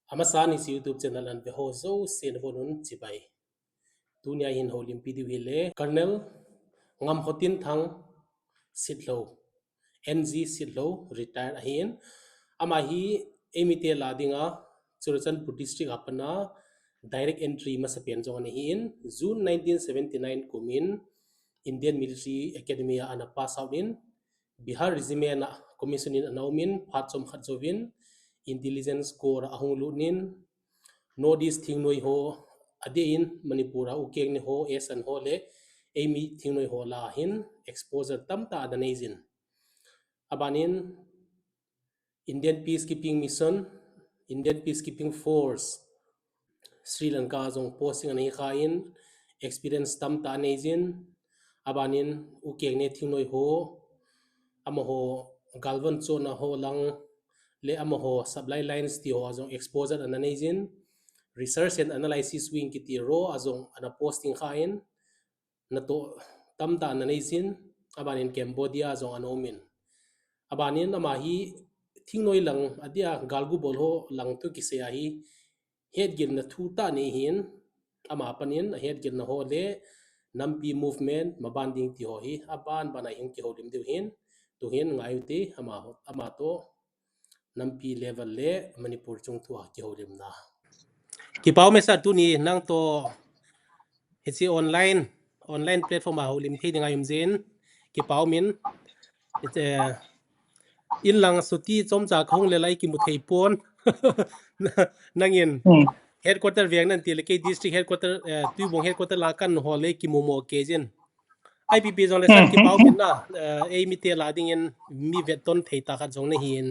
Amasan is YouTube channel and the hozo sen vonun chibai. Dunia hin holim pidi wile Colonel ngam hotin thang sitlo NG sitlo retire ahin ama hi emite ladinga Churachandpur district apana direct entry masapian jong hin June 1979 kumin Indian Military Academy ana pass out in Bihar regime na commission in anaumin phatsom khatjovin intelligence corps ahunglunin Northeast thing noi ho adin Manipura ukeng ni ho esan ho le emi thing noi ho la hin exposure tam ta adanazin abanin Indian peacekeeping mission Indian peacekeeping force Sri Lanka jong posting ani khain experience tam ta anazin abanin ukeng ne thing noi ho amaho galvan chona ho lang le amaho supply lines ti ho jong exposure ananazin research and analysis wing kiti ro azong ana posting khain na to tamta na naisin abanin Cambodia azong anomin abanin ama hi thingnoi lang adia galgu bolho lang to kisaya hi head gil na thu ta ni hin ama panin head gil na ho le nampi movement mabanding ti ho hi aban bana hin ki holim de hin to hin ngayuti ama to nampi level le Manipur chung thu ki holim na ki pau me sa tu ni nang to hesi online platform a holim the ni ngayum zen ki pau min in lang suti chomcha khong le lai ki mu thei pon nangin headquarter viang nan ti le ke district headquarter tu bong headquarter la kan ho le ki mu mo ke jen IPP zong le san ki pau min na ei mi te la ding in mi veton thei ta khat jong ne hin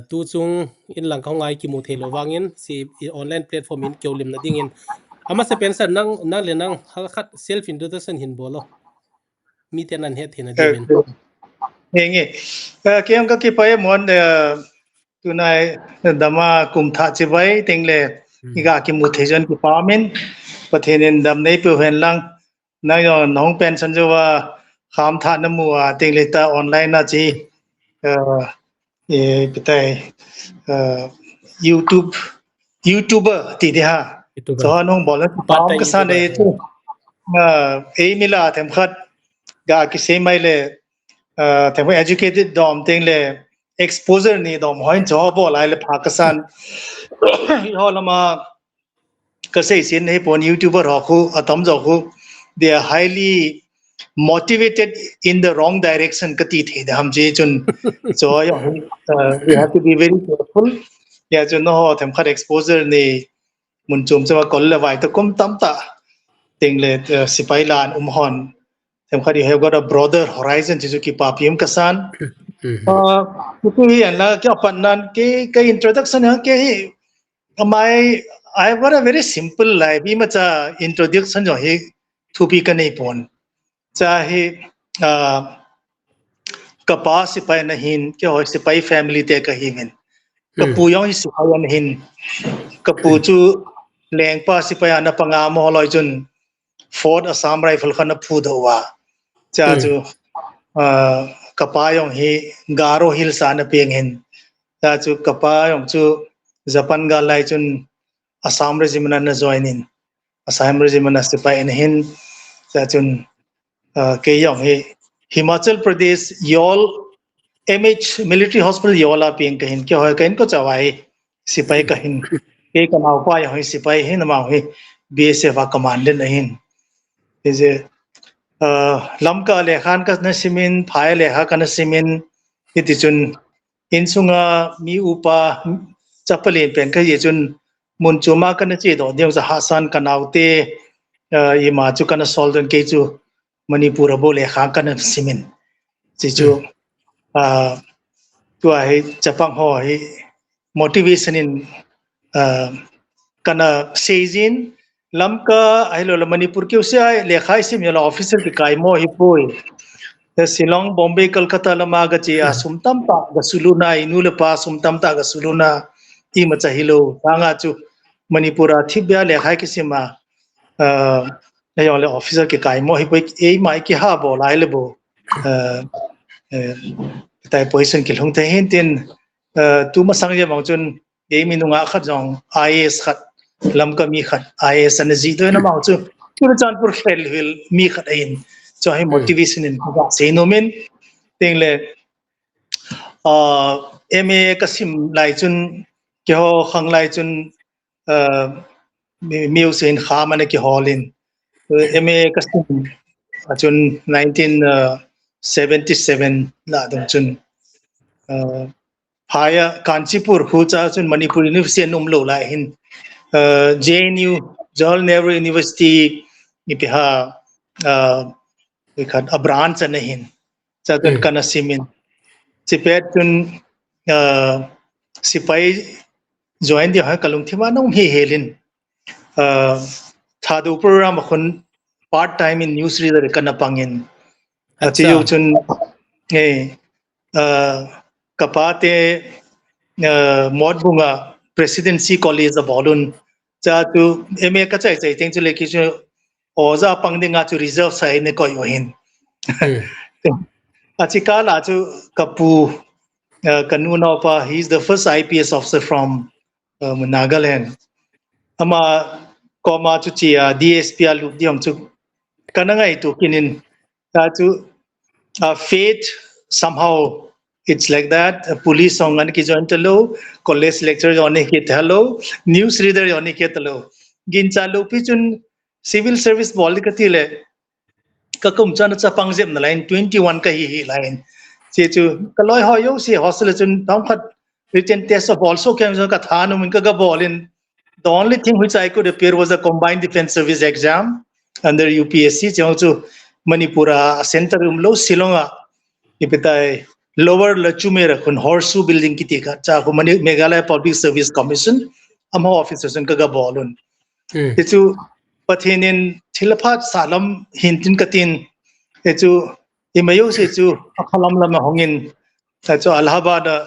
tu chung in lang khong ai ki mu thei lo wangin si online platform in kyolim na ding in ama se pensa nang le nang khat self introduction hin bolo mi te nan het hin adin nge kem ka ki pae mon tunai dama kum tha chibai tengle iga ki mu thejan ki pamin pathenin dam nei pu hen lang na yo nong pen san jo wa kham tha na mu tengle ta online na chi pitai YouTuber ti de ha so nong bol pa ka sa nei tu mila them khat ga ki se mai le themoi educated dom tengle exposure ni dom hoin job lai le Pakistan holama kase sin nei pon YouTuber ho khu atam jo khu they are highly motivated in the wrong direction kati the ham je chun so we have to be very careful ya chun no them khat exposure ni mun chum chawa kol le wai to kum tam ta tengle sipai lan hon them khat you have got a broader horizon to keep up yem kasan tu hi an la kya pannan ke introduction ha ke I have got a very simple life bi ma cha introduction jo hi thu pi ka nei pon cha hi kapa sipai na hin ke hoi sipai family te ka hi men kapu yong sipai an hin kapu chu leng pa sipai ana panga mo loi chun Ford Assam rifle khana phu dowa cha chu kapa yong hi Garo Hills ana peng hin cha chu kapa yong chu Japan ga lai chun Assam regiment na join in Assam regiment na sipai in hin cha chun ke yong hi Himachal Pradesh Yol MH Military Hospital Yola peng kahin ke hoy kahin ko chawai sipai kahin ke kanau pa yong sipai hin ma hi BSF commandant hin is lamka lekhan ka na simin phai lekha kana simin iti chun insunga mi upa chapalin pen ka ye chun mun chuma kana che do deu za hasan kanaute ima chu kana soldan ke chu Manipur bo lekha kana simin chi chu tu ai chapang ho hi motivation in kana seizin lamka ailo Manipur ke usia lekhai sim yala officer ki kaimo hi poi Silong Bombay Kolkata lama ga chi sumtam ta ga suluna inule pa sumtam ta ga suluna i ma chahilo tanga chu Manipura thibya lekhai ki sima ayole officer ki kaimo hi poi ei mai ki ha bo lai le bo tai position ki lung te hin tin tu ma sang ye mong chun ye mi nunga khat jong IAS khat lam ka mi khat IAS an ji do na ma chu Churachandpur fel vil mi khat ain cho hai motivation in ka se no men ting le MA kasim lai chun ke ho khang lai chun music kha mane ki holin MA kasim chun 1977 la dum chun phaya Kanchipur khu cha chun Manipur University numlo la hin JNU Jawaharlal Nehru University ipiha ikhat a branch anahin cha chun kanasimin chipet chun sipai join di ha kalung thima nong hi helin thadu program khun part time in news reader kana pangin achi yu chun e kapate modbunga presidency college of bolun cha tu MA ka chai chai teng chu le ki chu oza pangdinga chu reserve sai ne ko yo hin achi kala chu kapu Kanuna pa he is the first IPS officer from Nagaland ama koma chu chia DSP alu diam chu kanangai tu kinin ta chu fate somehow it's like that police song an ki join talo college lecturer on ki hello news reader on ki talo gin chalu pi chun civil service bol ka tile ka kum chan cha pangjem na line 21 ka hi line che chu kaloi ho yo si hostel chun dam khat written test of also came ka thanu min ka bolin the only thing which I could appear was a combined defense service exam under UPSC chu Manipura center umlo Silonga ipitai lower Lachumera kun horseshoe building kitika cha ko Meghalaya Public Service Commission amho officers ka bolun chu pathinin thilaphat salam hintin katin chu imayo se chu akhalam lama hongin chu Allahabad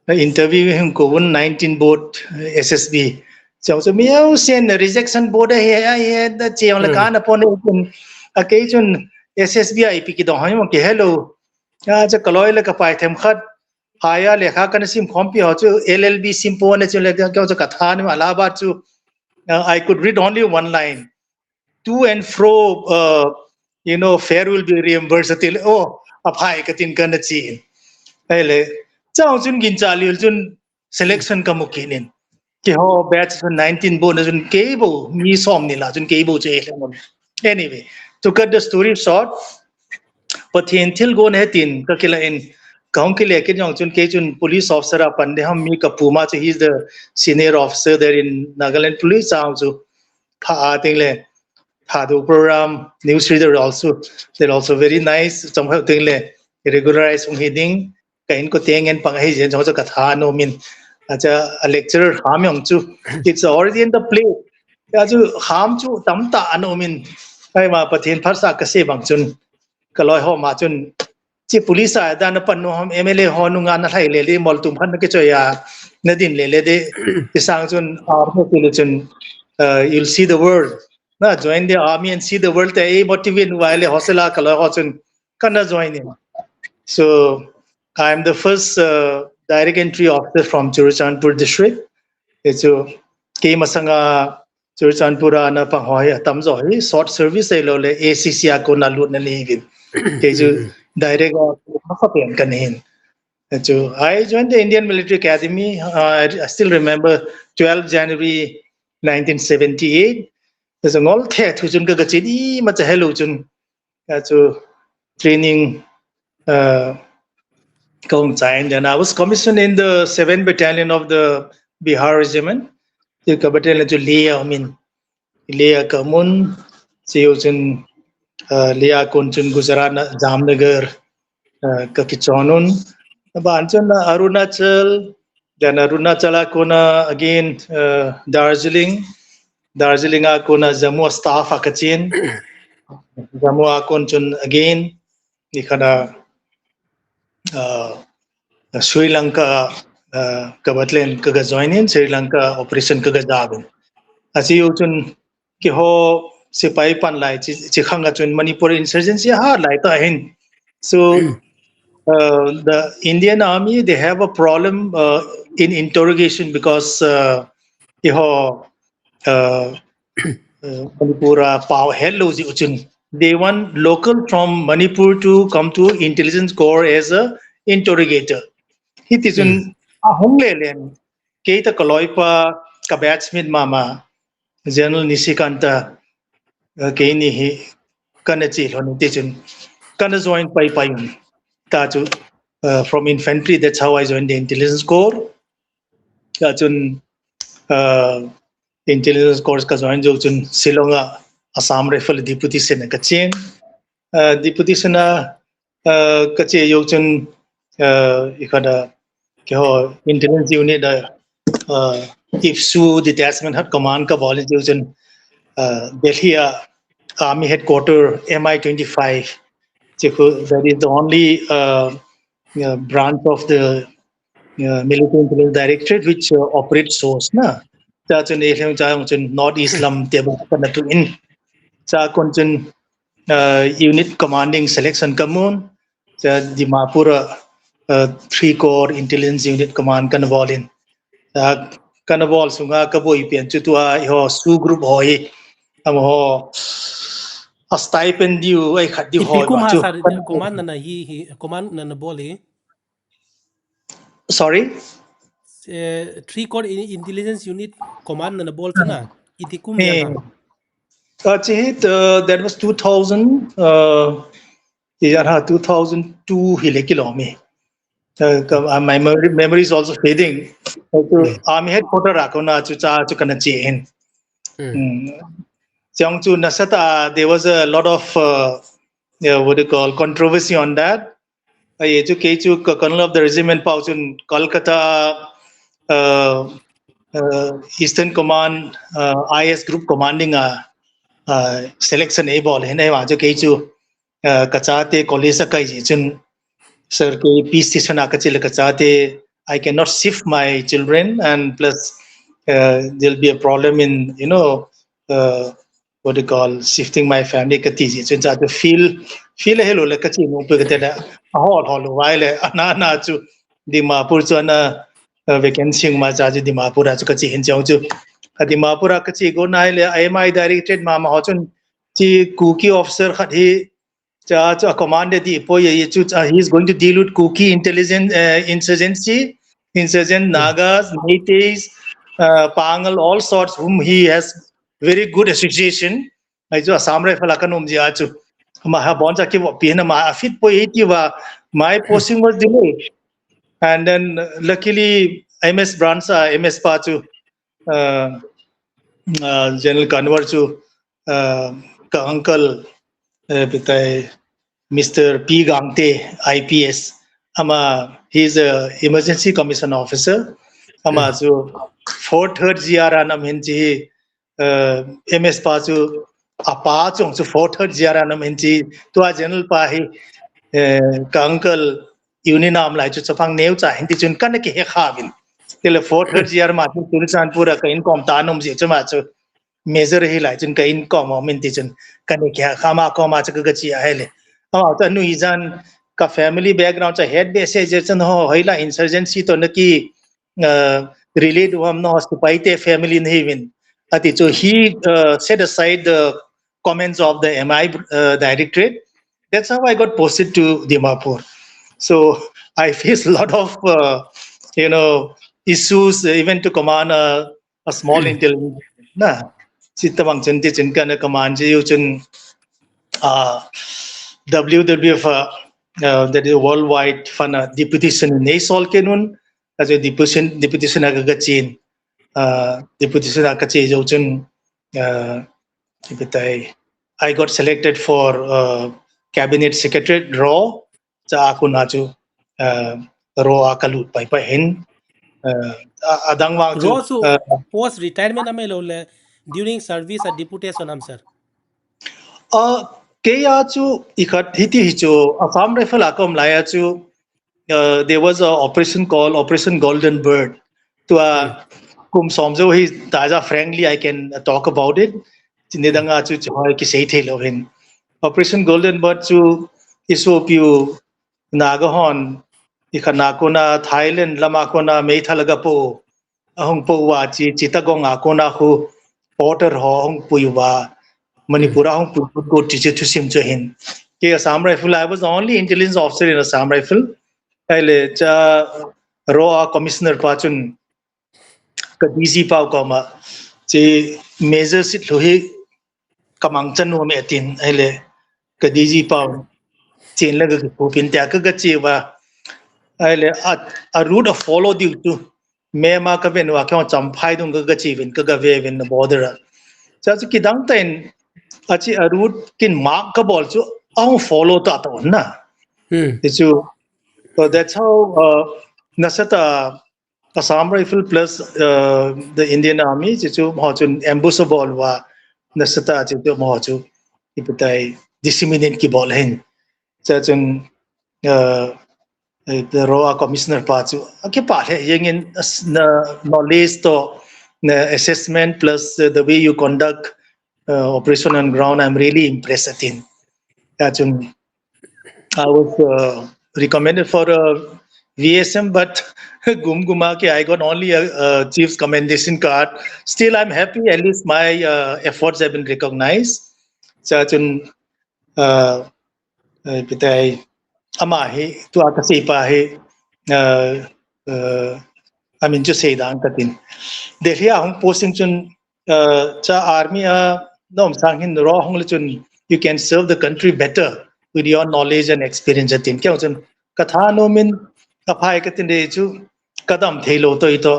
interview him ko 19 board SSB so miao sen rejection board he the cheong la kan upon occasion SSB IP ki do hayo ke hello cha kaloi la ka pai them khat haya lekha kan sim khompi ho chu LLB simpo ne chu le ka chu katha ni Allahabad chu I could read only one line to and fro fare will be reimbursed till aphai katin kan chi hele chang chun gin chalil chun selection ka mukinin ki ho batch 19 bon chun kebo mi som ni la chun kebo che anyway to cut the story short pathin thil gon hetin ka kila in kaung ki lekin jong chun ke chun police officer apan de ham mi ka puma he is the senior officer there in Nagaland police chang chu pha tingle Thadu program news reader also they're also very nice somehow tingle regularize heading kain ko teng en pang he jen jo ka tha no min acha a lecturer ham yong chu it's already in the play ya chu ham chu tam ta no min kai ma pathin pharsa ka se bang chun kaloi ho ma chun chi police a dan pan no ham MLA ho nu nga na thai le le mol tum phan ke choya na din le de isang chun ho ke chun you'll see the world na join the army and see the world te motivate wile hosela kaloi ho chun kana join in so I am the first direct entry officer from Churachandpur district it's ke masanga Churachandpur na panghoy tamzoi short service lo le ACC ko na lut na ligin ke ju direct officer kan hin so I joined the Indian Military Academy I still remember 12 January 1978 there's a all the to chun ka chidi ma cha hello chun so training and I was commissioned in the 7th Battalion of the Bihar Regiment. The battalion to Leah, I mean, Leah Kamun, Chun Leah Kunchun Gujarat, Jamnagar, Kakichonun, Banchun Arunachal, then Arunachala Kona again, Darjeeling Akona Jammu staff Akachin, Jammu Akonchun again, Nikana. Sri Lanka kabatlen kaga join in Sri Lanka operation kaga jagun asi uchun ki ho sipai pan lai chi khanga chun Manipur insurgency ha lai ta hin so the Indian army they have a problem in interrogation because iho Manipura Pao hello ji uchun. They want local from Manipur to come to intelligence corps as a interrogator. Hit is un ahongle len. Keita kaloipa ka batchmate mama General Nishikanta keini hi kanachi hon tijun kana join pai payun. Taju from infantry. That's how I joined the intelligence corps. Tajun intelligence corps ka join jo chun Silonga Assam Rifle deputy sena ka chen deputy sena ka che yo chun ikada ke ho intelligence unit IFSU detachment hat command ka bole jo chun Delhi army headquarter MI25 that is the only branch of the military intelligence directorate which operates source na cha chun ehlem cha chun north east lam table kana tu in cha kon chun unit commanding selection kamun cha Dimapur 3 corps intelligence unit command kan volin kan vol sunga ka boi pian chu tua ho su group hoi am ho a stipend you ai khat di hoi Hikum ba ha chu sar command na hi command na boli sorry 3 core intelligence unit command na bol chana itikum yan ha. Chihit, that was 2000 2002 hile kilomi my memory is also fading army headquarter rakona chu cha chu kana chen Cheong chu nasata there was a lot of what do you call controversy on that ye chu ke chu colonel of the regiment pau chun Kolkata Eastern Command IS group commanding selection a ball hen ai wa chu ke chu kachate college kai ji chun sir ke peace station akachil kachate I cannot shift my children and plus there'll be a problem in what do you call shifting my family kati ji chun cha to feel hello le kachi no pe kata hol while ana na chu Dimapur chu na vacancy ma cha ji Dimapur chu kachi hin chong chu Dimapur kachi go na le IMI directed ma ma chun chi cookie officer khat hi cha command di po ye chu he is going to deal with cookie insurgency insurgent Nagas Meiteis Pangal all sorts whom he has very good association ai chu Assam Rifle akanum ji achu ma ha bonja ki pina ma afit po eti wa my posting was delayed and then luckily MS Bransa MS Pachu General Kanwar chu ka uncle pitai Mr. P. Gangte, IPS. He is a emergency commission officer. So Fort Third GR nam hinji MS Pachu apa chong so Fort Third GR nam hinji to a general pa hi ka uncle uninam lai chu chapang neu cha hindi chun kan ke he khavin. Tele Fort Third GR ma chu Turisan pura ka in kom ta nom ji chama chu major hi lai chun ka in kom min ti chun kan ke khama ko ma chu ka chi a hele ta nu izan ka family background cha head base je chen ho hoila insurgency to naki relate hum no hospitality family nahi win ati so he set aside the comments of the MI directorate. That's how I got posted to Dimapur. So I faced a lot of issues even to command a small intelligence na chitamang chenti chinkana command ji uchun WWF that is worldwide fana deputation nasol kenun as a deputation agagachin deputation akachi jauchun I got selected for cabinet secretary raw cha aku nachu raw akalut pai pai hen adang wang chu Rosu post retirement amelo le during service a deputation am sir. Kaya chu ikat hiti hicho Assam Rifle akom laya chu there was a operation called Operation Golden Bird. To kum somjo he taja frankly I can talk about it. Nidanga chu choy ki sei thelo hin. Operation Golden Bird chu iso piu nagahon ikana ko na Thailand lama ko na may talaga po ahong po wa chi chitagong ako na ho porter ho hong puywa Manipura hong go teacher to sim to hin ke Assam Rifle I was the only intelligence officer in Assam Rifle pele cha raw commissioner pa chun ka DC pau ko ma chi major sit lohi kamang chan no me tin ele ka DC pau chen la ga ko pin ta ka ga chi wa ele a route of follow due to me ma ka ben wa ka cham phai dung ga chi vin ka ga ve vin border cha chu ki dang ten achi a route kin mark ka bol chu ang follow ta ta na chu so that's how nasata Assam Rifle plus the Indian Army chu mo chun ambush bol wa nasata chu mo chu iputai disseminate ki bol hin cha chun the raw commissioner pa chu ke pa he yeng in knowledge to assessment plus the way you conduct operation on ground I'm really impressed in that I was recommended for a VSM but gumguma ke I got only a chief's commendation card still I'm happy at least my efforts have been recognized chachun pitai ama he tu akasi pa he I mean just say dang katin Delhi hong posting chun cha army nom sang hin ro hong le chun you can serve the country better with your knowledge and experience atin kyau chun katha no min aphai katin de chu kadam thelo to ito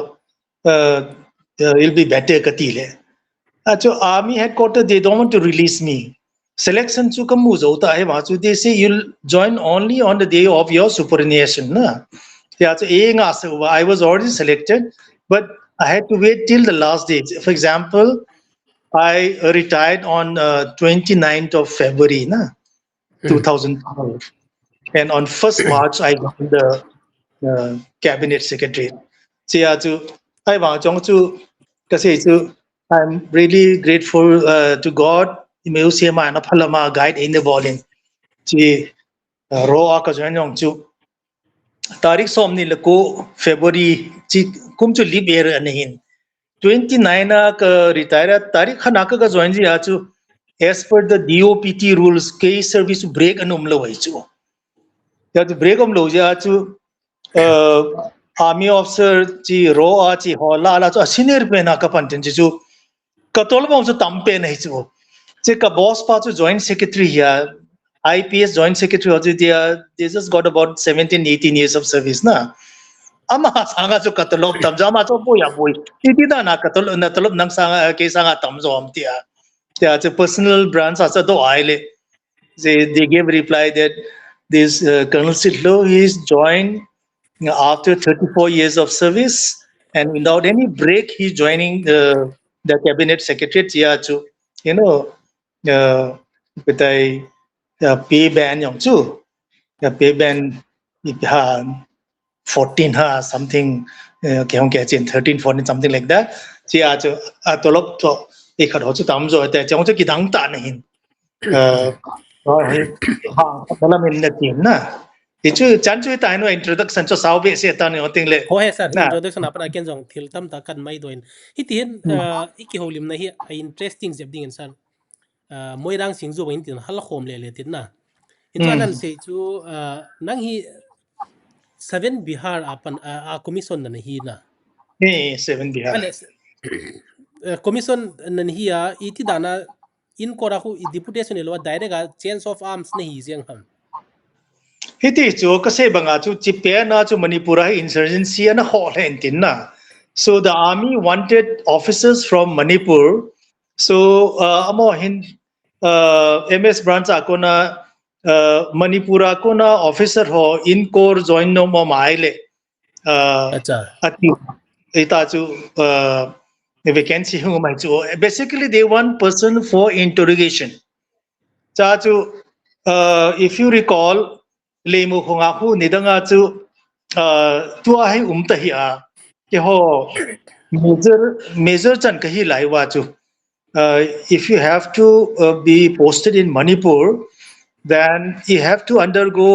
it'll be better katile so army headquarters they don't want to release me selection chu kamu zo ta hai wa chu they say you'll join only on the day of your superannuation na yeah so I was already selected but I had to wait till the last day for example I retired on 29th of February na 2012 and on 1st March I got the cabinet secretary so yeah so I wa chong chu kasi chu I'm really grateful to God Museum na phalama guide in the bowling chi ro ka join yong chu तारीख सोमनी लको February ची कुम चु leap year अनहिन 29 का रिटायर तारीख खना का join जी आचु as per the DOPT rules के service break अनुम लो वही चु या तो break हम लो जी आचु army officer ची रो आची हॉला आला चु senior पे ना का पंटन जी चु कतोल में उसे तंपे नहीं चु ची का boss पाचु joint secretary या IPS joint secretary also they just got about 17-18 years of service na ama sanga chu katolop tam jama chu po ya boy iti da na katol na tolop nang sanga ke sanga tam zo am tia the personal brands asa do aile they gave reply that this Colonel Sidlo is joined after 34 years of service and without any break he's joining the cabinet secretariat ya chu you know with a pay ban yang chu pay ban ha 14 ha something ke hong ke chen 13 14 something like that chi a chu a tolop to e khat ho chu tam zo te chong chu ki dang ta nahin ha bala min na tin na ti chu chan chu ta no introduction chu saw be se ta ne ting le ho he sir introduction apa ken jong thil tam ta kan mai doin hitin iki holim na hi interesting jeb ding san moirang singzu win tin hal khom le le tin na inchanan se chu nang hi 7 Bihar apan a commission na hi na 7 Bihar commission na hi a iti dana in kora hu deputation lo direct change of arms na hi jeng ham hiti chu ka se banga chu chipe na chu Manipura insurgency na ho len tin na so the army wanted officers from Manipur so amo hin MS branch akona Manipura kona officer ho in core join no mo maile acha ati eta chu vacancy hu mai chu basically they want person for interrogation cha chu if you recall lemu khonga hu nidanga chu tu ai ta hi a ke ho major chan ka hi lai wa chu if you have to be posted in Manipur then you have to undergo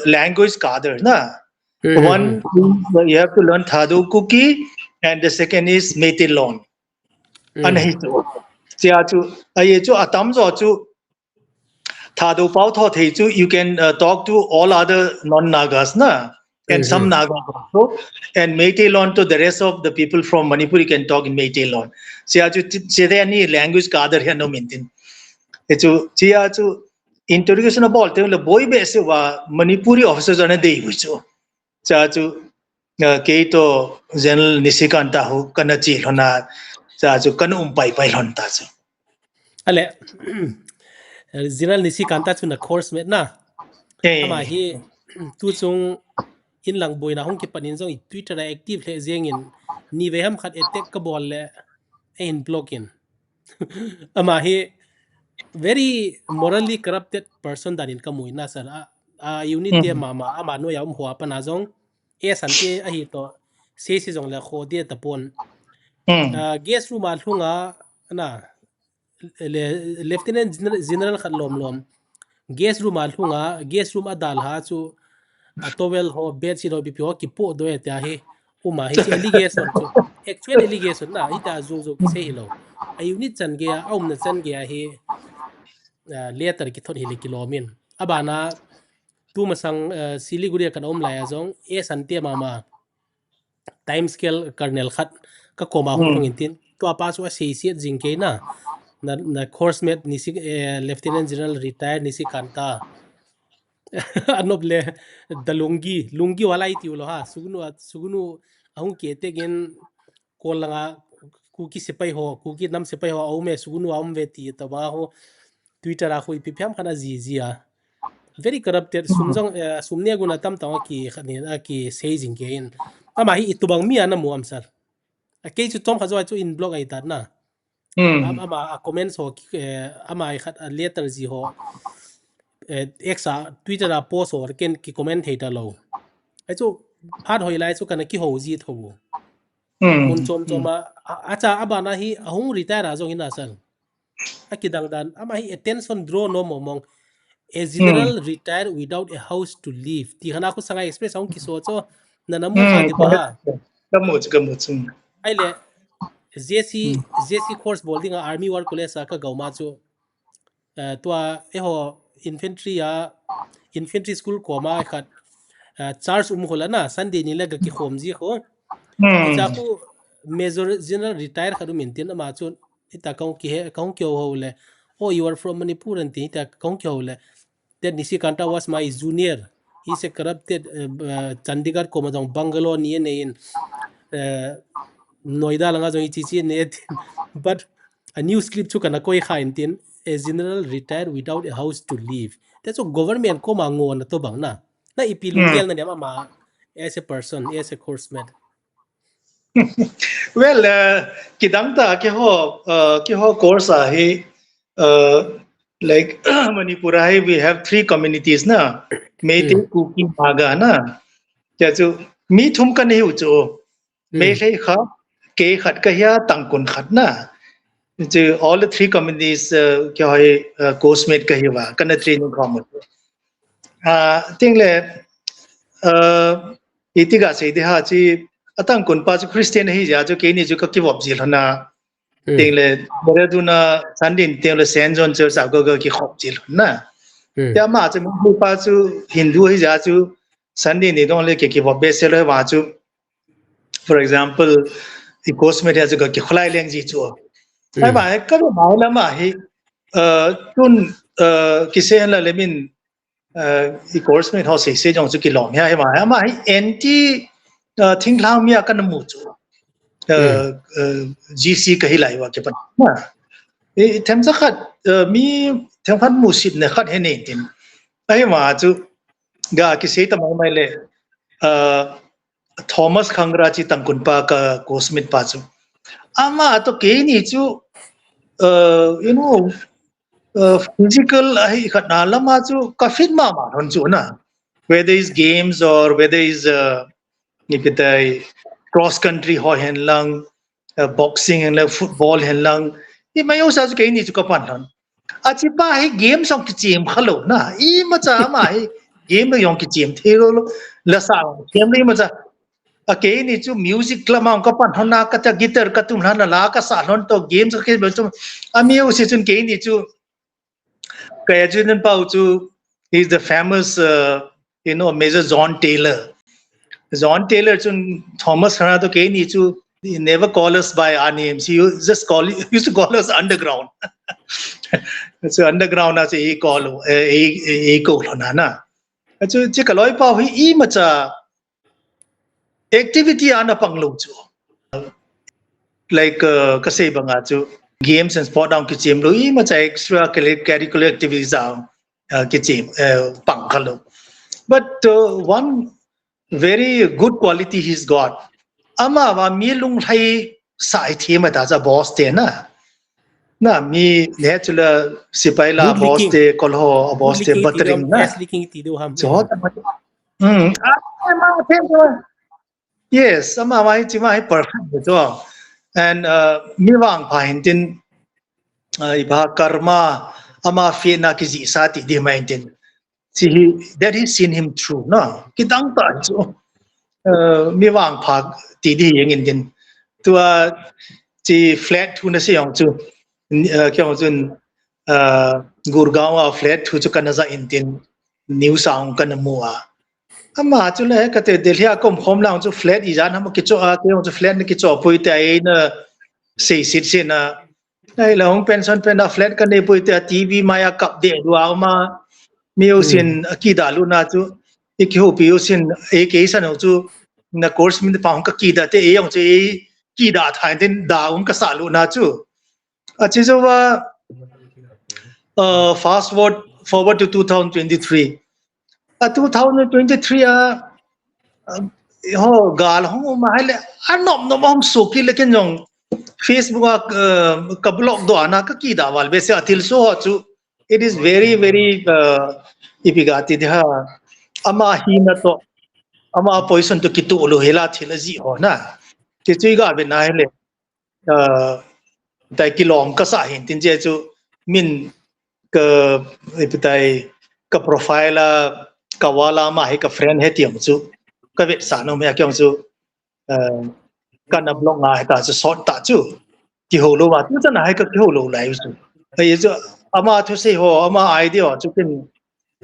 language kader na. Hmm. One you have to learn Thadu Kuki, and the second is Metilon. Anh hi chu chia chu ai chu atam zo chu Thadu pao tho thei chu you can talk to all other non Nagas na and some Nagas also, and Meitei to the rest of the people from Manipur you can talk in Meitei Lon. Chia chu chia de any language kader here no maintain. Chu chia chu interrogation about the boy be se wa Manipuri officers ane dei hu chu. Cha chu ke to general Nisikanta ho kana chi hona cha chu kan pai pai hon ta chu. Ale General Nisi Kanta chu na course met na ama Eh. hi tu chung in lang boy na hong ki panin zong Twitter na active le zeng in ni ve ham khat attack ka bol le in blocking ama hi very morally corrupted person danin ka mui na sir a unity mama ama no yam hua pa na zong e santi a hi to se si zong le kho dia ta pon guest room al hunga na lieutenant general khat lom lom guest room al hunga guest room adal ha chu a towel ho bed si do bi pyo ki po do eta he uma hi chi allegation chu actual allegation na ita zo zo ki se hilo a unit chan ge a om na chan ge he later ki thon hili kilomin abana tu masang siliguri kan om la ya zong e sante mama time scale kernel khat ka koma hung intin to apa chu a sei siat jingke na course mate nisi lieutenant general retired nisi kanta anoble lungi wala iti ulo ha sugunu ahung kete gen kolanga kuki sepai ho kuki nam sepai ho aume sugunu am veti tawa ho Twitter a hui pipyam khana zia very corrupted sumjang sumne guna tam tawa ki khani ki sei jingke in ama hi itubang mi ana muam sar a ke chu tom khazo chu in blog ai tar na ama comments ho ama ai khat later ji ho exa Twitter a post or ken ki comment heita lo ai chu phat hoi lai chu kana ki ho ji thobu mun chom choma acha abana hi ahung retire a jong ina sar akidang dan ama hi attention draw no momong a general retire without a house to live ti hana ko sanga express ahung ki so cho nanamu kha di ba kamu ai le JC course bolding army war college ka gauma chu to eho infantry school koma khat charge hola na Sunday ni lega ki khomji kho acha ku major general retire khadu maintain ma chu ita kaung ki he kaung kyo hole oh you are from Manipur and ita kaung kyo hole that Nisikanta was my junior he's a corrupted Chandigarh komajong Bangalore ni ne in Noida langa jong ichi ne but a news clip chu kana koi kha intin a general retired without a house to live that's a government ko mango na to bang na ipilungel na ma as a person as a coursemate well kidang ta ke ho course ahi like Manipur hai we have 3 communities na Meitei Kuki Naga na cha chu mi thum kan hi chu Meitei kha ke khat ka ya tangkun khat na chu all the 3 communities ke hai coursemate ka hi wa kan training common ting le itiga se de ha chi atang kun pa chu Christian hi ja chu ke ni chu ka ki wop jil hana ting le bere du na sandin ting le Saint John Church a go ki khop jil na ya ma chu mi pa chu Hindu hi ja chu sandin ni dong le ke ki wop be se le wa chu for example the coursemate ya chu ka ki khlai leng ji chu ai ba ka ba la ma hi tun ki se la le min the coursemate how se jong chu ki long ya ma hi anti thing lang mi kan mu chu GC ka hi lai wa ke pan na e them sa khat mi them phan mu sit ne khat he ne tin ai ma chu ga ki se ta mai le Thomas Khangra chi tangkun pa ka coursemate pa chu ama to ke ni chu you know physical ai khat na lama chu ka fit ma ron chu na whether is games or whether is nikitai cross country ho hen lang boxing hen lang football hen lang i mayo sa ke ni chu ka pan hon a chi pa hi game song ki chim khalo na i ma cha ma hi game lo yong ki chim the lo la sa game ni ma cha again ni chu music la ma ka pan hona ka ta guitar ka tum hana la ka sa hon to games ke ba chu ami u si chun ke ni chu ka ajun pa chu is the famous Major John Taylor. John Taylor chun Thomas hana to ke ni chu he never call us by our names. He used to call us underground. So underground as he call he call na. Chu chi ka loi pa hi I ma cha activity ana panglo chu. Like kasi banga chu games and sport down ki chim lo I ma cha extra curricular activities down ki chim pang khalo. But one very good quality he's got. Ama wa mi lung hai sai the ma da za boss te na. Na mi natural sipai la Good boss leaking. te kolho boss te Leaking ti batring dom na. test leaking ti do ham. So ta ma. Ma the jo. Yes, ama mai chi mai perfect jo. And mi wang pa hin tin iba karma ama fi na ki ji sa ti di mai tin. See that he's seen him through no. Ki dang ta jo. Mi wang pa ti di yang in tin. Tua chi flat thu na se yong chu kyong chun Gurgaon flat thu chu kan za in tin new sound kan mua ama chu le ka te Delhi kom khom lang chu flat I jan ham ki cho a kyong chu flat ni ki cho pui te ai na sei sit se na ai la hong pension pen na flat kan ne pui te TV maya kap de duaw ma music ki dalu na chu ik ho pi usin ek ei san chu na course min pa hong ka ki da te e yong chu ki da thai tin da um ka sa lu na chu a chi zo wa fast forward to 2023 2023 ho gal hong ma hai le anom no hong so ki le ken jong Facebook ka blog do ana ka ki da wal be se atil so chu it is very very ipigati de ha ama hi na to ama poison to kitu lo hela thila ji ho na ti chui ga be na le tai kilom ka sa hin tin je chu min ka ipitai ka profile ka wala ma he ka friend he tiam chu ka ve sa no me kyong chu ka na blog nga he ta chu sort ta chu ki ho lo ma tu cha na he ka ki ho lo lai chu ai chu ama thu se ho ama idea chu kin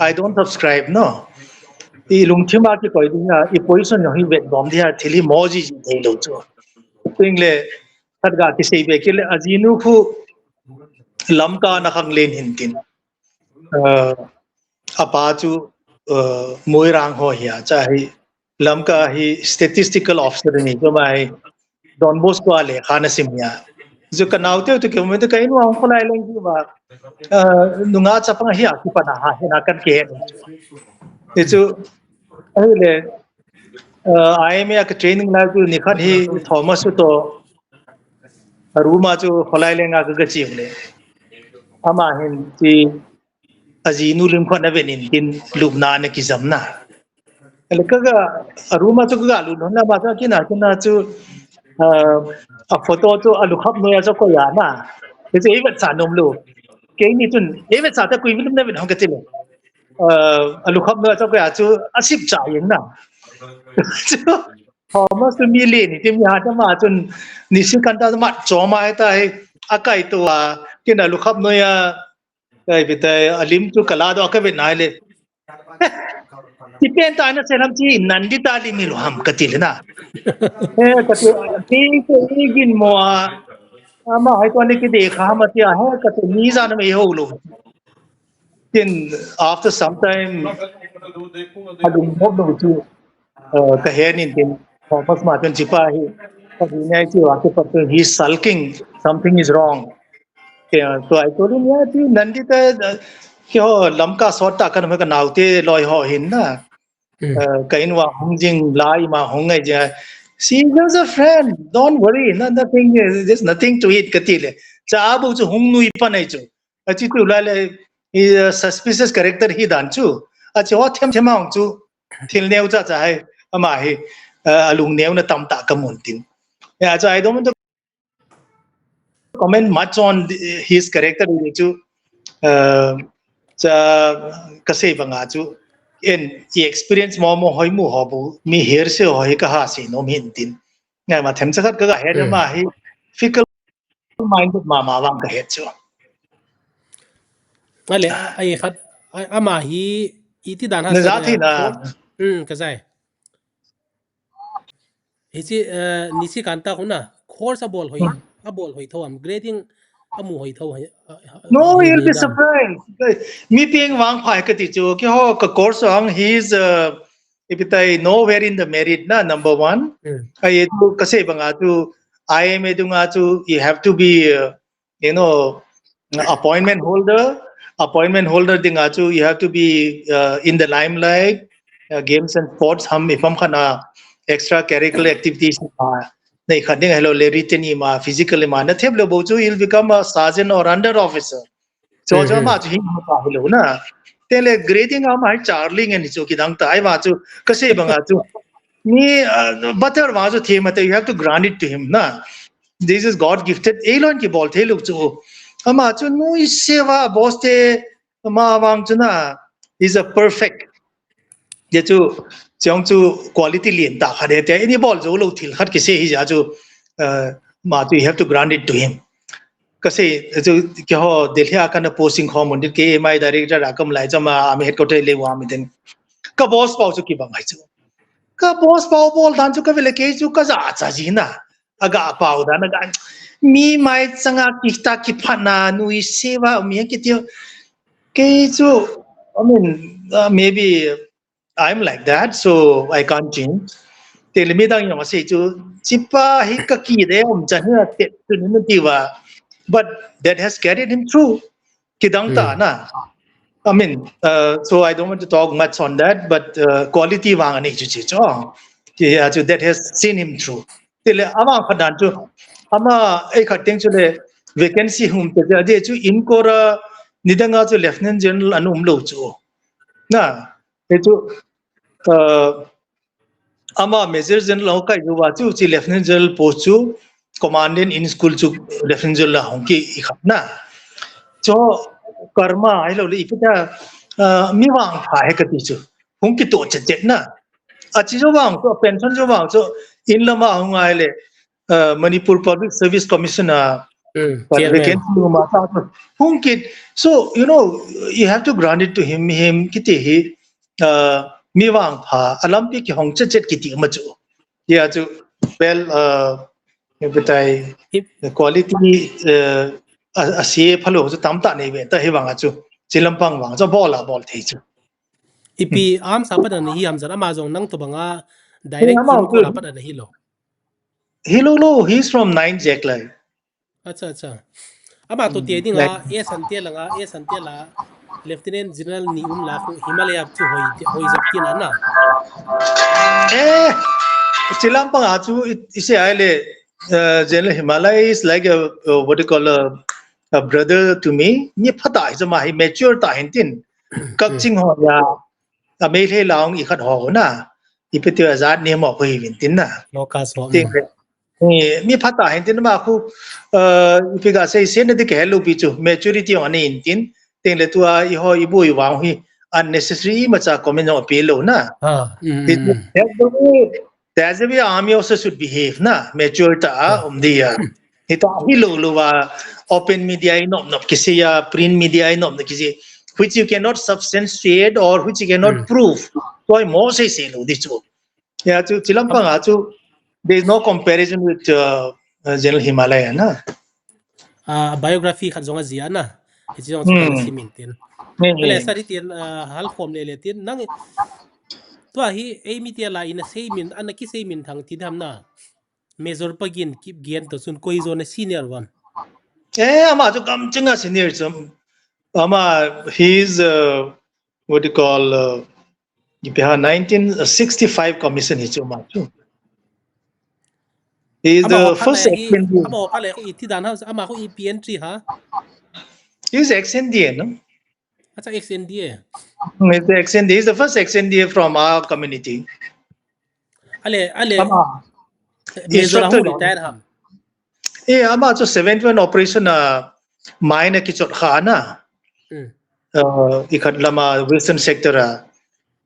I don't subscribe no I lung thima ki koi dinga I position no hi vet bom dia thili moji ji thei lo chu pingle thad ga ki sei be ki le ajinu khu lamka na khang len hin tin apa chu moirang ho ya cha hi lamka hi statistical officer ni ko mai Don Bosco ale khana simya jo kanaute to ke me to kai no ko lai leng ki ba nunga cha pang hi ki pa na ha na kan ke e chu ai le IMA ka training la chu ni khat hi Thomas to ruma chu kholai lenga ka chi le ama hin ti azinu lim khat na venin tin lubna ne ki zamna le ka ga ruma chu ga lu no na ba cha kina chu a photo chu alu khap no ya cha ko ya na ti e vat sa nom lu ke ni chun e vat sa ta kui mi na ven hong ka ti le alu khap no cha ko ya chu asip cha yin na Thomas mi le ni tim ya ta ma chun ni sin kan ta ma cho ma ta hai akai to ke na lu khap no ya ai bi ta alim chu kala do ka ve nai le ti pen ta na se ram chi nandi ta li mi lo ham ka ti le na ka ti ti gin mo ama hai to ni ki de kha ma ti ha ka ti ni za na me ho lo tin after some time adum mo do chu ka he ni tin Thomas Martin Chipahi, he's sulking, something is wrong. Yeah, so I told him, yeah, Nandita, Lamka Sota kan ka naute loy ho hin na. Kainwa hongjing lai ma hongai ja. See, there's a friend, don't worry, nothing, there's nothing to it katile. Cha abu chu hong nui pa nai chu. Achi tu lale is a suspicious character hi dan chu. Achi ho them them hong chu. Thil neu cha cha hai ama hi alung neu na tam ta kamun tin. Yeah, so I don't want to comment much on his character chu cha kasay banga chu en experience mo hoi mu hobu mi her se hoi ka ha si no min tin ngai ma them sakhat ka he ma hi fickle mind ma wang ka he chu ale ai khat ama hi iti dan ha na sa za thi na court ka sai hichi nisi kanta kuna course a bol hoi thawam grading amu hoi thaw no hi you'll hi be dan surprised mi ping wang phai ka ti chu ki ho ka course ang he is ipitai nowhere in the merit na number 1 ai tu ka se banga tu IMA tu nga tu you have to be you know appointment holder ding achu you have to be in the limelight games and sports hum ifam khana extra curricular activities ma nei khading hello le written ma physically ma na theb lo bo chu you'll become a sergeant or under officer so jo ma chu hin pa hello na tele grading ma charling and chu kidang tai ma chu kase banga chu ni butter ma chu thema you have to grant it to him na this is God gifted elon ki bol the luk chu ama chu no iseva boste ma wang chu na is a perfect ye chu chong chu quality lien ta khade te any ball zo lo thil khat ki se hi ja chu ma chu you have to grant it to him kase chu ke ho delhi akan posting kho mondir ke mi director akam lai chama am headquarter le wa mi den ka boss pau chu ki bang hai chu ka boss pau bol dan chu ka vele ke chu ka za cha ji na aga pau da na ga mi mai changa ki ta ki phana nui seva mi ki tio ke chu I mean maybe I'm like that so I can't change te le mi dang yong se chu chipa hi ka ki de om cha na te tu ni ti wa but that has carried him through ki dang ta na I mean, so I don't want to talk much on that, but quality wang ani chu chi cho. Yeah, so that has seen him through. Tile ama khadan chu ama ai khateng chu le vacancy hum te ja de chu in kora nidanga chu lieutenant general anum lo chu. Na e chu ama major general ka yu wa chu chi lieutenant general post chu commandant in school chu lieutenant general hong ki ikhat na. Cho karma ai lo li ipita mi wang pha he ka ti chu hung ki to che che na a chi jo wang to pension jo wang so in lama hung ai le Manipur Public Service Commission but chairman vacancy ma ta hung ki so you know you have to grant it to him ki ti hi mi wang pha alam pi ki hong che che ki ti ma chu ya chu well ipitai the quality a se phalo chu tam ta nei ve ta he wanga chu chilampang wang cho bola bol thei chu ipi am sapat na hi am zara ma jong nang to banga direct in ko rapat na hi lo Hilolo he's from 9 Jack lai acha acha ama to te dinga e sante langa e sante la lieutenant general ni la khu himalaya chu hoi zak tin ana eh chilampang a chu ise ai le general Himalaya is like a what you call a brother to me ni phata is ma hi mature ta hin tin kak ching ho ya a me le laung I khat ho na ipetio azat ni mo hoi vin tin na lo ka so ting mi phata hin tin ma khu ipiga sei sen de ke lu pi chu maturity on in tin ting le tua I ho I bu I wang hi unnecessary ma cha comment no pe lo na that's the way army also should behave na mature ta the ita hi lo wa open media no kisi ya print media no kisi which you cannot substantiate or which you cannot prove so I mo say lo di chu ya chu chilampang a chu there is no comparison with General Himalaya na biography khat zonga ziana hi jong chu kan simin tin ale sari tin hal khom le tin nang to hi e mi tia la in seimin an ki seimin thang ti dham na major pagin kip gian to sun koi zone senior one ama chu kam chinga senior chum ama he is what you call 1965 commission hi chu ma chu he is the first ama ka le ko iti dan ha ama ko EPN tree ha he is ex-NDA no acha ex-NDA he is the first ex-NDA from our community ale instructor retire ham ama chu 71 operation mine ki chot khana ikhat lama western sector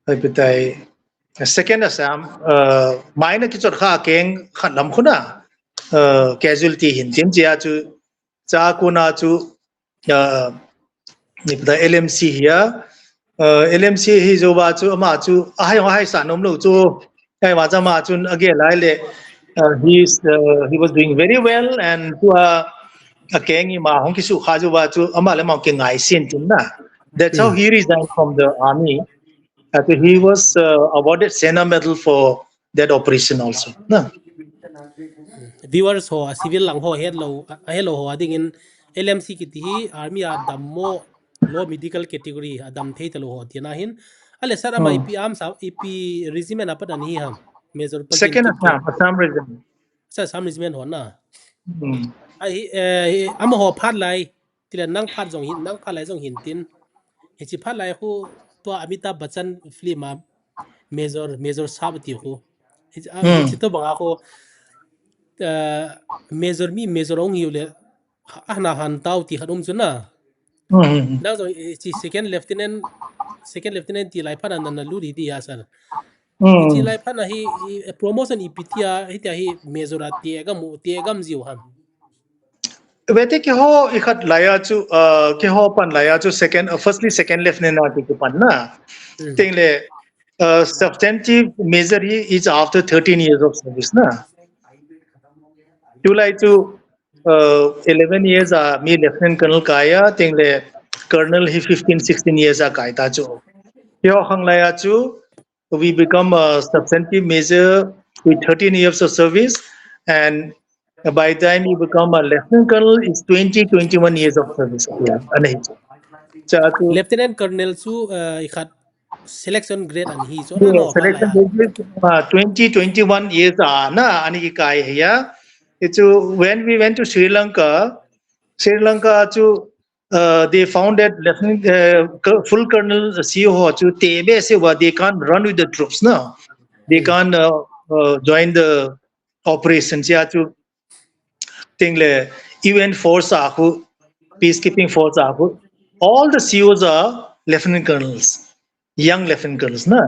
ai pitai second Assam mai na ki chot kha keng khan lam khuna casualty hin tim chia chu cha ku na chu ni pitai LMC here LMC hi zo ba chu ama chu hai sa nom lo chu kai ma cha ma chun again lai le he was doing very well and to a keng ma hong ki su kha ju ba chu ama le ma ke ngai sin tin na that's how he resigned from the army. He was awarded Sena Medal for that operation also. No? viewers ho civil lang ho hello ho ading in LMC kiti hi army adam mo low medical category adam thei talo ho tina hin ale sir ama ip am sa ip regiment apa dan hi ham major pagin Second kip ke Assam regiment. sa sam regiment ho na Mm. ai ama ho phat lai tila nang phat jong hin nang phat lai jong hin tin hi chi phat lai hu to Amitabh Bachchan film ma major sabti hu hi chi to banga ko major ong hiule ahna han tau ti hadum chuna Mm. na zo chi second lieutenant ti lai phana na lu ri di ya sir chi Mm. lai phana hi promotion ipitia hi ta hi major ti gam jiu ham Wete ke ho ikhat laya chu ke ho pan laya chu second firstly second lieutenant na ki pan na ting le substantive measure he is after 13 years of service na July to 11 years me lieutenant colonel kaya ting le colonel he 15-16 years kai ta chu Yo hang laya chu we become a substantive major with 13 years of service and by the time you become a lieutenant colonel it's 20-21 years of service yeah anai cha tu lieutenant colonel su ikhat selection grade an hi so na yeah, no pha la selection ya basis 20-21 years na ani ki kai ya it's when we went to Sri Lanka to they found that lieutenant full colonel CEO to tebe se they can't run with the troops now they can't join the operations yeah to thing le UN force aku peacekeeping force aku all the CEOs are lieutenant colonels young lieutenant colonels na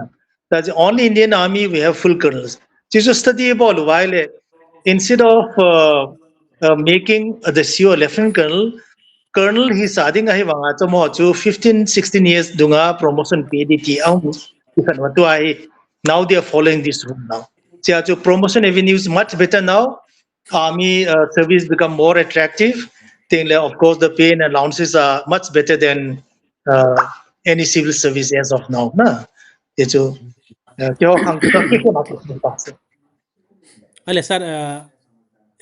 that's the only Indian army we have full colonels just study about while instead of making the CEO lieutenant colonel he starting ahi wanga to mo chu 15-16 years dunga promotion PDT ang ikan watu ai now they are following this rule now so to promotion avenue is much better now army service become more attractive thing of course the pay and allowances are much better than uh, any civil service as of now na itu kyo hang kita kiko na ko ale sir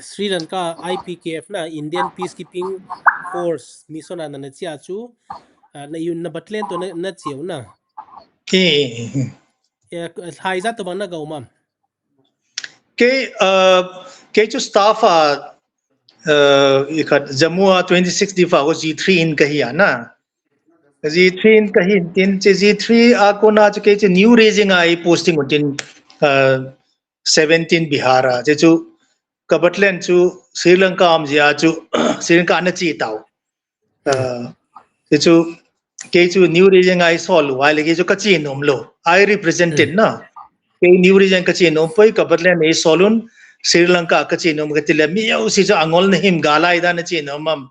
Sri Lanka IPKF na Indian Peacekeeping Force mission na chia chu na yun na battalion to na chiu na hai za to bang na go mam ke ke chu staff ikat Jammu 26 difa ko G3 in kahiya na G3 in kahin tin G3 ako na chu ke new raising ai posting utin 17 Bihara je chu kabatlen chu Sri Lanka am ja chu Sri Lanka na chi tau je chu ke chu new raising ai sol while ke chu kachi nom lo I represented na ke new region kachi nom poi kabatlen ei solun Sri Lanka kachi nom gatila mi au si jo angol na him gala ida na chi nom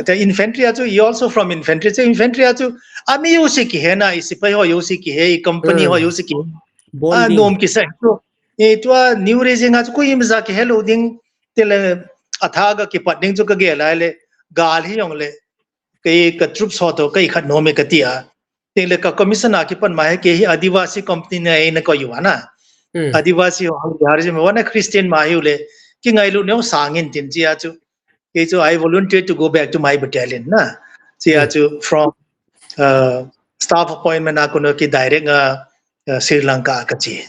the infantry achu you also from infantry so infantry achu ami yo si ki hai na isipai ho yo si ki hai company ho yo si ki bonding nom ki sa to e to new region achu ko im za ki hello ding tele athaga ki patning chu ka ge la le gal hi yong le kai ka troops ho to kai khat nom me ka tia tele ka commission a ki pan ma ke hi adivasi company na e na ko yu na adivasi ho bihar je me wana Christian ma hi le ki ngai lu ne sangin tin ji achu so I volunteered to go back to my battalion na from staff appointment ako na ki direct Sri Lanka kachi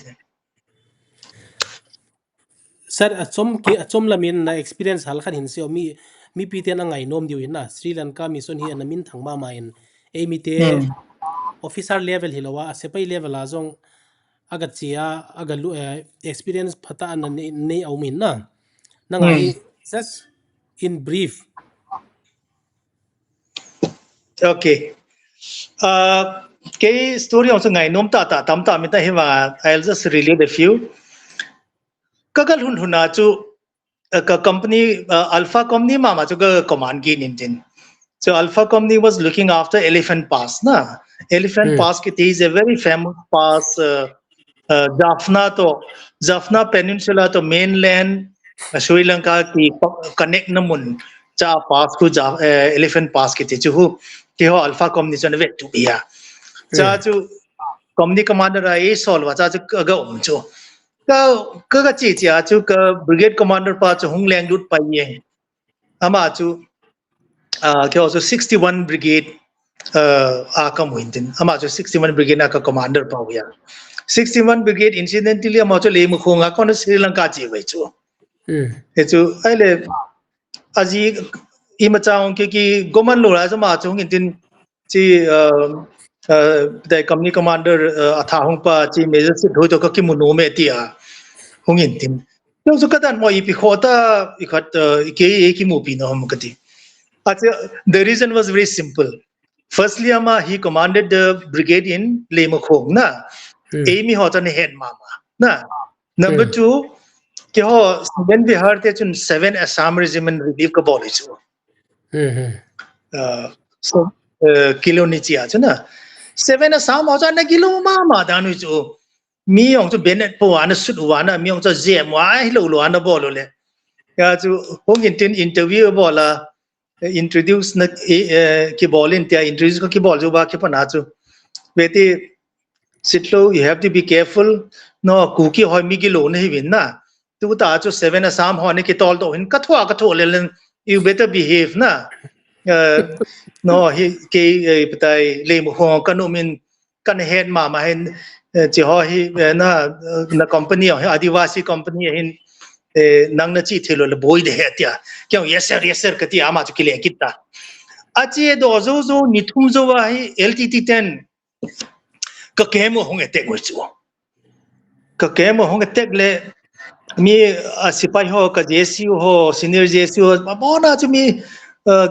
sir achom lamin na experience hal khan hin se mi pi te na ngai nom diu na Sri Lanka mission hi na min thang ma in e mi te officer level hilowa sepai level a jong aga chia aga lu experience phata an nei au min na ngai just in brief okay cái story ông ngày nôm ta tam ta mình ta hewa I'll just relate a few kagal hun huna chu ka company Alpha company ma chu ka command gi nin so Alpha company was looking after Elephant Pass na Elephant Pass ki is a very famous pass Jaffna Peninsula to mainland Sri Lanka ki connect namun cha pass ku Elephant Pass ki chu ki ho Alpha company chon vet tu ya cha chu company commander ai sol wa cha chu ga chu ka chi cha chu ka brigade commander pa chu hung leng lut pa ye ama chu ki also 61 brigade aka muintin ama chu 61 brigade aka commander pa ya 61 brigade incidentally ama chu le mu khonga kon Sri Lanka chi wai chu he chu ai le aji ima chaung ki goman lo ra ma chu ngin chi the company commander atha hong pa chi major sit ho to ka ki mu no me tia hongin tin no so kadan mo ipi khota ikhat ke ki mu pi no hom kati the reason was very simple firstly ama he commanded the brigade in Lemkhong na amy ho tan head mama na number 2 ke ho when we heard that 7 Assam regiment relief ka bol chu so kilo ni chia chu na 7 Assam ho tan kilo mama danu chu mi ong chu benet po an sut wana mi ong chu jem wa lo lo an bol le ya chu hong in interview bola introduce na ki bolin tia introduce ko ki bol jo ba ki pana chu beti sitlo you have to be careful no kuki hoi mi ki lo nei win na tu ta chu 7 Assam ho ni ki tol to hin ka tho le you better behave na no he ke patai le mo ho kanomin kan head ma hin chi ho hi na company ho adivasi company hin nang na chi thelo le boy de hetia kyau yes sir kati ama chu kile kitta achi do zo ni thum zo wa hi LTT 10 ka kemo hong ete go chu ka kemo hong ete le mi sipai ho ka JSU ho senior JSU ho bona chu mi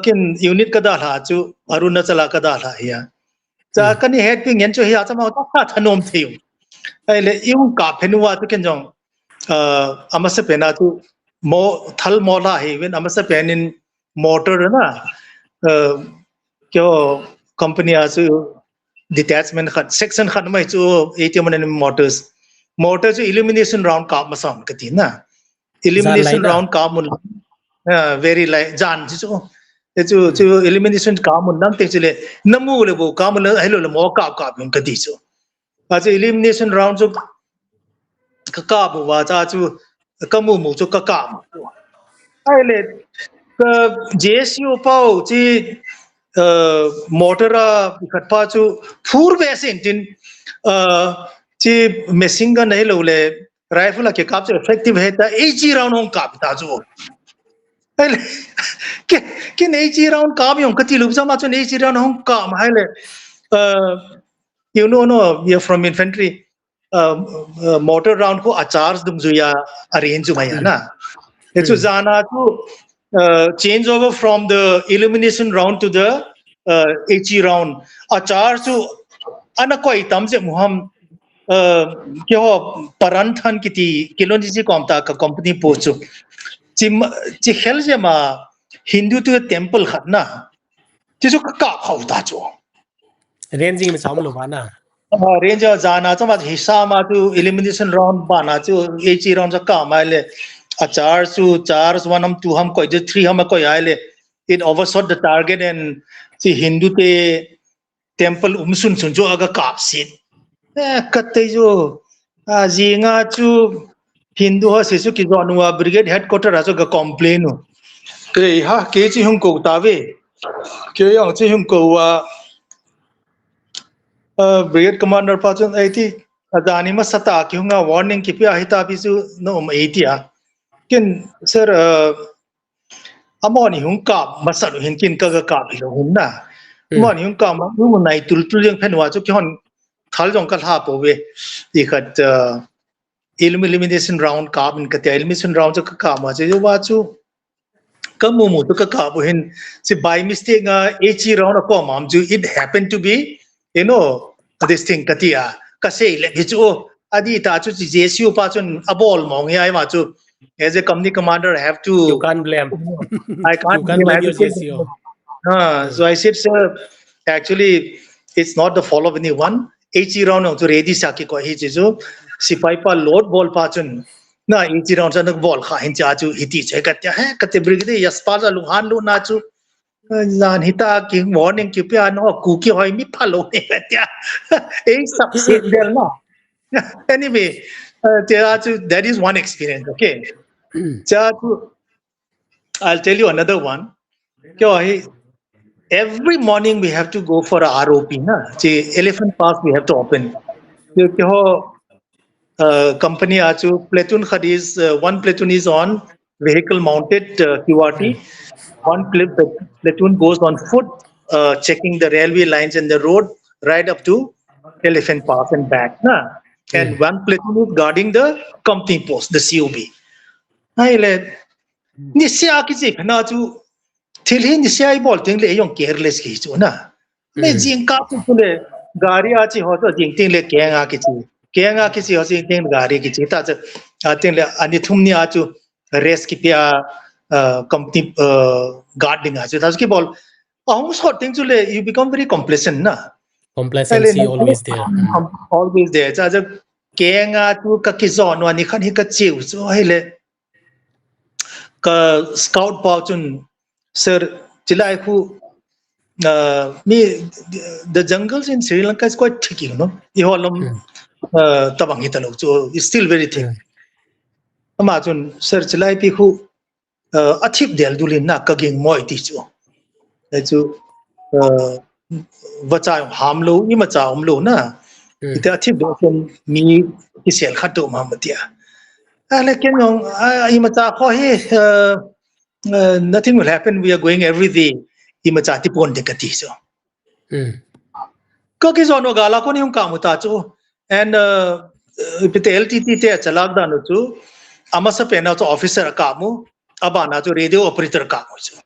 kin unit ka da la chu Arunachala ka da la ya cha kani head ping yan chu hi achama ta thanom thiu ai le yung ka phenwa tu ken jong amase pena tu mo thal mola hi when amase penin motor na kyo company asu detachment khat section khat mai chu ATM and motor chu illumination round ka masam kati na illumination round ka mun very like jan chu illumination ka mun nang te chile namu le bo ka mun hello le mo ka bin kati chu acha illumination round chu ka bu wa cha chu kamu mu chu ka ai le JSU pau chi motor khat pa chu phur ve sin tin chi machine gun nei lo le rifle ke kap chu effective hai ta AG round hong kap ta chu ai le ke AG round kap yong kati lu sama chu AG round hong kap hai le you know no we are from infantry motor round ko achars dum ju ya arrange maya na echu jana to change over from the illumination round to the HE round achar chu anakoi tamje muham ke ho paranthan kiti kilonji komta ka company pochu chi khelje ma hindu to temple khatna chi chu ka khauta chu ranging me sam lo bana range jana chama hisa ma tu elimination round bana chu HE round ka maile achar chu chars 1 hum 2 hum koi 3 hum koi aile it overshot the target and si hindu te temple umsun sun jo aga kap sit katte jo jinga chu hindu ha se chu ki jonwa brigade headquarter ha ga complain ke ha ke chi hum ko tawe ke yang chi hum ko wa brigade commander pa chun aiti adani ma sata ki hunga warning ki pya hita bi chu no ma aitia kin sir amoni hung ka masal hin kin ka ka bi lo hum na amoni hung ka ma mu nai tul yang phenwa chu ki hon thal jong ka tha po we di khat elimination round ka bin ka te elimination round chu ka ma che wa chu ka mu tu ka bo hin si by mistake HE round ko mam ju it happened to be you know this thing katia kase le bichu adi ta chu jesu pa chun abol mong ya ma chu as a company commander I have You to can't blame. I can't You can't blame, I blame have your to take JCO. so I said, sir, actually, it's not the fault of anyone. Each round to ready saki ko hi jisu sipai pa load ball pa chun na each round sa ball kha hin cha chu hiti che katya hai kate brigade yaspa sa luhan lu na chu zan hita ki morning ki pya no ku ki hoi mi phalo ne katya ei sab se del na anyway that is one experience okay cha chu I'll tell you another one kyo hai every morning we have to go for a ROP na che elephant pass we have to open kyo company achu platoon khadis one platoon is on vehicle mounted QRT platoon goes on foot checking the railway lines and the road right up to elephant pass and back na and one platoon is guarding the company post the COB ai le ni sia ki ji phana chu thil hi ni sia bol ting le yong careless ki chu na me jing ka chu le gari a chi ho to jing ting le ke nga ki chi ho jing ting gari ki chi ta cha ting le ani thum ni a chu race ki pya company guarding a chu ta ki bol almost hot thing chu le you become very complacent na Complacency always there. always there cha ke nga chu ka ki zon wa ni khan hi ka chiu chu hai le ka scout pa chun sir chilai khu me the jungles in Sri Lanka is quite tricky, you know. Iholam tabang hitalo so it's still very thick. Ama chun sir chilai pi khu athip del dulin na kaging moi ti chu. Chu vacha hamlo ni ma cha umlo na. Ite athip do chun mi ki sel khato ma matia. Lekin yong I ma cha kho he nothing will happen. We are going every day. Imachati pon de kati so. Kaki zono gala ko yung kamuta chu and pite LTT te chalak da no chu amasa pena chu officer kamu abana chu radio operator kamu chu.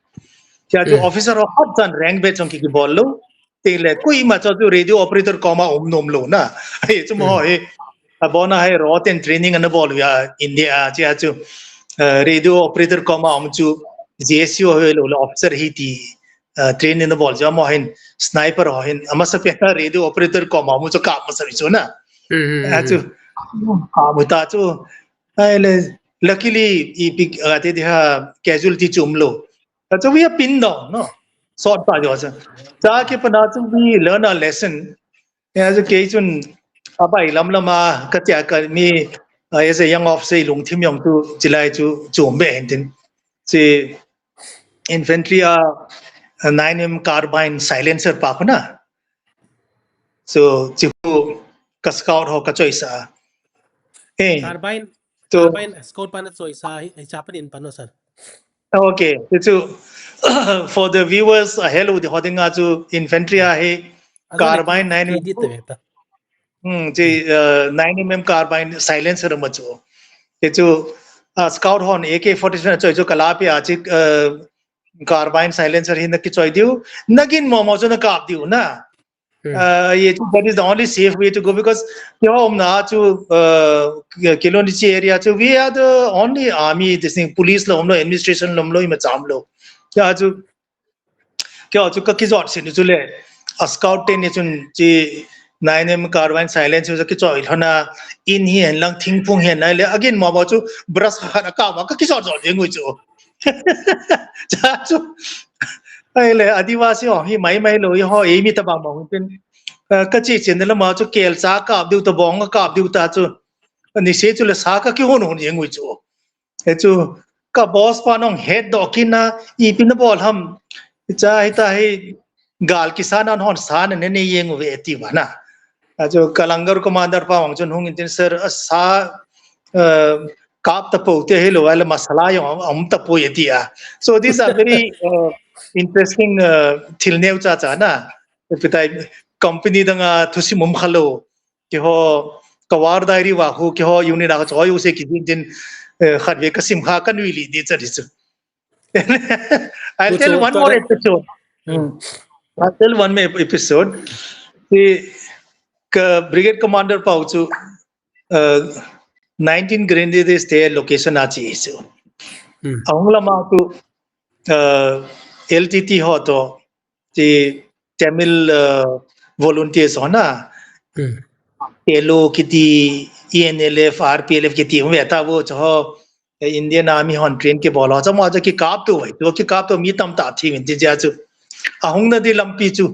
Kya chu officer of hot dan rank be chong ki bollo te le koi ma chu radio operator koma omnom lo na. Hey chu mo he abona hai rot and training and bol ya India kya chu radio operator koma om chu JSU he lo officer hi ti train in the ball jam hin sniper hin amasa pena radio operator ko mamu cho ka masari cho na achu amuta chu ale luckily e ate dia casualty chumlo so we are pinned down no short pa jo cha ke pana chu we learn a lesson as a ke chun abai lam lama ka tia ka mi as a young officer lung thim yong tu chilai chu chum be hen si infantry 9mm carbine silencer pa na so chihu ka scout ho ka choice Carbine so scout pa na choice ay chapanin pa no sir. Okay so for the viewers hello the hodinga to infantry he carbine 9mm 9mm carbine silencer ma chu chu scout hon AK-47 choi chu kala pe achi carbine silencer hin ki choi diu nagin momo chu na kap diu na that is the only safe way to go because Kilonichi area so we are the only army this thing police lo administration lo ima chamlo ya chu kya chu ka ki jot sin chu le a scout ten chun chi 9mm carbine silencer ki choi hona in hi hen lang thing phung hen na le again momo chu brush kha ka ma ka ki jot jot ngui chu cha chu ai le adivasi ho hi mai lo ho e mi ta bang bang pen ka chi chen la ma chu kel cha ka diu ta bong ka diu ta chu ni se chu le sa ka ki hon hon yeng wi chu e chu ka boss pa nong head do kina I pin bol ham cha hi ta hi gal kisan an hon san ne ne yeng we ti wa na chu kalangar commander pa wang chun hung in sir sa kap ta po te hello wala masala yo am ta po ye ti so these are very interesting thil neu cha cha na pitai company danga thusi mum khalo ki ho kawar dairi wa hu ki ho unit a choi use ki din khat ve kasim kha kan wi li di chari chu I'll tell one more episode I'll tell one more episode ka brigade commander pau chu 19 Grenadier stay location achi chu ahungla ma tu LTT ho to the Tamil volunteers ho na elo kiti ENLF RPLF kiti hum eta wo cho Indian Army hon train ke bola cha ma ja ki kap to wai to ki kap to mi tam ta thi min ji ja chu ahung na di lampi chu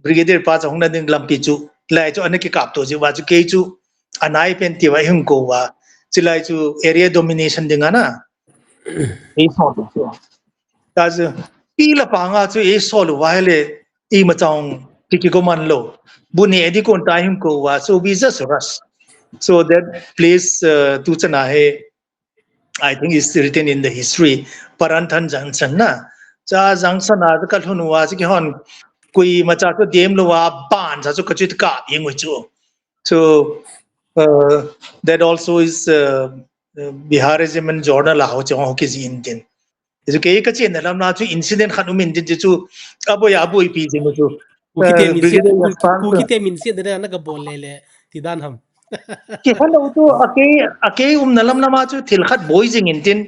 brigadier pa cha ahung na din lampi chu lai chu an ki kap to ji wa chu ke chu anai pen ti wai hung ko wa chilai chu area domination dinga na e so to chu ta chu pi la pa nga chu e so lu wa le e ma chang ki ko man lo bu ne di kon ta hum ko wa so we just rush so that place tu chana hai I think it's written in the history Paranthan Junction na cha junction na ka thunu wa chi hon kui ma cha to dem lo wa ban cha chu ka chi ka yeng wi chu so that also is Bihar Regiment Journal la ho chong ho ki zin din so ke ka chen lam na chu incident khan min din chu abo ya abo pi jing chu kite min se de na ka bol le ti dan ham ki halo to ake nalam na ma chu thil khat boi jing in tin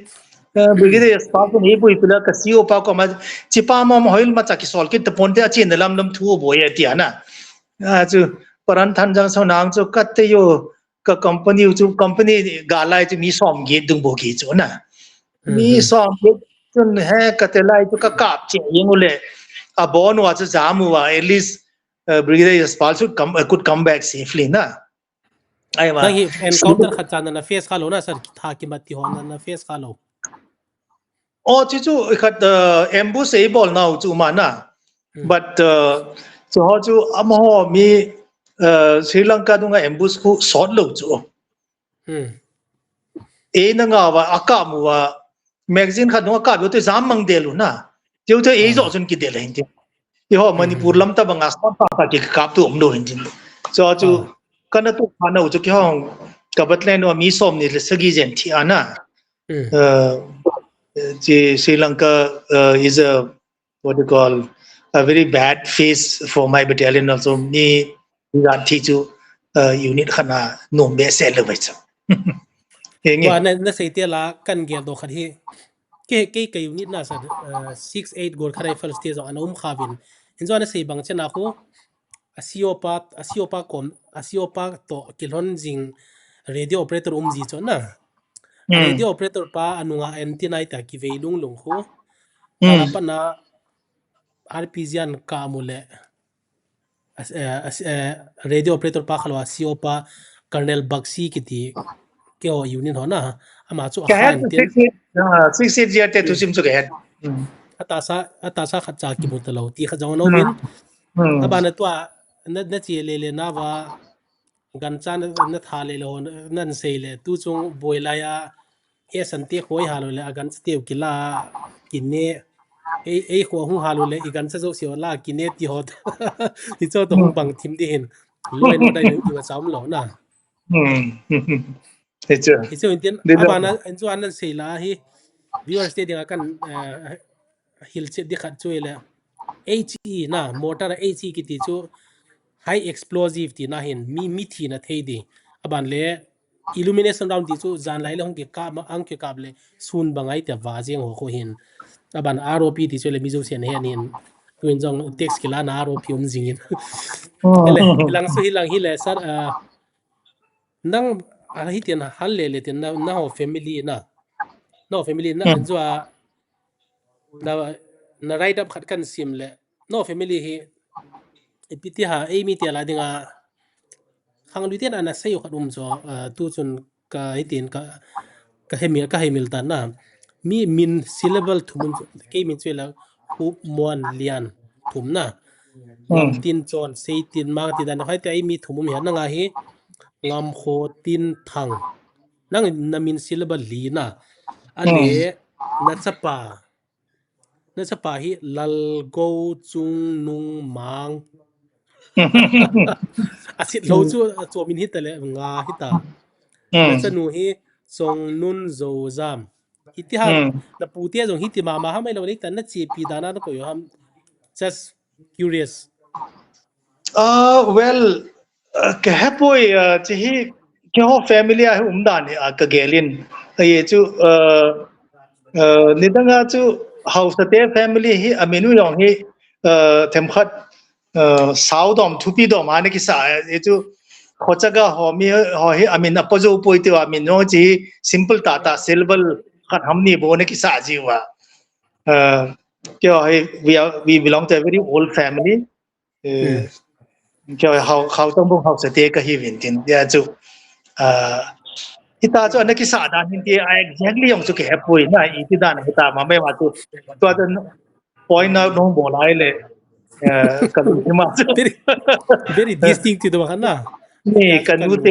brigade staff ko nei boi pila ka CEO pa ko ma chipa ma hoil ma cha ki sol ki te ponte achi nalam lam thu boi ati ana chu paran than jang so nang chu kat te yo ka company galai chu mi som ge dung bo ki chu na mi som ge chun he ka te lai chu ka kap che yeng ule a bon wa chu jamu wa at least brigade staff could come back safely na ai ma nang encounter khat na face khalo na sir tha ki mati hon na face khalo oh chu khat ambush e bol now chu mana but so ho chu amho mi Sri Lanka dunga ambush ku shot lo chu e na nga wa akamu wa magazine khat dunga ka yo te jam mang de lu na jo te e zo chun ki de la hin ti ho Manipur lam ta banga sa ta ki kap tu om do hin tin so chu kana tu khana chu ki hong kabatlen wa mi som ni le sagi jen thi ana Sri Lanka is a what you call a very bad face for my battalion also ni ran thi chu unit khana nom be sel le bai chu wa na sei te la kan gel do khat hi ke unit na sir 68 gor khare first stage an khavin injo na sei bang chena khu asiopa to kilhon jing radio operator ji cho na radio operator pa anunga antenna ta ki veilung lung khu pa na rpgian ka mule radio operator pa khalwa asiopa colonel baxi kiti ke o unit hona ama chu khan tin 68 year te tu sim chu ge atasa khacha ki botalo ti khajaw no min abana to na chi le na wa gan chan na tha le lo nan sei le tu chung boilaya e sante khoi halo le agan stew kila kinne ei kho hu halo le igan sa zo sio la kinne ti hot ti cho to hu bang thim di hin loin no dai ni wa sam lo na iso intin abana enzo anan sei la hi viewer stadium akan hil che di khat chuile HE na motor HE ki ti chu high explosive ti na hin mi thi na theidi aban le illumination round ti chu jan lai long ki ka ma ang ke kable sun bangai te wa jeng ho ko hin aban ROP ti chu le mi zo sian hen hin tuin jong text kila na ROP jingin ele ilang so hilang hile sir nang hi tian hal le tin na ho family na enjo na right up khat kan sim le no family hi epiti ha mi te la dinga khang lu tian ana sayo khat zo tu chun ka itin ka hemil ta na mi min syllable thumun ke min chela hu mon lian thum na ngam tin chon sei tin ma ti dan hai te mi thumum ya na nga hi ngam kho tin thang nang namin syllable li na ale na chapa hi lal go chung nung mang asit lo chu min hit le nga hita na chanu hi song nun zo jam iti ha na putia jong hiti mama ha mai lo ni tan na chi pi dana ko yo ham just curious well ke hapoi chi ke ho family a umdan ka gelin ye chu nidanga chu house te family hi aminu yong hi themkhat saudom thupi dom ane ki sa ye chu khochaga ho mi ho hi amin apojo poite wa min no chi simple tata syllable khat hamni bo ne ki sa jiwa we belong to a very old family เขาต้องบุกเขาสเต็กก็ฮีวินตินเดียจูที่ตาจูอันนี้กิสาดานินที่ไอ้ exactly ยองจูเก็บปุยนะอีที่ด้านที่ตามาไม่มาจูตัวจะ point นะน้องบอกอะไรเลยกันที่มาจู very very distinctive ตัวมันนะ นี่กันนู้เต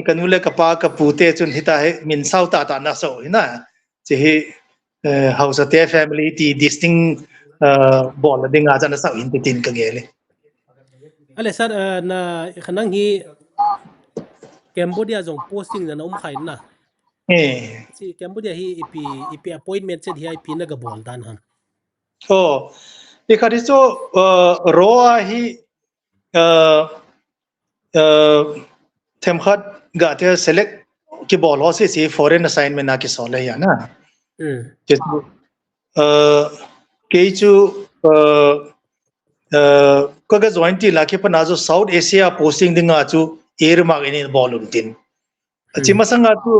กันนู้เลยกับป้ากับปูเตจุนที่ตาให้มินเศร้าตาตาหน้าโซ่นะจะให้เขาสเต็ก family ที่ distinct บอกแล้วดึงอาจารย์สาวอินตินกันเงี้ยเลย อะไรสัตนะขณะนี้แคมโบเดียส่ง posting นะน้องใครนะที่แคมโบเดียที่อีพี appointment เสร็จที่ไอพีนักบอลด้านฮะโอ้ที่คาริโซรอฮีเทมขัดกาเท select กี่บอลฮอสิ foreign assignment นักสอนเลยนะที่เกี่ยวก็ก็ join ที่ลักษณะนั้นจู South Asia posting ดิ่งอาจู air มากอินบอลลุ่มตินจิมาสังอาจู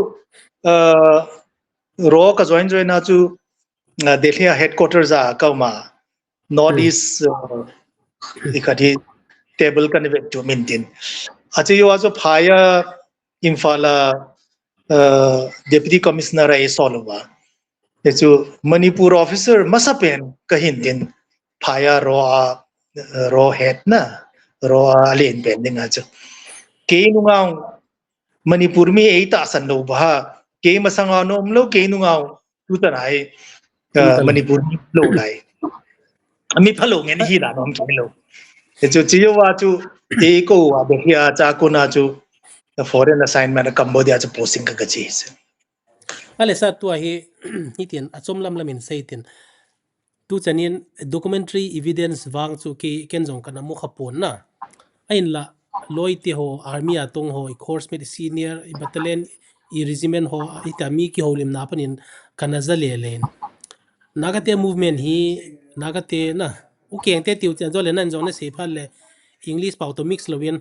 รอก็ join นะจูเดลีย์ headquarters อ่ะเข้ามา North East อีกที่ table กันเวทจูมินตินอาจจะอยู่อาจูพายาอินฟาลาdeputy commissioner ไอ้สอลว่าเดี๋ยวจูมณีปูร officer มาสับเป็นก็เห็นตินพายารอ head นะรออะไรเป็นดิ่งอาจูเกี่ยนุ่งเอามณีปูรมีไอ้ตาสันโลบะเกี่ยมาสังเอาโน้มโลเกี่ยนุ่งเอาทุตระไอ้มณีปูรมีโลไหลมีพะโลเงี้ยที่ด่านน้องเกี่ยโลเดี๋ยวจูจีว่าจูเอโก้ว่าเบียจากคนอาจู foreign assignment กัมพูชาจะ posting กันก็จีสอะไรสัตตัวที่ที่เตียนอาจจะลำมินเสียเตียนตัวจะเนี่ย documentary evidence วางสุกี้เกันจงกันน้ำมุขปนนะไอ้ละลอยที่หัว army ตรงหัว course med senior battalion regiment หัวไอ้ที่มีกี่หัวลิมนับนินกันน่าจะเลี้ยนนักเตะ movement ฮีนักเตะนะโอเคเตะติวเตียนจอเลนั่นจงเนี่ยเสียพันเลย English เป่าตัว mix เลยเวียน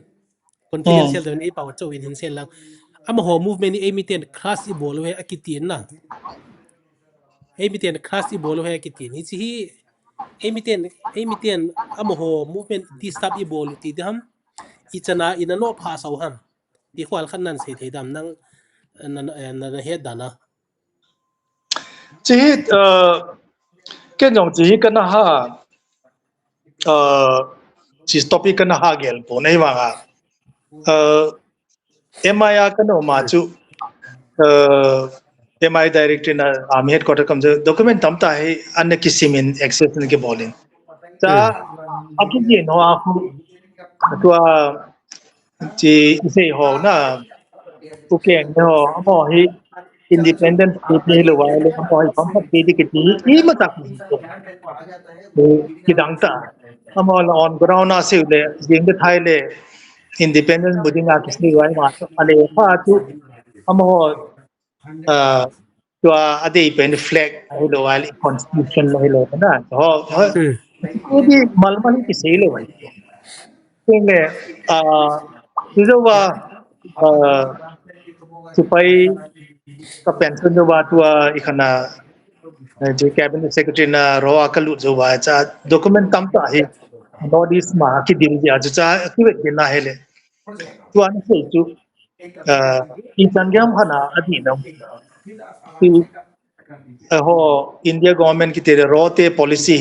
confidential ตัวนี้เป่าเจ้าเวียนเห็นเส้นแล้วอ่ะมาหัว movement นี่ไอ้มีเตียน class อีโบเลยอากิตีนนะไอ้มีเตียน class อีโบเลยอากิตีนนี่สิฮีไอ้มีเตียนอ่ะมาหัว movement disturb อีโบเลยตีดำอีจะน่าอินโนพาสเอาหันที่ขวานขันนั่นเสียทีดำนั่งเฮ็ดด้านนะจีเกี่ยงจีกันนะฮะจีสต็อปกันนะฮะเกลปนไอ้ว่างMI กันโนมาจูMI director นะอามีเหตุการณ์คำจะ document ทำตาให้อันนี้คิดสิมิน access นี่ก็บอลินจ้าอากิจีโนอาคูตัวจีเสียหัวนะโอเคเนาะอ่ะให้ independent state หรือว่าเลยอ่ะให้ความคิดที่อีมาตักที่ดังตาอ่ะon ground นะสิเลยยิงได้ไทยเลย independent บุญงานที่สิ่งไว้มาอะไรฟ้าจุอ่ะตัวอะไรเป็น flag ให้เราไว้ constitution ให้เรานะที่มัลที่สิ่งเลยไว้ซึ่งเลยที่จะว่าสุไปกับเป็นส่วนว่าตัวอีกขณะที่ cabinet secretary นะรออักลุจะว่าจะ document ทำต่อให้ North East มาคิดดีๆอาจจะคิดว่าเป็นอะไรเลยตัวนี้คือจุอินสัญญาขณะอดีตนะที่อินเดีย government คิดว่า raw te policy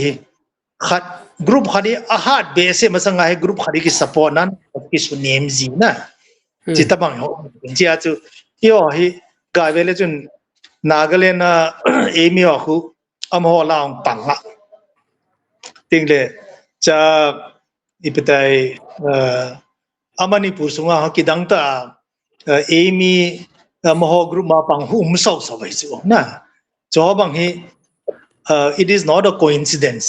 ขัด group ขัดที่อาหารเบสมาสังให้ group ขัดที่ support นั้นที่สุด name จีนะจิตตบังเหรอที่อาจจะที่ว่าให้กลายเป็นจนนาเกลน่ะเอมี่ว่าคืออมหัวลาวปังละจริงเลยจะอีปตัยอามานิปุสุงาคิดดังตาเอมี่มหากรุ๊ปมาปังหุ่มเศร้าสบายจู่นะจอบางทีit is not a coincidence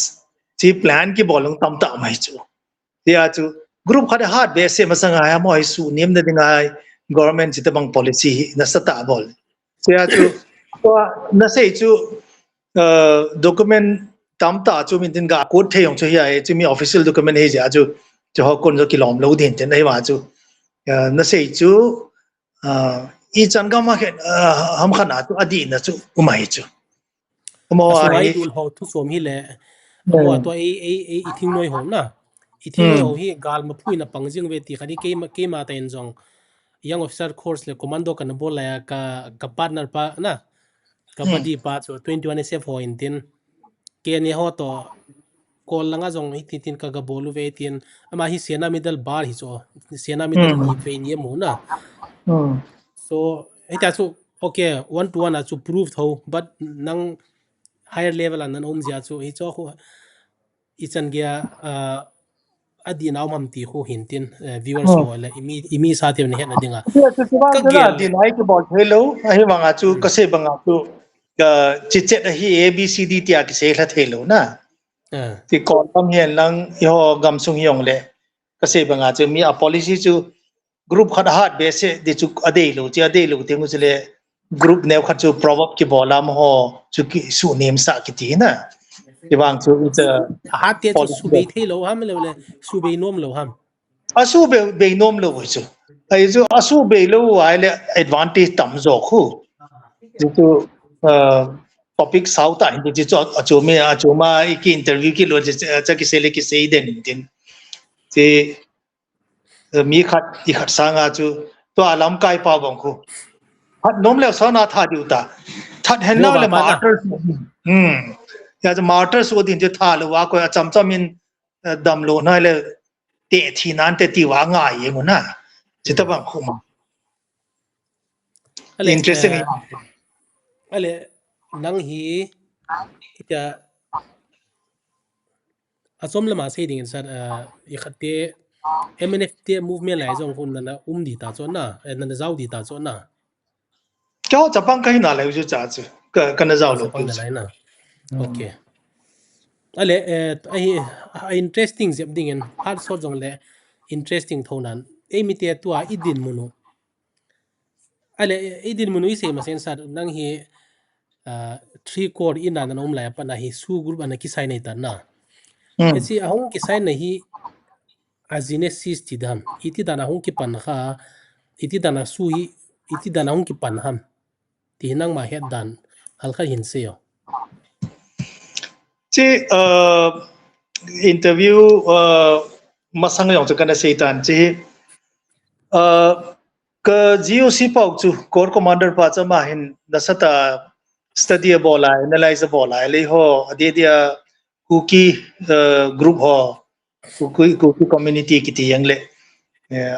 ที่ plan ที่บอลลงตามตามไม่จู่ที่อาจจะ group kada hard base masanga ya mo isu niem na dingai government jita bang policy na sata bol sia chu na sei chu document tam ta chu min tin ga code the yong chu hi ai chu mi official document he ja chu chu ho kon jo kilom lo din chen ai wa chu na sei chu i chan ga ma khen ham khana chu adi na chu umai chu mo Asumai ai dul ho tu som hi le amo to ai ithing noi ho na ithing noi ho hi gal ma phui na pangjing ve ti khani ke ma ta en jong young officer course le commando kan bol la ka partner pa na ka badi pa so 21 sf ho in tin ke ni ho to kol langa jong hi tin ka ga bolu ve tin ama hi sena middle bar hi so sena middle ni ve ni mo na so ita so okay 1 to 1 a chu proved ho but nang higher level an om zia chu hi cho ho ichan gya adi naw mam ti ho hintin viewers ho la imi sa te ne na dinga chu chu bang ka na gel di nai ke bol hello ai wanga chu ka se banga chu chichet hi abcd tia ki se la thelo na ti ko tam hian lang yo gam sung yong le ka se banga chu mi a policy chu group khat hat be se di chu ade lo tingu chele group ne khat chu provob ki bola mo ho chu ki su nem sa ki ti na ti bang chu it's a hat te chu policy subei thelo ham le subei nom lo ham asu be nom lo chu ai chu asu be lo ai le advantage tam zo khu itu topic sau ta hindi ji cho achuma ki interview ki lo cha ki sele ki sei den din ti mi khat ti khat sanga chu to alam kai pa bang khu hat nom le sa na tha diu ta that hen na le martyr yaจะ martyr so din je tha lo wa ko cham cham min dam lo na le te thi nan te ti wa nga ye mo na chi ta bang khu ma interesting ale nang hi ita asom lama sei ding sar i khate MNFT movement lai jong hun na di ta cho na na zau di ta cho na kyo japang kai na le ju cha chu ka na zaw lo pang na lai na okay ale ai interesting zep ding en har so jong le interesting thonan e mi te tua idin munu ale idin munu i se ma sen sar nang hi 3 core ina na nom la pa na hi su group ana ki sai nei ta na esi ahong ki sai na hi azine sis ti dam iti dana hong ki pan kha iti dana su hi iti dana hong ki pan ham ti nang ma het dan hal kha hin se yo chi interview masang yong chu kana seitan chi ka GOC pau chu core commander pa cha ma hin dasata study bola analyze bola le ho ade dia kuki group ho kuki community ki ti yang le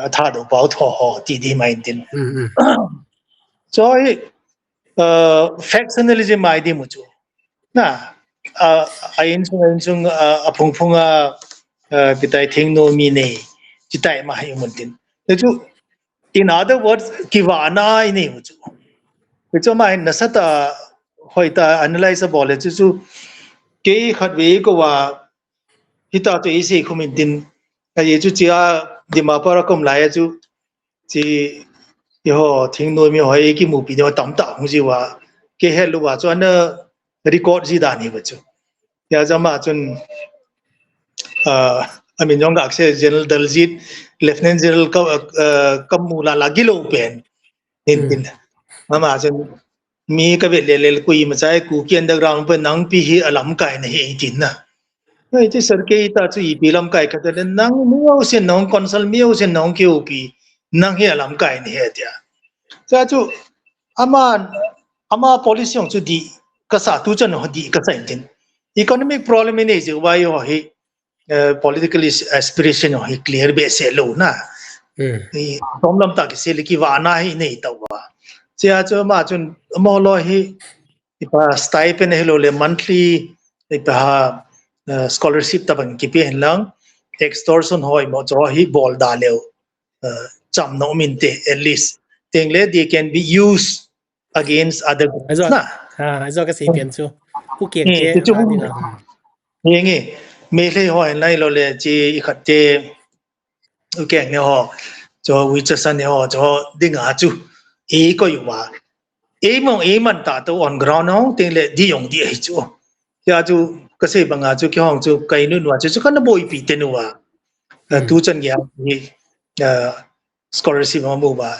atha do pau tho ho ti di mai tin so facts analysis mai di mu chu na ain sung apung phunga bitai thing no mi ne chitai ma hai mun tin chu in other words kiwana ini mu chu chu ma na sata hoi ta analyze bole chu ke khat we ko wa hita to isi khumin tin ye chu chia dimapur kom la ya chu chi yo thing no mi hoi ki mu pi de tam ta hu ji wa ke helu wa chu na record ji da ni ba chu ya jama chun I mean yong akse general daljit lieutenant general kamula lagi lo pen tin mama chun mi ka ve le kui ma chai ku ki underground pe nang pi hi alam kai na hi tin na ai ti sar ke ta chu i pi lam kai ka te nang mu se nong consult mi se nong ke u pi nang hi alam kai ni he tia cha chu ama policy ong chu di ka sa tu chen ho di ka sa tin economic problem ni je wa yo hi political aspiration ho hi clear be se lo na tom lam ta ki se li ki wa na hi nei ta wa chia cho ma chun mo lo hi ipa stipend hello le monthly ipa scholarship ta bang ki pe lang extortion hoi mo cho hi bol da leo cham no min te at least tengle they can be used against other groups na azo ka sei pian chu ku ke ke nge me le hoi lai lo le chi khat te ok nè họ cho vi chất san nè họ cho đi ngã chú ý có yêu wa ý mong ý mình ta tu on ground không tiếng lệ đi dùng đi ấy chú ya chú cái gì bằng ngã chú cái hong chú cáiนู่นwa chú cái nó bồi bị tên wa tu chân ya ni scholarship mà mua wa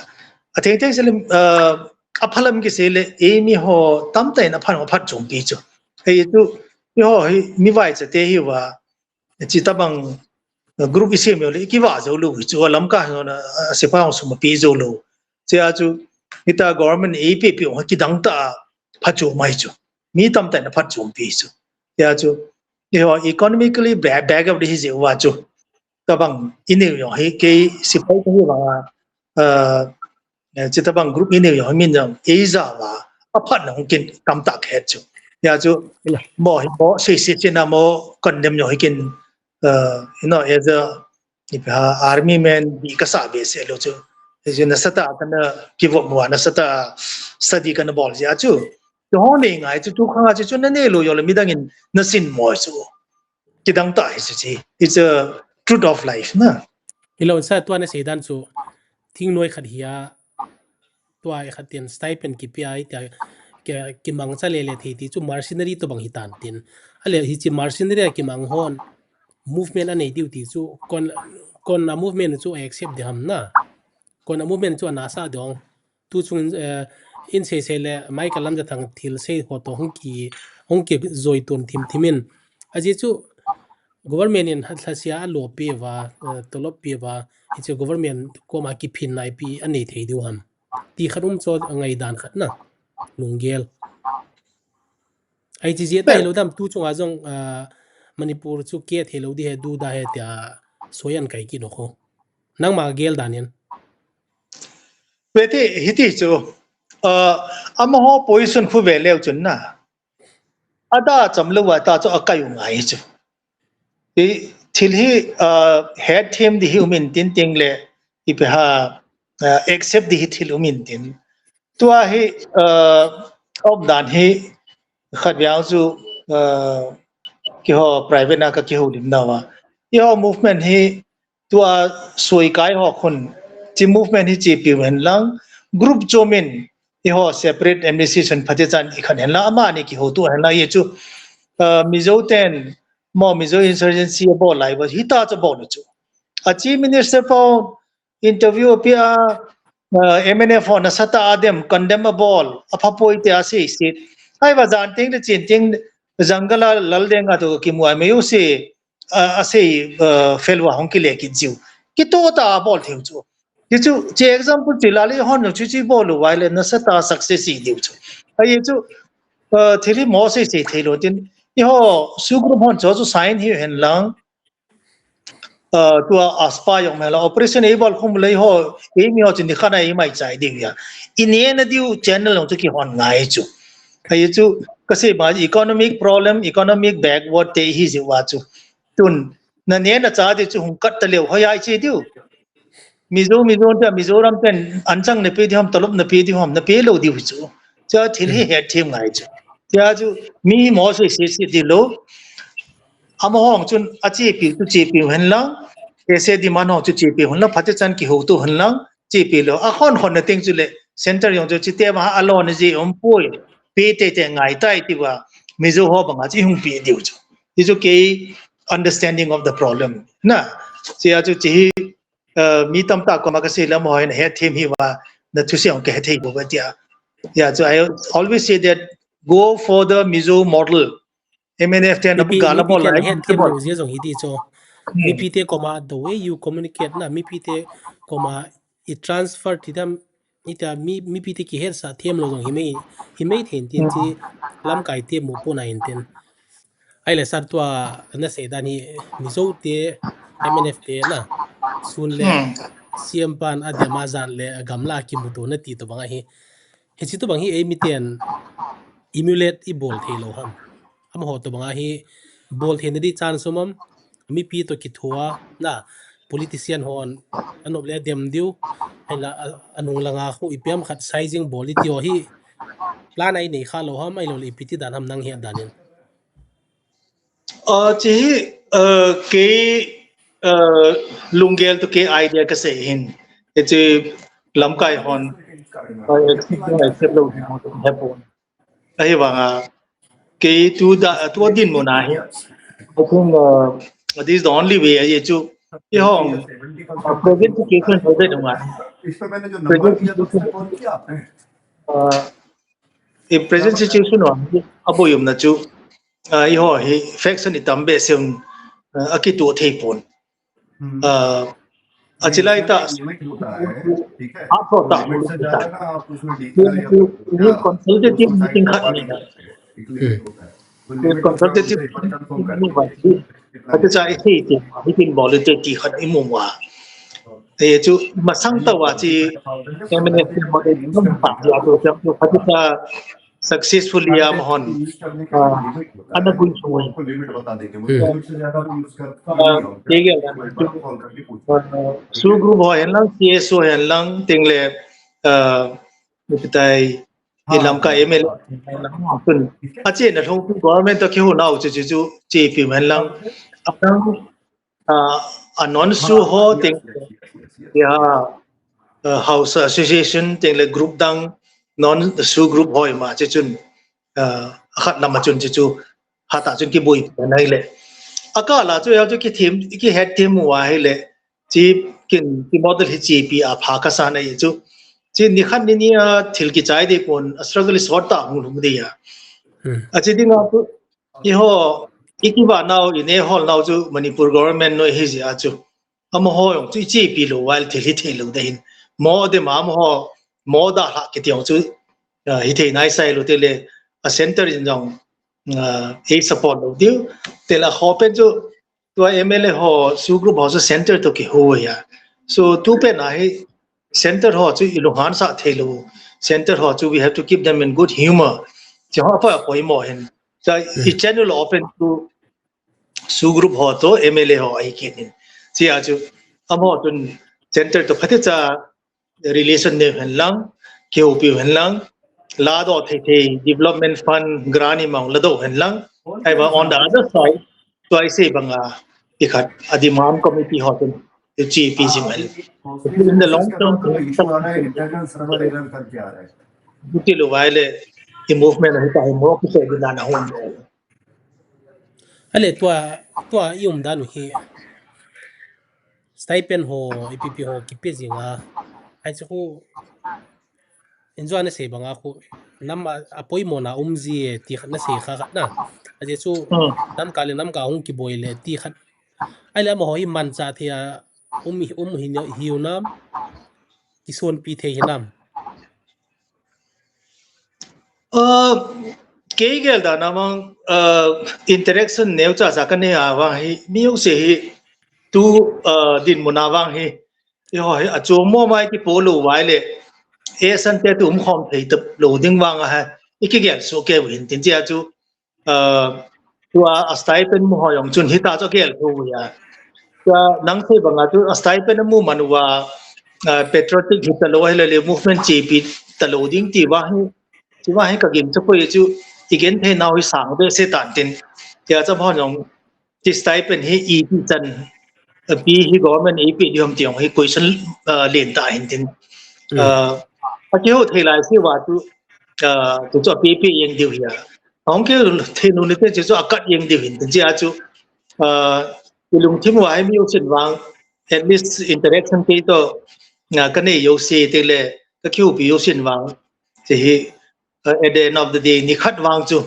à thế thế sẽ aphalam cái gì lệ ý mi họ tâm tay nó phan họ phát trồng bị chú hay chú mi họ mi vai sẽ thế hiểu wa chỉ ta bằng group isi mi ole ki wa zo lu chu lam ka ho na se pa su ma pi zo lu che a chu ita government e pi pi ho ki dang ta pha chu mai chu mi tam ta na pha chu pi chu ya chu yo economically back of this wa chu ta bang ini yo he ke si pa ko wa chỉ ta bằng group ini yo min jang e za wa a phat na kin kam ta khe chu ya chu mo se na mo condemn yo kin as a army man di kasa base lo chu je na sata kana give up mo na sata study kana bol ja chu to ho ne ngai chu tu khanga chu na ne lo yo le midangin na sin mo chu kidang ta is chi it's a truth of life na ilo sa tua na sedan chu thing noi khat hiya tua khatin stipend ki pi ta ki mang cha le thi ti chu mercenary to bang hitan tin ale hi chi mercenary ki mang hon movement ane duty chu kon na movement chu accept de ham na kon na movement chu na sa dong tu chung in se le mai kalam ja thang thil se ho to hong ki zoi ton thimin aji chu government in hathlasia lo pe wa tolop pe wa hi government ko ma ki phin nai pi ane thei du ham ti kharum cho ngai dan khat na lungel ai ji tai lo dam tu chung a jong Manipur chu ke thelo di he du da he tia soyan kai ki no kho nang ma gel danian we ti hiti chu am ho position khu ve leo chun na ada cham lo wa ta chu akai ngai chu ti thil hi head team di human tin ting le ipe ha accept di thil human tin tua hi ob dan hi khat yaw chu ki ho private na ka ki ho dim na wa yo movement hi tua soi kai ho khun chi movement hi chi pi wen lang group chomin hi ho separate administration phate chan i khan hen la ama ni ki ho tu hen la ye chu mizo ten mo mizo insurgency bo lai wa hi ta cha bo nu chu a chief minister for interview pia MNF on sata adem condemnable apapoi te ase sit ai wa jan ting de chin ting jangala lal denga to ki muai me use ase felwa hong ki le ki jiu ki to ta bol thiu chu ki chu che example tilali hon chu chi bol wai le na sata success i diu chu ai chu thili mo se thelo tin i ho su group hon cho chu sign hi hen lang tua aspa yong mela operation able khum lei ho e mi ho chin di khana e mai chai ding ya in na diu channel long chu ki hon ngai chu ai chu kasi ba economic problem economic backward te hi ji wa chu tun na ne na cha de chu hung kat ta leo hoya chi diu mizoram ten anchang ne pe di hom tolop na pe di hom na pe lo diu chu cha thil hi he them ngai chu cha chu mi mo se se di lo am hong chun achi pi tu chi pi hen lang ese di man ho chu chi pi hun la phate chan ki ho tu hun lang chi pi lo a khon khon na ting chu le center yong chu chi te ma alon ji om poi pe te ngai tai ti wa mizo ho banga chi hung pi diu chu ti chu ke understanding of the problem na sia chu chi mi tam ta ko ma ka se la mo hen he team hi wa na tu se ong ke thei bo ba tia yeah so I always say that go for the mizo model MNF ten mi gala bol pi lai head team lo je jong hi ti cho mi pi te koma the way you communicate na mi pi te koma it transfer ti dam ita mi pi te ki head sa them lo jong hi mei thin tin chi lam kai te mo po na in ten ai le sar tua na se dan hi mi zo te MNF te na sun le siam pan adema zan le gamla ki mu to na ti to banga hi he chi to bang hi e mi ten emulate I bol thelo ham am ho to banga hi bol the di chan sumam mi pi to ki thua na politician hon anob le dem diu ela anung langa khu ipiam khat sizing bol ti ho hi plan ai nei kha lo ham ai lo li piti dan ham nang he danin chi ke lungel to ke idea ka se hin eti lam kai hon except lo hapon ai wanga ke tu din mo na hi I think this is the only way ye chu ye hong present situation ho de dong इस पे मैंने जो number present किया तो उसने situation call किया आपने in present situation wa abo yum na chu I ho hi faction itam be sem akitu thei pon नहीं achilai उसमें ta एक लिमिट होता है ठीक है apo वो ta लिमिट से ज्यादा ना आप उसमें डील या ये क्या वो consultative सुसाइड meeting करवा khat नहीं ni सकते एक लिमिट होता है वो ये लिमिट होता है consultative उनसे एक बार कंफर्म कर meeting wa लीजिए कितना ati देना cha है i thi meeting volunteer khat I mum wa te chu masang ta wa chi MNF model dum pa ya to chu phati ta successfully am hon use करने का एक लिमिट होता ana है kun वो choi आपको लिमिट बता देंगे वो लिमिट से ज्यादा आप यूज कर नहीं हो te ge la तो एक chu बार कॉल करके पूछ लीजिए ठीक su है group ho hen lang CSO hen lang ting le tai ilam ka ML kun ache na thong government ta khu na chu chu chi pi hen lang apang anon su हाँ ho ting yes yes yes yes yes ya house association ting le group dang non su group hoi ma che chun khat lam chun che chu hata chun ki bui nai le aka la chu ya chu ki team ki head team wa hai le chi kin ki model hi chi pi a pha ka sa nai chu chi ni khan ni thil ki chai de pon struggle is hot ta hum de ya a chi ding a chu I ho ikiba now in a hall now chu Manipur government no hi ja chu am ho yong chu chi pi lo wal thil hi thil lo de hin mo de ma mo mo da ha ki tiong chu hi thei nai sai lo te le a center in jong a support lo diu te la ho pe chu to MLA ho su group ho center to ki ho ya so tu pe na hi center ho chu ilu han sa thei lo center ho chu we have to keep them in good humor chi ho pa poi mo hin so I channel open to su group ho to MLA ho ai ke nin chi a chu amo tun center to phate cha relation ne hen lang ke op hen lang la do the development fund grant amount la do hen lang ai ba on the other side so I say banga ikhat adimam committee ho tun the GP simel hospital in the long cases के term बाद तो इशू आ रहा है internal server error करके आ रहा है duty lo wale the movement hi ta mo ko se na na hon ale tua yum danu hi stipend ho IPP ho kipe zinga ai chu enjoy na se banga ko nam apoi mo na umzi ti khat na se kha khat na aje chu nam ka le nam ka hung ki boile ti khat ai la mo hoi man cha thia hi hiu nam ki son pi the hinam ke gel da namang interaction neu cha sa ka ne awa hi miu se hi tu din munawang hi yo hi acho mo mai ki polo wai le e san te tu khom thei tap lo ding wang ha iki gel so ke win tin ja chu tu a stipend mo hoyong chun hi ta cho gel thu ya cha nang se banga chu stipend mu manwa patriotic hit lo le movement chi pi ta lo ding ti wa hi chỉว่าให้กับยิมจะพูดจู่อีกเห็นเทนเอาให้สั่งด้วยเสตันตินเดี๋ยวจะพอน้องที่สไตเป็นให้อีพีจันปีที่ก็มันอีพีเดียวที่องให้คุยฉันเรียนตายตินพอเจ้าเทลายสิว่าจู่จู่ปียังเดียวเหียของเกี่ยวเทนูนี่เป็นจู่อากาศยังเดียวหินตินจ้าจู่ลุงที่ว่าให้มีโอกาสวาง at least interaction ที่ตัวกันเนี่ยอยู่สิที่เลยก็คิวปีอยู่สินวางที่ at the end of the day ni khat wang chu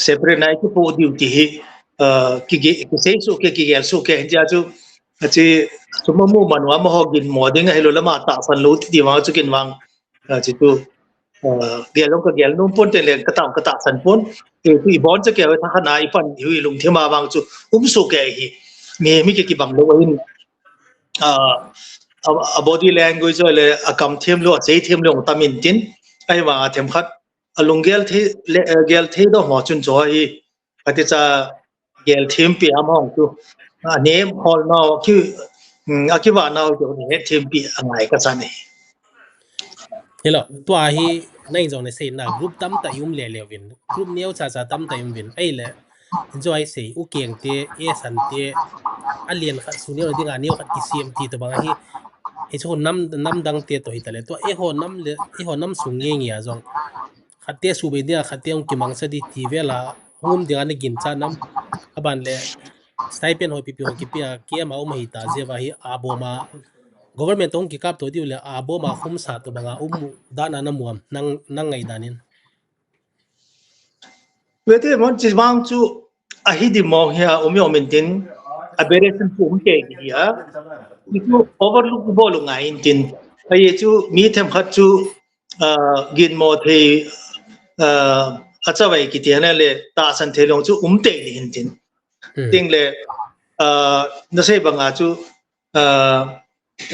separate nai ki po duty hi ki sei so ke ki gel so ke ja chu achi sumo mu manwa mo hogin moding helo lama ta san lo ti wang chu kin wang chi tu gelong ka gel num pon te le ka ta san pon e tu bon cha ke wa tha na I pan hui lung thema wang chu so ke hi me mi ke ki bang lo in a body language le a kam them lo a chei them lo tamin tin ai wa them khat alung gel the do mo chun jo hi ati cha gel them pi among tu name hall no ki akiwa now jo ne them pi angai ka sa ni hello tua hi nai jong ne se na group tam ta yum le le win group neu cha cha tam ta yum win ai le enjoy se u keng te e san te alien khat sunio na dinga niyo khat KCMT to banga hi e cho nam dang te to hitale to e ho nam sungye ngi azong khatte su be dia khatte ong kimang sa di tivela hum dinga ne gin cha nam aban le stipend hoi pipi hoi kipia kia ma uma hita je wa hi aboma government ong ki kap to diu le aboma khum sa to banga dana na muam nang ngai danin wete mon chi wang chu a hi di mong hia omyo mentin aberration pu umte dia itu overlook bolu ngai tin ai chu mi them khat chu gin mo the acha wai ki tiana le ta san the long chu umte ni hin tin ting le na sei banga chu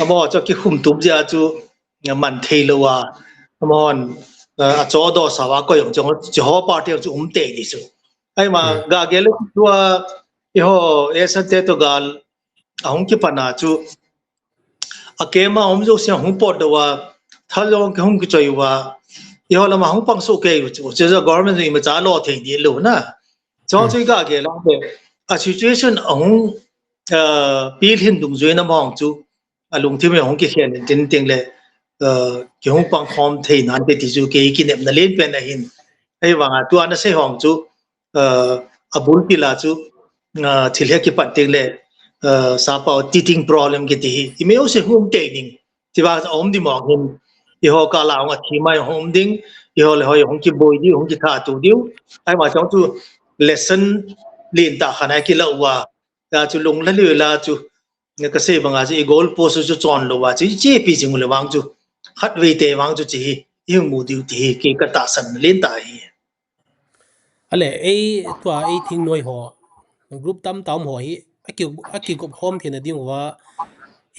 amo cho ki khum tup ja chu man thei lo wa amon a cho do sa wa ko yong chong jo ho party chu umte ni chu ai ma ga gele tua i ho esa te to gal ahong ki pana chu akema om jo sia hung pot do wa thalong ki hung ki choi wa i ho lama hung pang so ke chu je government ni ma cha lo thei ni lo na cho chui ga ge la de a situation ahong pil hin dung zui na mong chu alung thi me hong ki khen tin ting le ki hong pang khom thei nan te ti chu ke ki nem na len pen na hin ai wa nga tu an se hong chu abul pila chu thil he ki pat ting le sa pa teething problem ki ti i me o se hum te ning ti ba om di mong hin i ho ka la nga thi mai hom ding i ho le hoi hong ki boi di hong ki tha tu diu ai ma chong chu lesson lin ta khana ki la wa ta chu lung la le la chu nga ka se banga ji goal post chu chon lo wa chi che pi jing le wang chu khat ve te wang chu chi i mu diu ti ke ka ta san len ta hi ale tua thing noi ho group tam ho hi aki gop home thina ding wa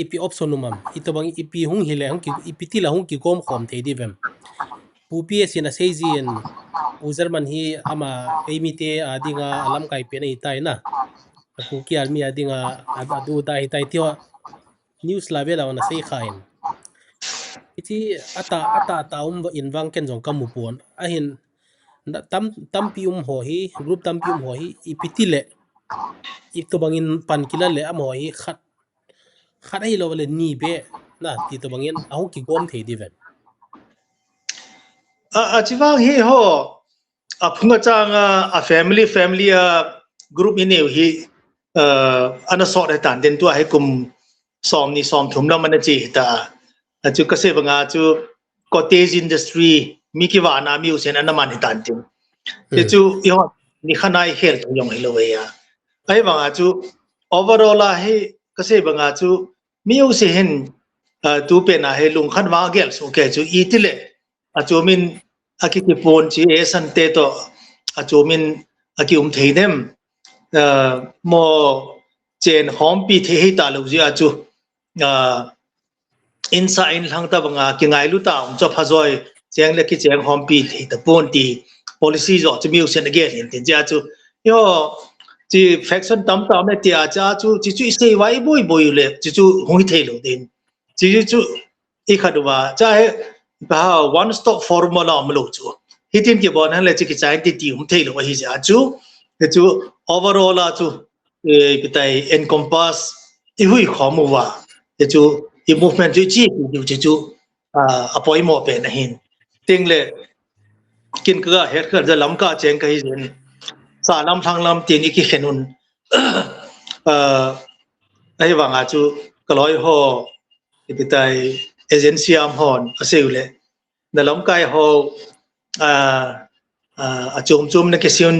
ipi option numam ito bang ipi hung hile hung ki ipi tila hung ki kom khom the di vem pupi sina seizien uzerman hi ama emite adinga alam kai pe nei tai na ku ki almi adinga adu dai tai tio news level ona sei khain iti ata inwang ken jong kamu pon ahin tam pium ho hi group tam pium ho hi ipitile ito bangin pan kila le am ho hi khat ai lo le ni be na ti to bangin ahu ki gom the di ven a chi wang hi ho a phunga chang a family group in hi ana so da tan den tu hai kum som thum na man chi ta chu ka se banga chu cottage industry mi ki wa na mi usen ana man tan tin te chu yo ni khanai health yong hi lo ya ai banga chu overall a hi ka se banga chu mi use hen tu pe na he lung khan wa gel so ke chu itile a chu min aki ki pon chi esan te to a chu min aki thei dem mo chen hom pi the hi ta lo ji a chu insa in lang ta banga ki ngai lu ta cho phazoi cheng le ki cheng hom pi the ta pon ti policy zo chu mi usen again hin tin ja chu yo chi faction tam me tia cha chu chi sei wai boi le chu hoi thei lo din chu i khadwa cha he ba one stop formula am lo chu hitin ki bon han le chi ki chai ti hum thei lo hi ja chu overall a chu bitai encompass i hui khomu wa chu i movement chu apoi mo pe na hin ting le kin ka her khar da lam ka cheng ka hi zen sa lam thang lam ti ni ki khenun ai wa nga chu kaloi ho bitai agency am hon aseule na lam kai ho a chum na kesion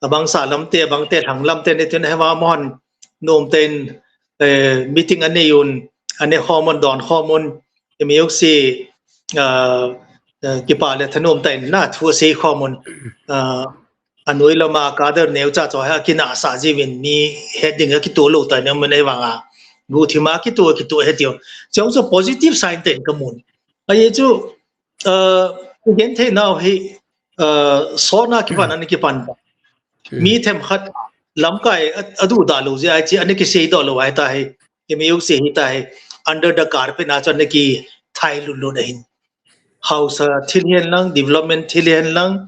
abang sa lam te bang te thang lam te ne ten hewa mon nom ten meeting ane yun ane hormone don hormone emiyok si kipa le thanom ten na thu se hormone anoi lama kader neu cha cho ha kina sa jiwin mi heading ki to lo ta ne mane wanga gu thima ki to he tio chong so positive sign ten kamun ai chu gen the now he so na ki pan an ki pan mi them khat lam kai adu da lo je ai chi an ki sei do lo ai ta hai ke me yuk se hi ta hai under the carpet na chan ki thai lu lo na hin house thilian lang development thilian lang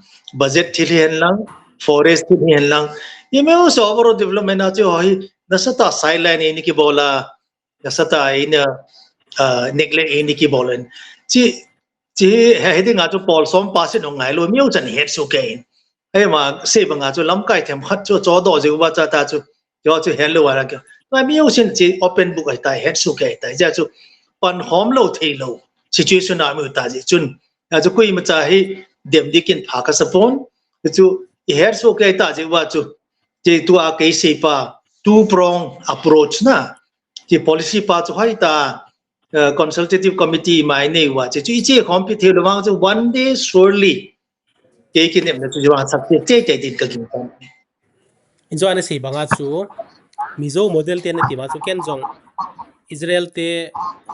budget thilian lang forest thilian lang ye me so overall development na chu hi nasata silent ini ki bola nasata ina neglect ini ki bolen chi he ding a chu pol som pa sin ngai lo miu chan het su ke ai ma se banga chu lam kai them khat chu cho do ju ba cha ta chu yo chu hello ara ke ma miu sin chi open book ai ta het su ke ta ja chu pan hom lo thei lo situation na mi ta ji chun a chu kui ma cha hi dem dikin pha ka sapon chu het su ke ta ji wa chu chi tu a ke se pa two prong approach na chi policy pa chu hai ta consultative committee mai nei wa che chi che compete lo wang chu one day surely ke ki nem na chu wa sak che che din ka kin tan injo ana sei banga chu mizo model te na ti ma chu ken jong Israel te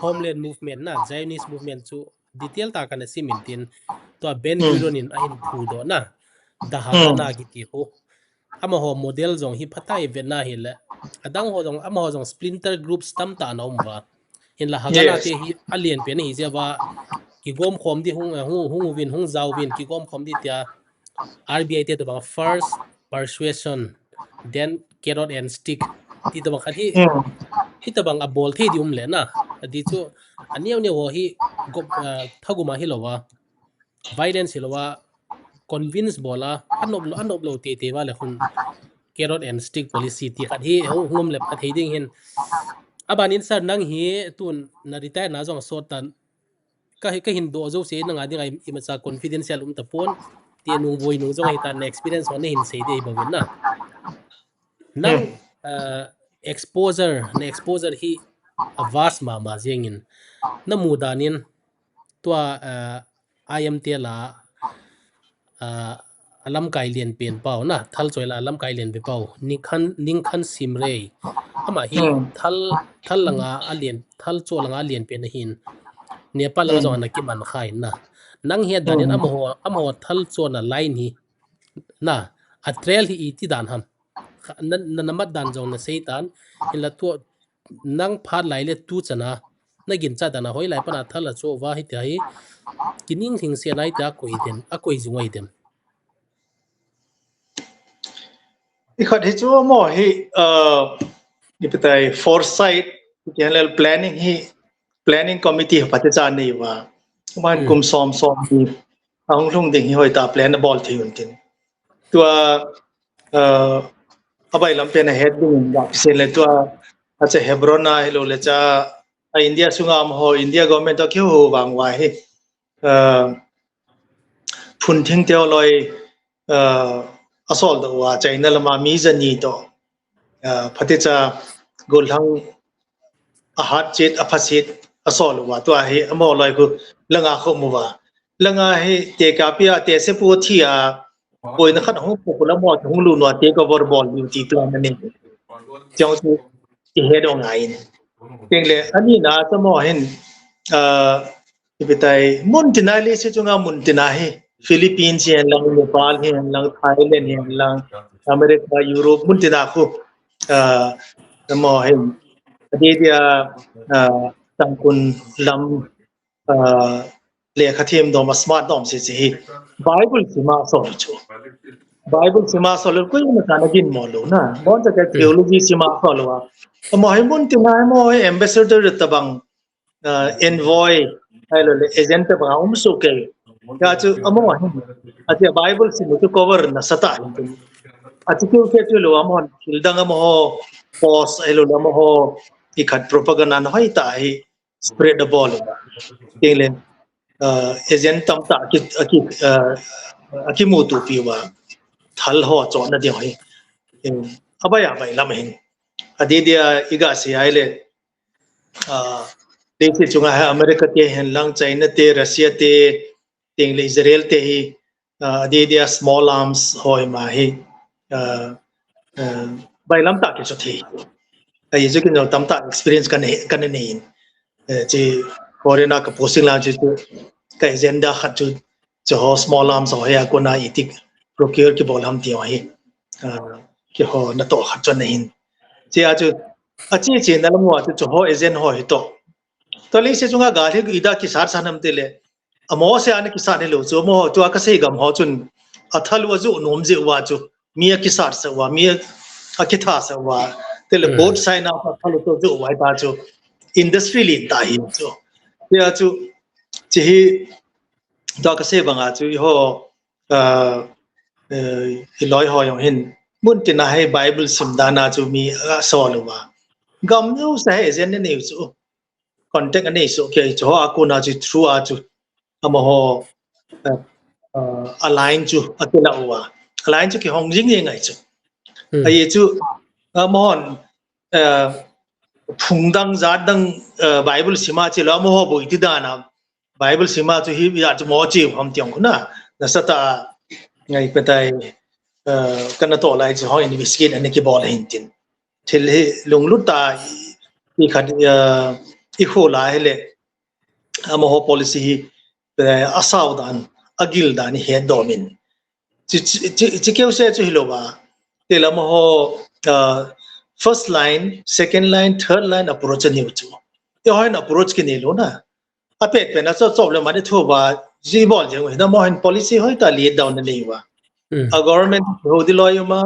homeland movement na Zionist movement chu detail ta kana simintin to Ben Gurion in ahin phu do na da ha na gi ti ho ama ho model jong hi phatai ve na hi le adang ho jong ama ho jong splinter groups tam ta na umwa in la hagana te hi alien pe ni jewa ki gom khom di hung win hung zaw win ki gom khom di tia RBI te to bang first persuasion then carrot and stick ti to bang hi to bang a bol the di le na adi chu aniaw ne ho hi thaguma hi lowa violence hi lowa convince bola anob lo te wa le hun carrot and stick policy ti khat hi hum le pha thei hin abanin sar nang hi tun na retire na jong so tan ka hin do zo se na nga ding ai imacha confidential ta pon ti nung voi nung jong ai ta na experience one hin se de ba win na nang exposure hi avas ma jengin na mudanin to IMT la alam kai lian pen pau na thal choila alam kai lian be pau ningkhan simre ama hi thal langa alien thal cho langa lian pen hin nepal langa jong na ki man khai na nang he danin ama ho thal cho na line hi na a trail hi ti dan ham na namat dan jong na seitan ila to nang phat lai le tu chana na gin cha dana hoi lai pana thala cho wa hi tai kining thing se lai ta koi den a koi jungai dem ikhat hi chu mo hi ipitai foresight general planning committee pate cha nei wa man kum som hi ang lung ding hi hoi ta plan ball thi un tin tua abai lam pen head ding ba se le tua acha hebrona hello le cha India sungam ho India government to kyu wang wa hi phun thing teo loi asol do wa China lama mi jani to phaticha golhang ahat chet aphasit asol wa to hi amo loi ku langa kho mu wa langa hi te ka pia te se pu thia koi na khat ho pu la mo thung lu no te ko bor bol beauty plan ni chong su ti he do ngai teng le ani na to mo hin ipitai muntina le se chunga muntina he Philippines yan lang Nepal yan lang Thailand yan lang America Europe muntina ko mo hin adi dia tangkun lam le khathim do ma smart dom se hi Bible sima so chu Bible sima so lo ko na kana gin mo lo na bon ta theology sima so lo mo hin muntina mo ambassador tabang envoy hello agent ba so ke ya chu amo ati Bible si to cover na sata ati ko ke tu lo amo hildang amo post hello amo ho ikhat propaganda na hoi ta hi spread the ball tinglen agent tam ta aki mutu piwa thal ho cho na di hoi abaya bai lam hin adi dia iga si aile देखे चुका है अमेरिका ते हेनलंग चाइना ते रशिया ते तेंगले इजराइल ते ही दे दिया स्मॉल आर्म्स होय मा ही बाइलम ता के छथि ये जो कि तम ता एक्सपीरियंस कने नहीं जे कोरेना का पोस्टिंग ला जे का एजेंडा खत जो स्मॉल आर्म्स होया को ना इतिक प्रोक्योर के बोल हम दियो ही के हो न तो खत नहीं जे आज अच्छी जे नलमो जो हो एजेंट हो तो तले से चुंगा गाले इदा की सार सानम तेले अमो से आने की साने लो जो मो तो आकसे गम हो चुन अथल वजु नोम जे वा जो मिया की सार से वा मिया अकिथा से वा te le both side na pa thalo to ju wai ta chu industry lin ta hi chu ya chu chi hi da ka se banga chu ho hi loi ho yong hin mun ti na hai bible sim da na chu mi so lu ba gam nu sa he zen ne chu contact ane so ke chu a ko na chu through a chu ama ho align chu atela wa align chu ki hong jing ye ngai chu ai chu mohon phung dang za dang bible sima chi lo mo ho boi ti da na bible sima chu hi ya chu mo chi hom tiang na na sa ta ngai pe tai kana to lai chu ho investigate ane ki bol hin tin thil hi lung lu ta i khat i ho la hele amo ho policy hi asaw dan agil dan he domin chi keu se chu hi lo ba te la mo ho first line second line third line approach ni chu e hoin approach ki ni lo na apet pe na so le ma de tho ba ji bol jeng we na mo hin policy hoi ta lead down na ni wa a government ho di loy ma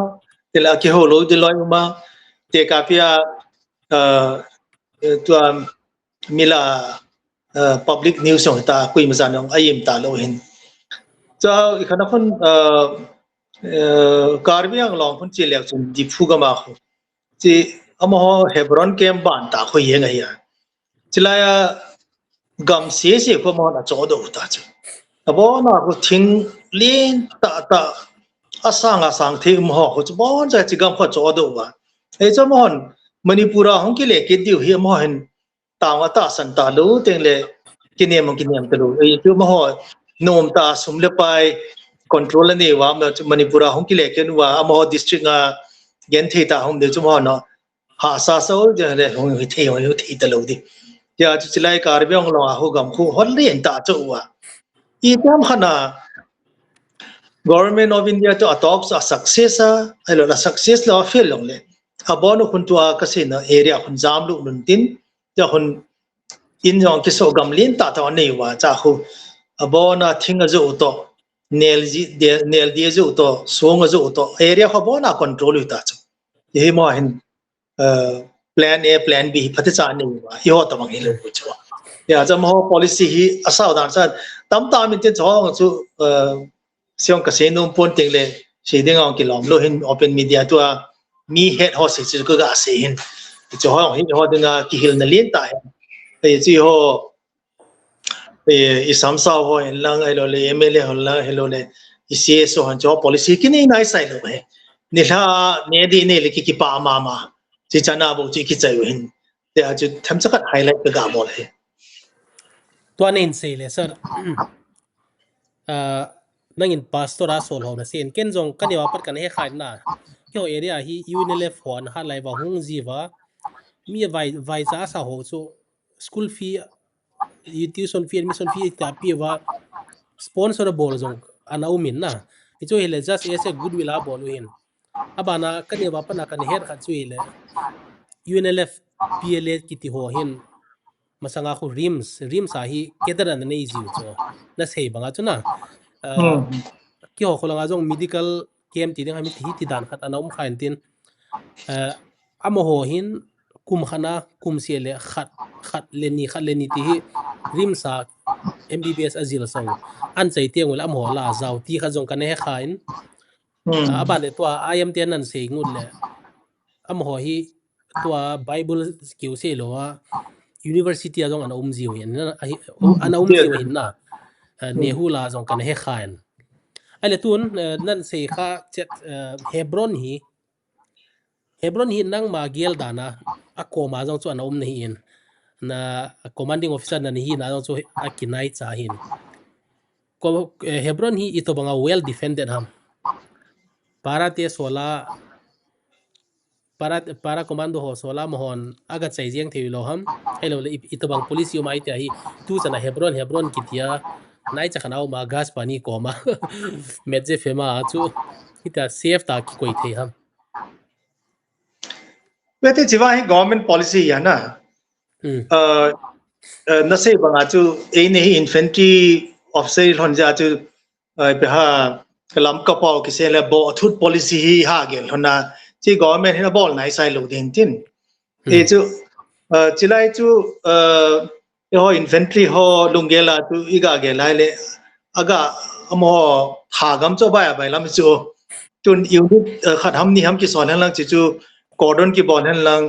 te la ki ho lo di loy ma te ka pia tu mila public news ong ta kui ma janong ayim ta lo hin cha ikhana khon karbiang long khon chi lek chum di phu ga ma khu chi amo hebron kem ban ta khu ye ngai ya chilaya gam se ko mo na cho do ta chu abo na ko thing lin ta asang the mo ho chu bon ja chi gam kho cho do wa e cho mo hon manipura hong ki le ke diu hi mo hen ta wa ta san ta lu teng le kinem ta lu e chu mo ho nom ta sum le pai control ni wa manipura hong ki le ke nu wa mo district nga gen the ta hong de chu mo no ha sa so je le hong hi the ta lu di ya chu chilai kar byong lo a ho gam khu hol len ta chu wa I tam khana government of India to adopts a success a success la fail long le abono kuntua kasina area kun jamlu nuntin ja hun in jong ki so gam lin ta ta nei wa cha khu abona thinga zo to nail die zo to song zo to area kho bona control ta chu he mo hin plan A plan B phat cha nei wa yo ta bang hilo chu ya cha mo policy hi asaw dan sa tam min tin chong chu siang kasino pon ting le shading ang kilom lo hin open media to mi head ho se chu ga se hin chu ho hin ho dinga ki hil na lien ta e chi ho e sam sa ho lang ai lo le mla ho la hello le I cs ho han cho policy ki nei nai sai lo he ni la ne di ne le ki pa ma chi chana bo chi ki chai hin te a chu tham cha kat highlight ga mo le to nen se le sir nangin pastor a sol ho na sen ken jong kaniwa pat kan he khain na kyo area hi unlf hon ha lai wa hung jiwa mi vai cha sa ho so school fee tuition fee admission fee ta pi wa sponsor bol jong ana umin na icho hele just as a goodwill a bol hin abana kaniwa pa na kan her kha chu ile unlf pla kiti ho hin masanga khu rims a hi kedaran nei jiu cho na sei banga chuna ki ho kholang ajong medical kem ti ding hi ti dan khat ana khain tin amo ho hin kum khana kum se le khat leni ti hi rimsa mbbs azil song an chai tiang wala amo la zaw ti kha jong kan he khain aba le to im ten nan se ngul le amo ho hi to bible skill se lo university ajong ana ji wen ana ji wen na nehu la jong kan he khain ale tun nan se kha chet hebron hi nang ma gel dana akoma jong chu ana nei in na commanding officer na hi na jong chu akinai cha hin ko hebron hi ito banga well defended ham parate sola para commando ho sola mohon aga chai jeng thei lo ham hello ito bang police yu mai ta hi tu chana hebron kitia nai cha khanau ma gas pani koma medje fema chu ita safe ta ki koi thei ham wete jiwa hi government policy ya na na se banga chu e nei infantry officer hon ja chu be ha kalam ka paw ki se le bo thut policy hi ha gel hona ที่ก็ไม่เห็นบอลไหนใส่ลูกเด่นทิ้นจู่จิไลจู่ฮออินฟันทรีฮอลุงเกล่าจู่อีกาเกล่าเลยอากาหมอหากำจ้าไปไปแล้วจู่จนยูนิตขัดทำนี่ทำกี่สอนนั่นลังจู่กอร์ดอนกี่บอลนั่นลัง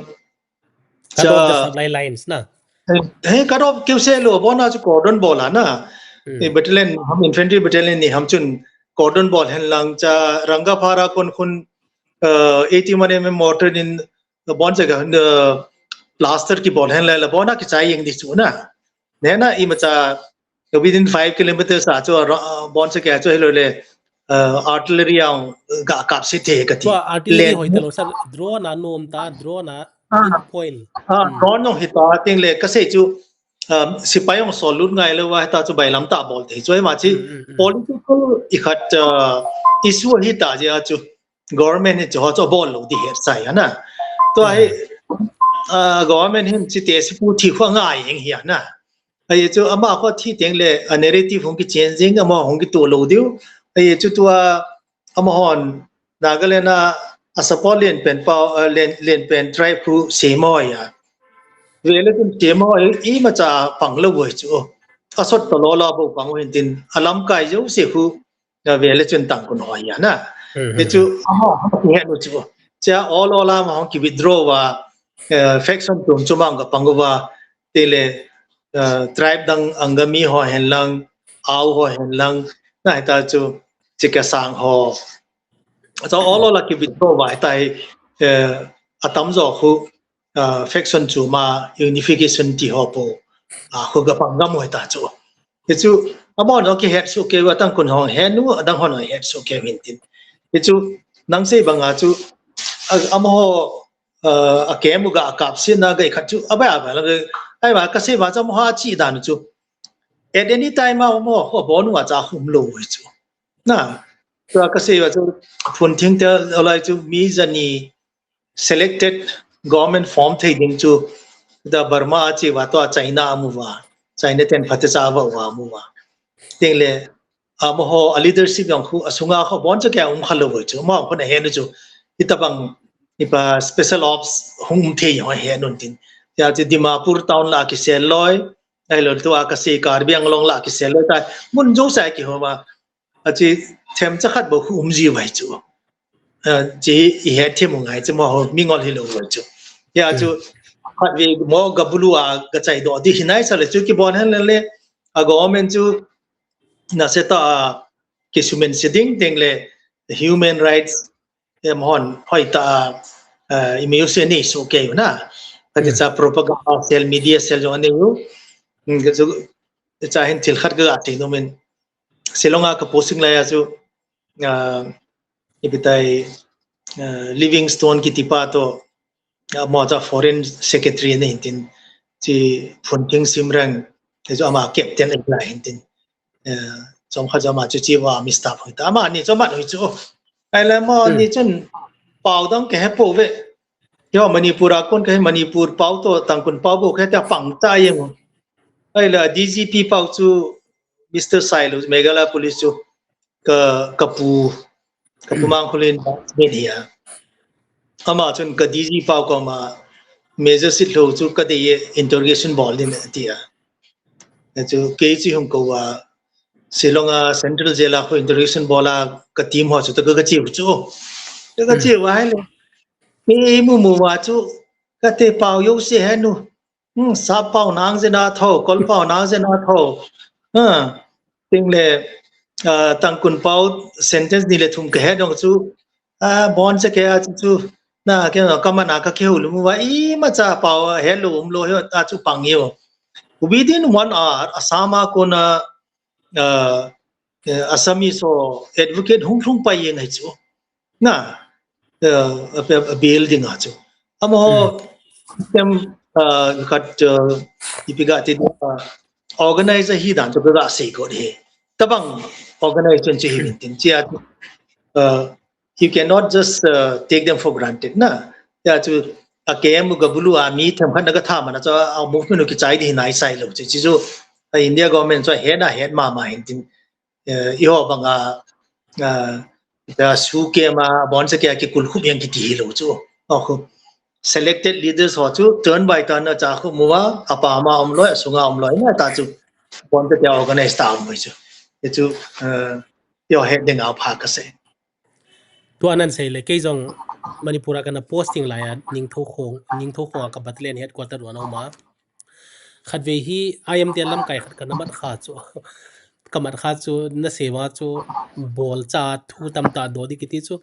จะsupply lines นะเฮ้ยก็รอบคิวเซลบอลน่าจะกอร์ดอนบอลนะนี่บัตเลนทำอินฟันทรีบัตเลนนี่ทำจุนกอร์ดอนบอลนั่นลังจะรังกาพาราคน80 मने में मोटर इन बॉन से प्लास्टर की बॉल है ले बॉन ना कि चाहिए इंग दिसु ना ने ना ई मचा विद इन 5 किलोमीटर सा जो बॉन से क्या जो हेलो ले आर्टिलरी आउ काप से थे कति तो आर्टिलरी होइते लो सर ड्रोन आनोम ता ड्रोन आ पॉइंट ड्रोन नो हिता तिंग ले कसे जो सिपाहियों सोलून गाइलो वा ता जो बैलम ता बॉल थे जो माची पॉलिटिकल इखत इशू हिता जे जो गवर्नमेंट ने जो बॉल लो दी है साइ है ना तो आई गवर्नमेंट हिम ची तेस पु थी खवा ngai ing hi na ai chu ama ko thi teng le narrative hong ki changing ama hong ki to lo diu ai chu tua ama hon nagalena asapolien pen pa len pen tribe khu semo ya vele tin semo i ma cha pang lo wei chu asot to lo la bo pang wen tin alam kai jo se khu vele chun tang kun ho ya na itu apa yang itu cia all mau ki withdraw wa faction tum cumang ka pangwa tele tribe dang angami ho henlang au ho henlang na ta chu chika sang ho so all ki withdraw wa tai atam zo khu faction cuma unification ti ho po khu ka pangam ho ta chu itu amo no ki head so ke wa tang kun ho henu dang ho no head so ke hintin itu nang se banga chu amo a kemu ga kap sin na ga khachu aba la ai ba ka se ba cha mo ha chi dan chu at any time ma mo ho bonu wa cha hum lo chu na to ka se wa chu phun thing te alai chu mi jani selected government form thei ding chu da Burma chi wa to China amu wa China ten phata cha wa mu wa ting le amoho a leadership yang khu asunga kho bon cha kya khalo bo chu ma khone he no chu itabang ipa special ops hum the yo he non tin ya che Dimapur town la ki sel loi ai lo to ka se Karbi Anglong la ki sel loi ta mun jo sa ki ho ma a chi them cha khat bo hum ji wai chu ji i he them ngai chu ma ho mi ngol hi lo bo chu ya chu khat vi mo gabulu a ka chai do di hinai sa le chu ki bon han le a government chu na seta kisumen siding tengle human rights mon hoita imuse ni so ke na ta cha propaganda cell media cell jo ne yu so cha hin til khat ga ati no men selonga ka posting la ya so ipitai Livingstone ki tipa to mo cha foreign secretary ne hintin chi phunting simrang te jo ama captain la hintin trong kha jama chu chi wa mista phoi ta ma ni cho mat hoi chu ai la mo ni chun pau dang ke po ve yo Manipur kon ke Manipur pau to tang kun pau bo ke ta pang ta yeng ai la DGP pau chu Mr Silos Meghalaya police chu kapu mang khulin media ama chun ka DG pau ko ma major sit lo chu ka de interrogation ball din tia chu ke chi hum ko wa Silonga Central Jail ko interrogation bola ka team ho chu ta ka chi chu ka chi wa hai le mi mu wa chu ka te pau yo se hai nu sa pau nang je na tho kol pau nang je na tho ting le tang kun pau sentence ni le thum ka he dong chu bon se ke chu na ke ka ma na ka ke hu lu wa I ma cha pau hello lo he ta chu pang yo within 1 hour asama ko na Assamese so advocate hung pa yen hai chu na building ha chu amo tem khat ipiga ti organizer hi dan to ga sei ko de tabang organization chi hin tin chia you cannot just take them for granted na ya chu akem gabulu ami tham khan ga tha mana cha movement ki chai di nai sai lo chi chu India government so head ma hin tin iho banga the su ke ma bon se ke kul khu yang ki ti lo chu khu selected leaders ho chu turn by turn na cha khu muwa apa ma omloi sunga omloi na ta chu bon te organize ta mo chu ye chu yo head ding au pha ka se ตัวนั้นใช่เลยกี่จงมณีปุระกันนะ posting หลายนิ่งทุกคงกับบัตรเลนเฮดกว่าตัวน้องมาขัดเวฮีI amเดียลำไก่ขัดกันน้ำมันขาดจูกำมัดขาดจูน่าเสียว่าจูบอลจ่าทูตำตาโดดิกิติจู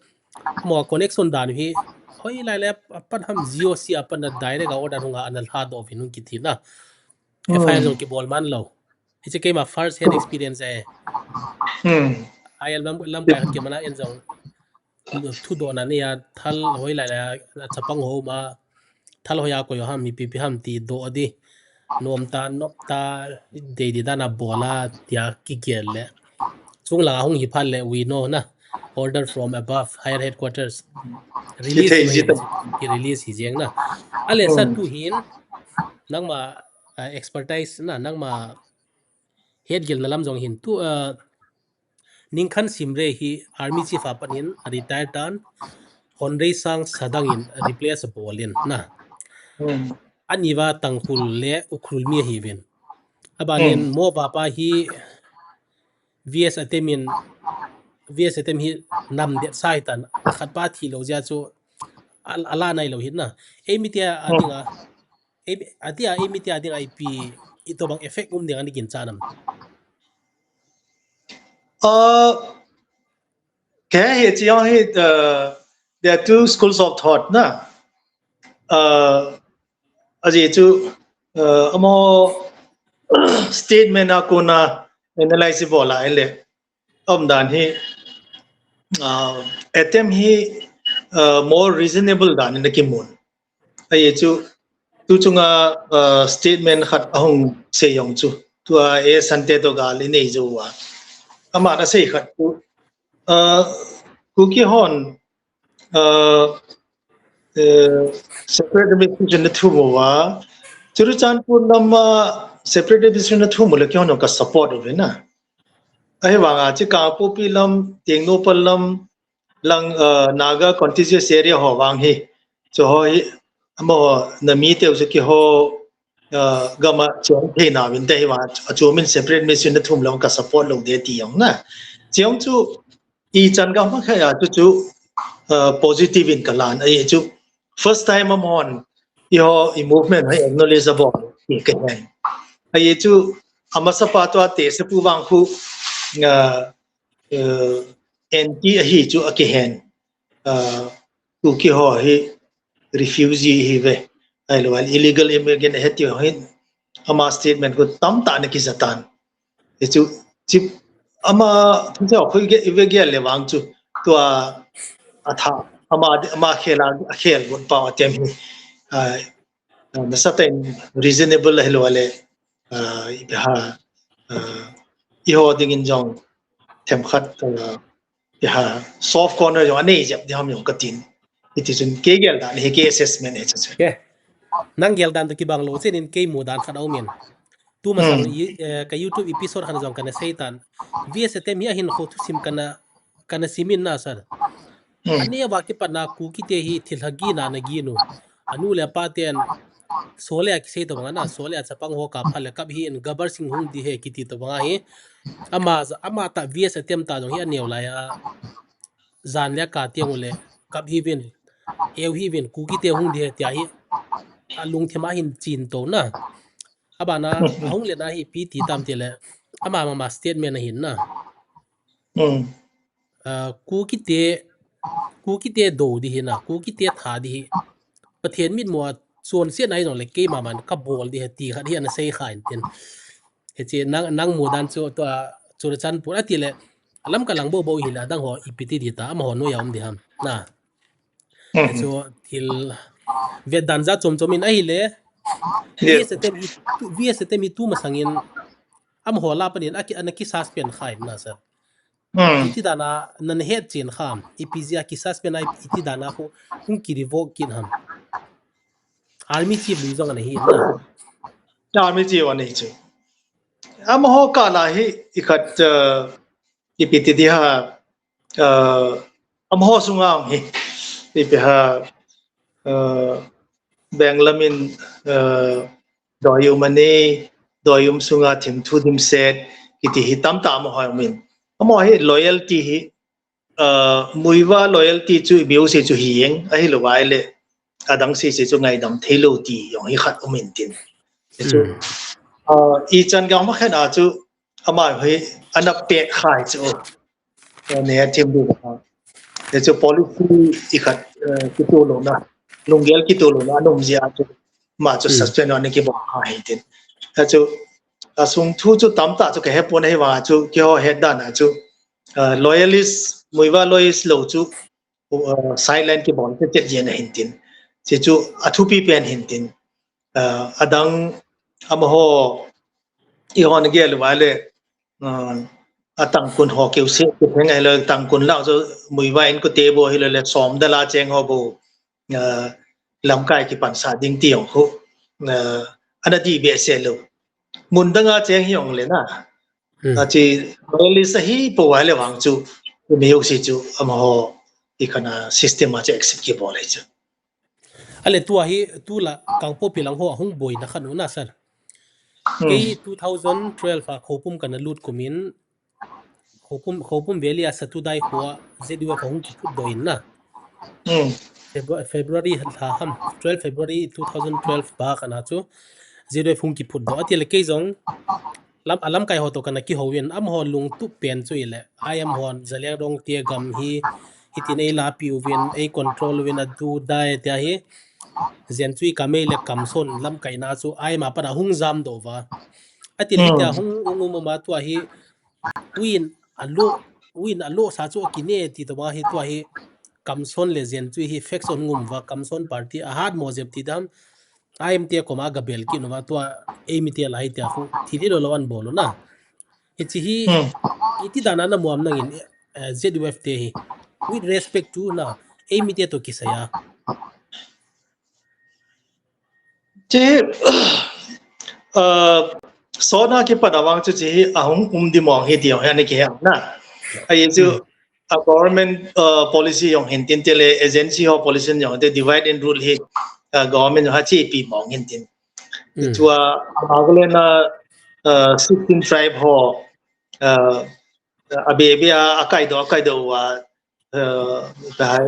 หมอ connection ด่านพี่เฮ้ยหลายแล้วปันทำ zero สิปันนัดได้เลยก็ว่าด่านหงอันนั้นหาดอฟินุกิตินะFIR จงกี่บอลมันเราที่จะเกี่ยมา first hand experience I am ลำไก่ขัดเกี่ยมานะเอ็นจงทุดอนันเนี่ยทัลหอยหลายๆจะปังหัวมาทัลหอยากอยห้ามมีปีห้ามตีโดอดีนวมตานบตาเดียดานาบอลาที่กิเกลเลยช่วงหลังห้องหิพันเลย we know นะ order from above higher headquarters release ที่ release หิเจียงนะอะไรสัตว์ผู้หินนั่งมา expertise นะนั่งมา head เกลนั่นลำจงหินตัวนิ่งขันสิมเรฮี army chief อาปันิน retired ตันคนเรซังสะดังอิน replace บอลินนะอันนี้ว่าตั้งคุลเล่อุครุลมีฮีวินอาบานินโมบาปาฮี vs เตมิน vs เตมฮีนำเด็ดไซตันขัดป้าทีเราจะจูอัลลาในเราเห็นนะเอมิเตียอาดิงอ่ะเอมิเตียอาดิงไอพีอีตัวบางเอฟเฟกต์เดียงอันนี้กินจานำแค่เหตุที่ยังให้there are two schools of thought นะอาจจะจูมอ statement นะคุณนะ analyze บ่ละเลยด่านที่attempt ที่ more reasonable ด่านในกิมมุนไอ้จูจงstatement ขัดห้องเสียงจูตัวสันเตโตกาลินีจูว่าอามาได้ใช่ขัดคุกี้ฮอนseparate administration นะทุ่มว่าจุดจันพูดนำมา separate administration นะทุ่มเลยกี่ฮอนก็ support ด้วยนะไอ้ว่างที่การพูดพิลัมเตียงโนปลัมลังnaga contiguous area หัววางฮีจะหัวอามาเนี่ยมีเที่ยวจะกี่หัวก็มาจงเพนาวินได้ว่าจูมิน separate administration นะทุ่มแล้วก็ support ลงเดียตีอย่างน่ะจงจูอีจันก็ไม่แค่จู positive in กันล้านไอ้จู first time มามอนอีหัว movement ให้ acknowledgeable อีกแค่ไอ้จูอามาสปาตัวเตะสปูบังคูanti ฮีจูอกิเฮนกูกี่หัวฮี refugee ฮีเวไอ้ลูก illegal immigrant เฮติโอฮีอามา statement กูตั้มตาในกิจการไอ้จูจิอามาทุกอย่างคุยกันอีเวกี้เลวังจูตัวอาถาอามาเคลังเคลบนป่าวเต็มฮีนั่นสัตย์ reasonable ให้ลูกเลยอีกฮะอีหัวดิ่งจงเทมขัดอีกฮะ soft corner จงอันนี้จะที่ทำอย่างกระตินอีกที่สุดเกี่ยวกับนี่เกี่ยวกับ assessment เนี่ยใช่นั่งเกี่ยวกับตัวกี่บางโลเซนินเกี่ยมูดานขัดเอาเมียนตัวมาสั่งกับ YouTube episode ขันจงกันนะเซตัน vs เต็มยังหินโคตุซิมกันนะซิมินน่าสัตว์อันนี้ว่าที่ปัญหาคุกิเตหีทิลฮักีนานะกีนูอันนู้นเลยป้าเตียนโซเลียกิเซตัวงั้นนะโซเลียจะปังหัวกับพันเลยกับฮีนกับบาร์สิงห์ดีเฮกิติตัวงั้นฮีอามาตา vs เต็มตาตรงฮีอันเนียวเลยจานเลียกาเตียงเลยกับฮีวินฮีวินคุกิเตหุ่นดีเฮที่ฮีลุงเทมาหินจีนตัวน่ะอาบานะห้องเรียนนะฮีพีตีตามเตเลยมาสเตทเมนต์หินนะคุกิเตโดดีเฮนะคุกิเตถาดีประเทศมิดมัวส่วนเสียไหนหน่อยเลยเกมมันกับบอลดีเฮตีขัดที่อันเซ่ขายเต็นเฮจีนั่งมูดันตัวจุดจันพูดอะไรเลยลำกำลังโบหิละดังหัวอีพิธีดีตามาหัวนุ่ยอมดีฮัมนะเฮจีทิลเวดันจัดจมอินไอ้เลยวีเอสเต็มตู้มาสังเงินหัวลาปนินอันนี้คิสาสเปียนขายนะสัตอิติดานานันเฮดจีนข้ามอีพีซีอาคิสาสเปียนอิติดานาคุ้งกิริโวกินฮัมArmy chief ลุยจงกันเห็นนะ Army chief วันนี้จูอามาหัวกาลาฮีอีกขัดอีพิธีที่ฮะ ho sungang hi ti pe ha banglamin doyum mani doyum sunga thim thu dim set kiti hi tam ta mo ha min amo hi loyalty hi muiwa loyalty chu biu se chu hi yeng a hi lo wai le adang se chu ngai dam thelo ti yong hi khat umin tin chu i chan ga ma khana chu ama hi ana pe khai chu ne tim du ha chu policy i khat ki tu lo na lungel ki tu lo na nom zia chu ma chu suspend on ki ba ha hi tin chu asung thu chu tam ta chu ke he pon he wa chu ki ho he da na chu loyalist muiwa loyalist lo chu silent ki bon te je na hin tin che chu athu pi pen hin tin adang am ho i hon gel wale atang kun ho keu se ke ngai le tang kun lao zo muiwa in ko te bo hi le som da la cheng ho bo lam kai ki pan sa ding tiong ho ana di be se lo mun da nga cheng hi ong le na chi really sahi po wale wang chu me yo si chu am ho ikana system ma che accept ki bo le chu ale tua hi tu la kang po pilang ho hung boy na khanu na sir ke 2012 a khopum kana lut kumin khopum veli asa tu dai huwa zediwa fa hung ki phut doin na February ha ham 12 February 2012 ba kana chu zediwa hung ki phut do atil ke jong lam kai ho to kana ki howen am ho lung tu pen chu ile I am hon zaliang dong tie gam hi hitin ei la pi wen ei control wen adu dai tia hi zen chui kamele kamson lam kai na chu ai ma para hung jam do wa atil hi tia hung ungum ma tu hi win alo sa chu kine ti to ma hi tu hi kamson le zen chui hi faction ngum wa kamson party a hard mojep ti dam IM tia koma gabel ki no ma tu ei mi tia lai tia khu thiri lo lawan bolo na ichi hi iti dana na muam nangin ZUF te hi with respect to na ei mi tia to kisaya che so na ki padawang chu chi ahung di mong hi dio ya ne ki na ai chu a government policy yong hin tin tele agency ho policy yong de divide and rule hi government ha chi pi mong hin tin chua agle na 16 tribe ho abe akai do wa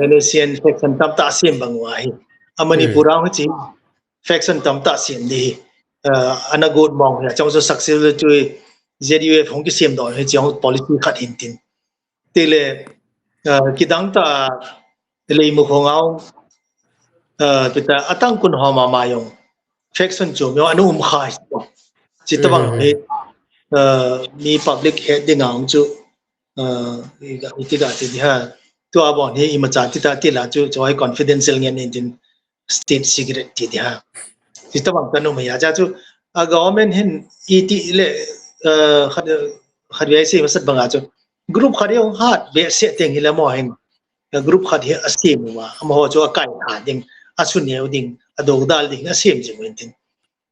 Indonesian faction tam ta sim bangwa hi amani pura ho chi faction tam ta sim di ana good mong ya chong so successful tu ZUF hong ki sim do he chong policy khat hin tin tele kidang ta le mu khongao kita atang kun ho ma yong faction chu myo anu khai chi tawang he mi public head ding ang chu iti ga ti ha to abon he imacha ti ta ti la chu joy confidential ngen in state secret ti ha chi tawang kanu ma ya cha chu government hin iti le khadwai se masat banga chu group khari ong hat be se teng hila mo hin group khadi asim wa am ho chu akai ha ding asun ye ding adog dal ding asim ji min tin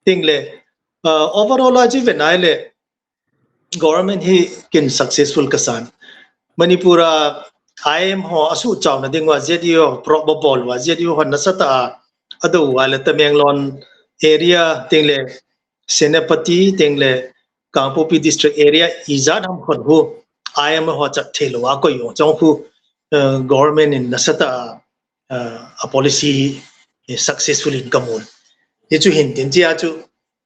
ting le overall aji venai le government hi kin successful kasan manipura IM ho asu chaw na ding wa ZDO probable wa ZDO ho nasata adu wa le Tamenglon area ting le Senapati ting le Kangpopi district area izad ham khon hu IM ho chat thelo wa ko yo chong hu government in nasata a policy is successful in kamun ye chu hin tin chia chu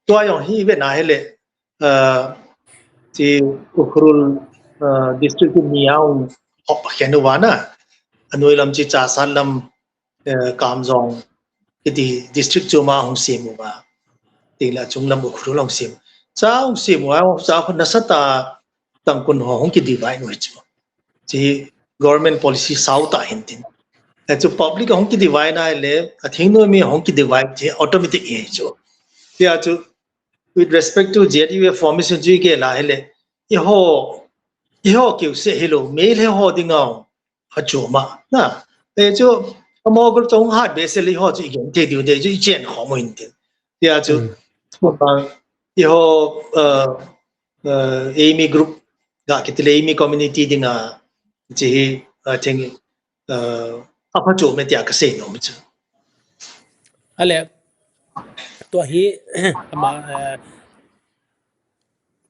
to yo hi ve na hele chi ukrul district ni yaung hop khenu wana anoi lam chi cha san lam kamjong kiti district chu ma hong sim wa tila chung lam ukrul hong sim cha hong sim wa cha khon nasata tangkun ho hong ki divide no chu chi government policy sauta hintin chu public hong ki divide na le athing no mi hong ki divide je automatic e chu tia chu with respect to ZUF formation ji ke la hele iho ke se hello mail he ho ding ao ha chu ma na e chu mo gol chong ha be se li ho ji gen te diu de ji jian ho mo hintin tia chu ba iho Amy group ga kitile Amy community dinga ji thing apa chu me tia ka sei no mu chu ale to hi ama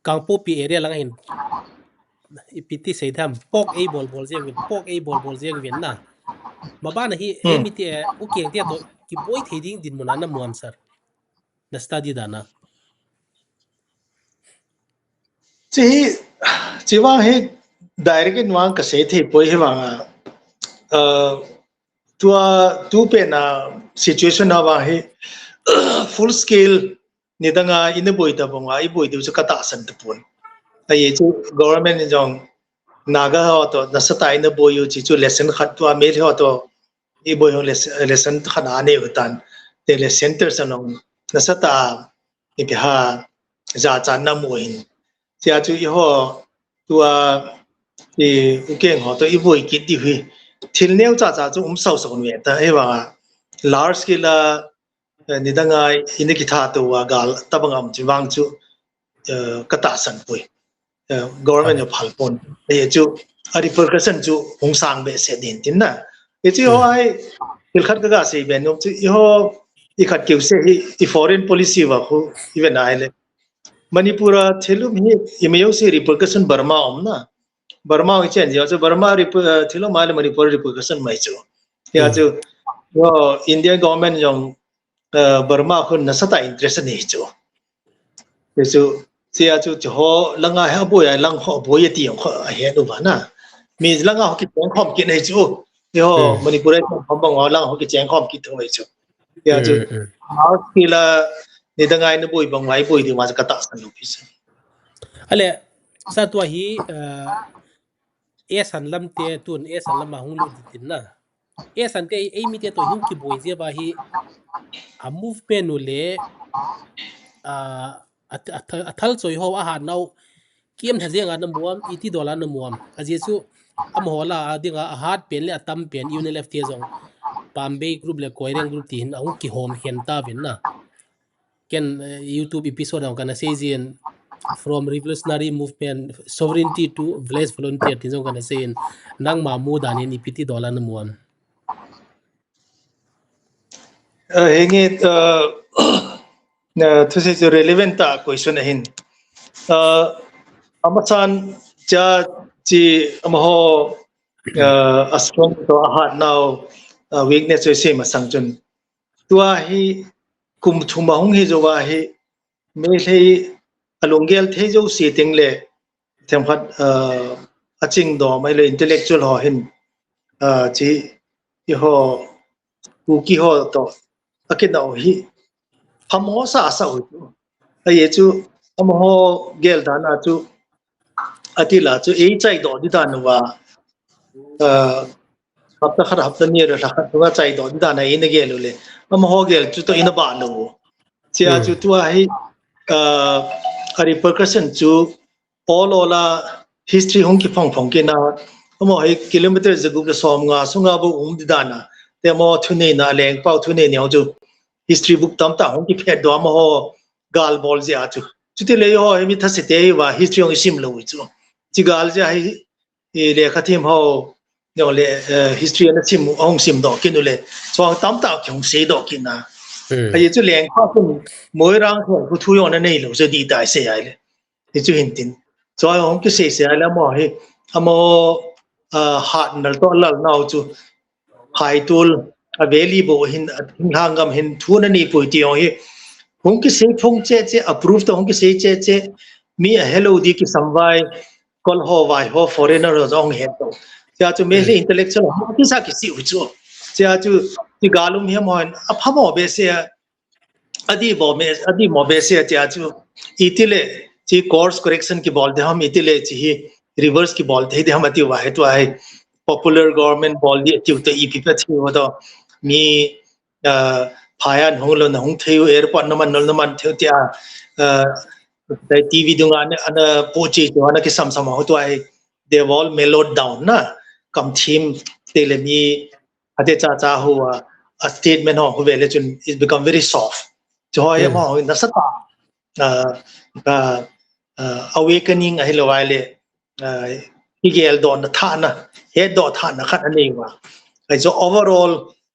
kangpo pi area lang hin ipiti sei tham pok a bol jeng win pok a bol jeng win na ma ba na hi mi te u keng te to ki boy theding din mona na muam sir na study dana chi wa he direct in wang ka sei the poi he wang tu pe na situation na wa he full scale ni danga in boy ta bonga I boy du ka ta san ta pun ta ye chu government ni jong naga ho to na sa in boy yu chi chu lesson khat to me ho to I boy ho lesson khana ne utan te le center sanong na sa ta I bi ha za chan na mo hin chia chu I ho tua I ukeng ho to I boy ki ti hui thil neu cha chu sau sau ne ta he wa large scale ni danga in ki tha to wa gal tabangam chi wang chu kata san pui government of halpon ye chu ari percussion chu hong sang be se din tin na ye chu ho ai il khat ka ga se be no chu ho I khat keu se I foreign policy wa khu even ai le manipura thilum hi imeo se repercussion burma om na burma wi chen jo chu burma thilum ma le manipur repercussion mai chu ya chu India government jong burma khu na sata interest nei chu chu sia chu ho langa ha boy lang ho boy ti ang kho he do ba na mi langa ho ki teng khom ki nei chu yo manipur khom bang lang ho ki cheng khom ki thoi chu ya chu ha ki la ni dangai na boy bang wai boy di ma ka ta san lu pi ale sa to hi san lam te tun san lam ma hung lu tin na san te ai mi te to hin ki boy je ba hi a movement nu le a thal choi ho a han nau kiem tha zenga na muam $80 na muam a je chu am hola adinga a hat pen le atam pen unlf te jong pambe group le koireng group ti hin a ki hom hen ta vin na ken YouTube episode ang kana say zin from revolutionary movement sovereignty to village volunteer tin jong kana say nang mamu danin ipiti $1 na muam hengi to se relevant ta question hin amachan cha chi amho aswan to ahat now weakness se ma sangjun tua hi kum thuma hung hi jo wa hi me le alongel the jo si ting le themkhat aching do mai le intellectual ho hin chi ho ku ki ho to akina hi hamo sa sa hu ai chu amho gel dana chu atila chu ei chai do di dan wa hapta khar hapta ni ra khat nga chai do di dan ai ne gel le amho gel chu to ina ba lo chia chu tu ai ari percussion chu all ola history hong ki phong ke na amo ai kilometer zagu ka som nga sunga bu di dana te mo thune na leng pau thune nyau chu history book tam ta hong ki phet do mo gal bol je a chu te le ho mi tha se te wa history ong sim lo chu chi gal je ai le khathim ho no le history na sim ong sim do kin le so tam ta kyong se do kin na ai chu leng pa kun moi rang ho thu yo na nei lo se di dai se ai le ni chu hin tin so ong ki se ai la mo he amo hat nal to lal nau chu hai tul available hin hangam hin thuna ni puiti hi hong ki se phong che approve to hong ki se che mi hello di ki samwai kol ho vai ho foreigner ong he to cha chu me intellectual ho ki sa ki si u chu cha chu ti galum he mo aphamo be se adi mo be se cha chu itile chi course correction ki bol de hum itile chi reverse ki bol de hum ati wa he to ai popular government bol di tiu to ep pa chi ho to mi phayan honglo na hong theu airport naman nol naman theu tia the tv dunga ana pochi to ana ki sam ho to ai they all mellowed down na kam thim telemi ate cha huwa a statement ho vele chun is become very soft so I mo na sata awakening a hilawale igel don na thana he do thana khat ani wa ai zo overall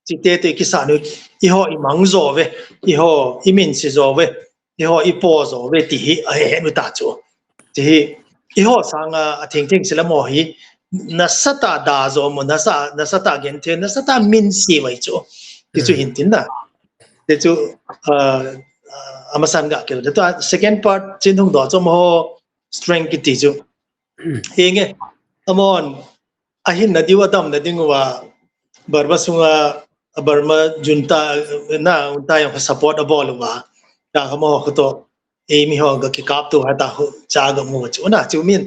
chi te te ki sa nu I ho I mang zo ve I ho I min si zo ve I ho I po zo ve ti hi a he nu ta chu ti hi I ho sang a thing thing sila mo hi na sata da zo mo na sata gen te na sata min si vai chu ti chu hin tin na te chu amasan ga ke to second part chin thong do cho mo strength ki ti chu enge amon ahin na diwa dam na dingwa barba sunga barma junta na unta yang support abol wa ta mo ko to e mi ho ga ki kap to ha ta ho cha ga mo chu na chu min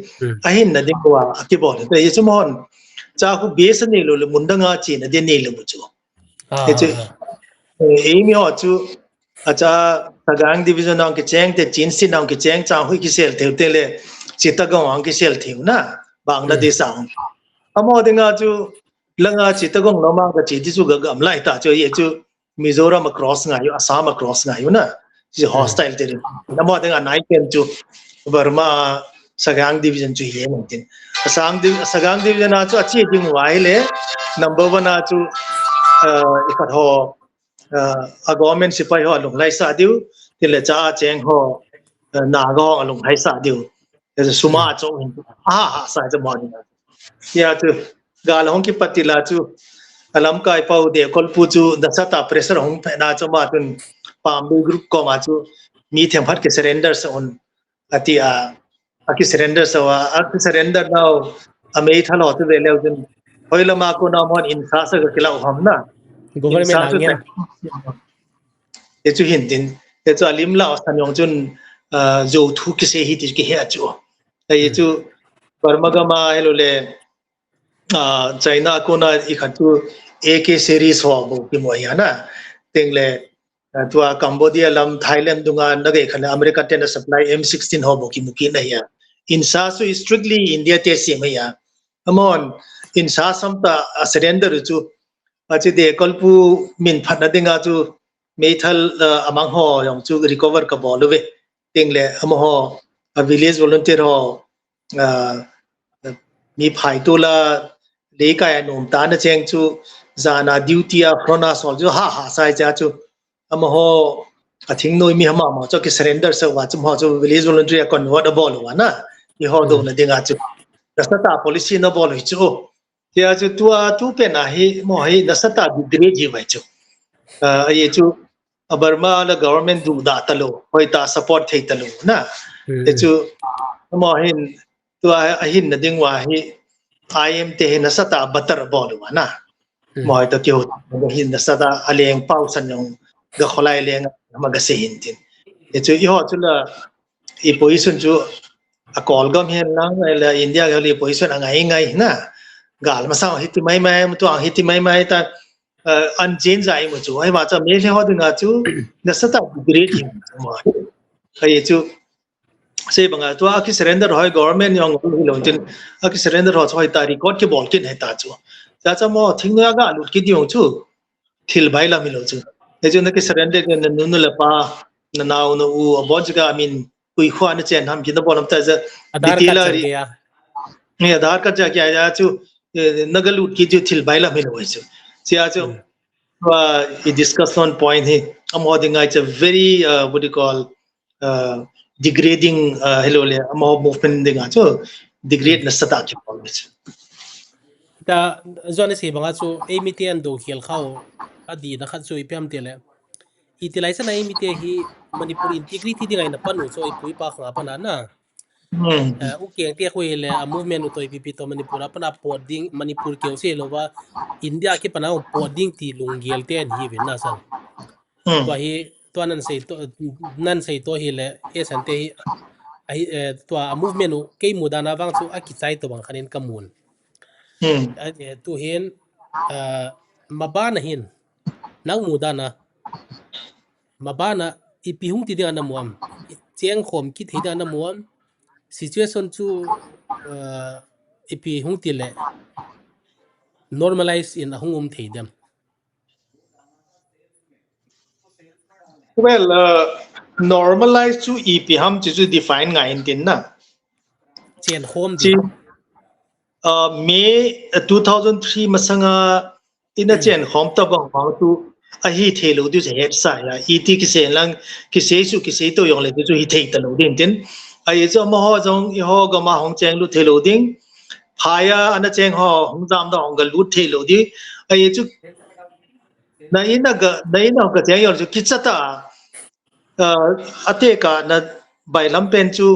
ahin na dingwa akibol te ye chu mon cha ku base ne lo le munda nga chi na de ne lo chu te chu e mi ho chu acha tagang division ang ki cheng te chin sin ang ki cheng cha hui ki sel the te le chita ga ang ki sel the na bangladesh ang amo dinga chu langa chita gong lama ga chi chu ga gam lai ta chu ye chu Mizoram across nga yu Assam across nga yu na ji hostile te amo dinga nai ken chu Burma sagang division chu ye nang tin sagang division na chu achi ding wai le number 1 na chu ikat ho a government sipai ho lung lai sa diu tin le cha cheng ho na go lung lai sa diu there's a suma cho ha sa cha mo ya tu gal hong ki patila chu alam kai pau de kol pu chu da sata pressure hong phe na cho ma tun pam bu group ko ma chu mi them phat ke surrender sa on atia aki surrender sa wa aki surrender now amei thalo tu de lew jun hoila ma ko na mon in sa sa ka kila hom na government angin te chu hin tin te chu alim la san yong chun zo thu ki se hi ti ki he chu ye chu Burma ma hello le China ko na I khatu AK series ho bo ki mo ya na tengle tua Cambodia lam Thailand dunga nage khana America ten supply M16 ho bo ki muki na ya in sa so strictly India te se ma ya amon in sa samta surrender chu achi de kolpu min phana dinga chu methal amang ho yong chu recover ka bol we tengle am ho a village volunteer ho mi phai to la le ka ya nom ta na cheng chu zana duty a frona sol chu ha sai cha chu am ho a thing noi mi hama ma cho ki surrender sa wa chu ho chu village volunteer convert a bol wa na I ho do na dinga chu dasata policy na bol chu tia chu tua tu pe na hi mo hi dasata degree ji mai chu ye chu Burma la government du da talo hoi ta support thei talo na te chu mo hin tua ahin na dingwa hi IM te na sata batar bol wa na mo ito kyo hin na sata aleng pau san yung ga kholai leng maga se hin tin e chu I ho chu la I position chu a call gam hen lang la India ga li position angai ngai na gal ma sa hiti mai mai tu ang hiti mai mai ta an jen zai mo chu ai ma cha me le ho dinga chu na sata great hin mo ai chu se banga to aki surrender hoy government yong lo tin aki surrender ho choi ta record ke bol kin heta chu cha cha mo thingya ga lut ki diong chu thil bai la milo chu e chu na ki surrender ke na nu la pa na naw no u aboj ga I mean kui khwa na chen ham ki da bolam ta za adar ka chal gaya ni adhar ka ja kya ja chu na ga lut ki chu thil bai la milo chu sia chu we discussed on point he am holding it's a very what do you call degrading hello le amo movement dinga chu degrade na sata ki policy ta zone si banga chu emitian do khel khao adi na khat chu ipam tele itilai sa na emite hi Manipur integrity dingai na panu so ipui pa kha pa na u keng te khoi le a movement to ipi to Manipur apana poding Manipur ke se lo wa India ke pana poding ti lunggel ten hi ven na san to hi to nan sei to hi le esan te hi ai to a movement ke mudana wang chu a ki chai to bang khanin kamun tu hin mabana hin nang mudana mabana ipihung ti ding anamuam cheng khom ki thei da anamuam situation chu ipihung ti le normalize in ahungum thei dem well normalize chu EP ham chu define nga in tin na chen khom chi di May 2003 masanga ina chen khom ta bang bang tu a hi the lo du se het sa ya I ti ki se lang ki se su ki se to yong le du hi the ta lo din tin ai zo ma ho jong I ho ga ma hong cheng lu the lo ding phaya ana cheng ho hong jam da hong ga lu the lo di ai chu na ina ga cheng yor chu ki cha ta ate ka na bai lam pen chu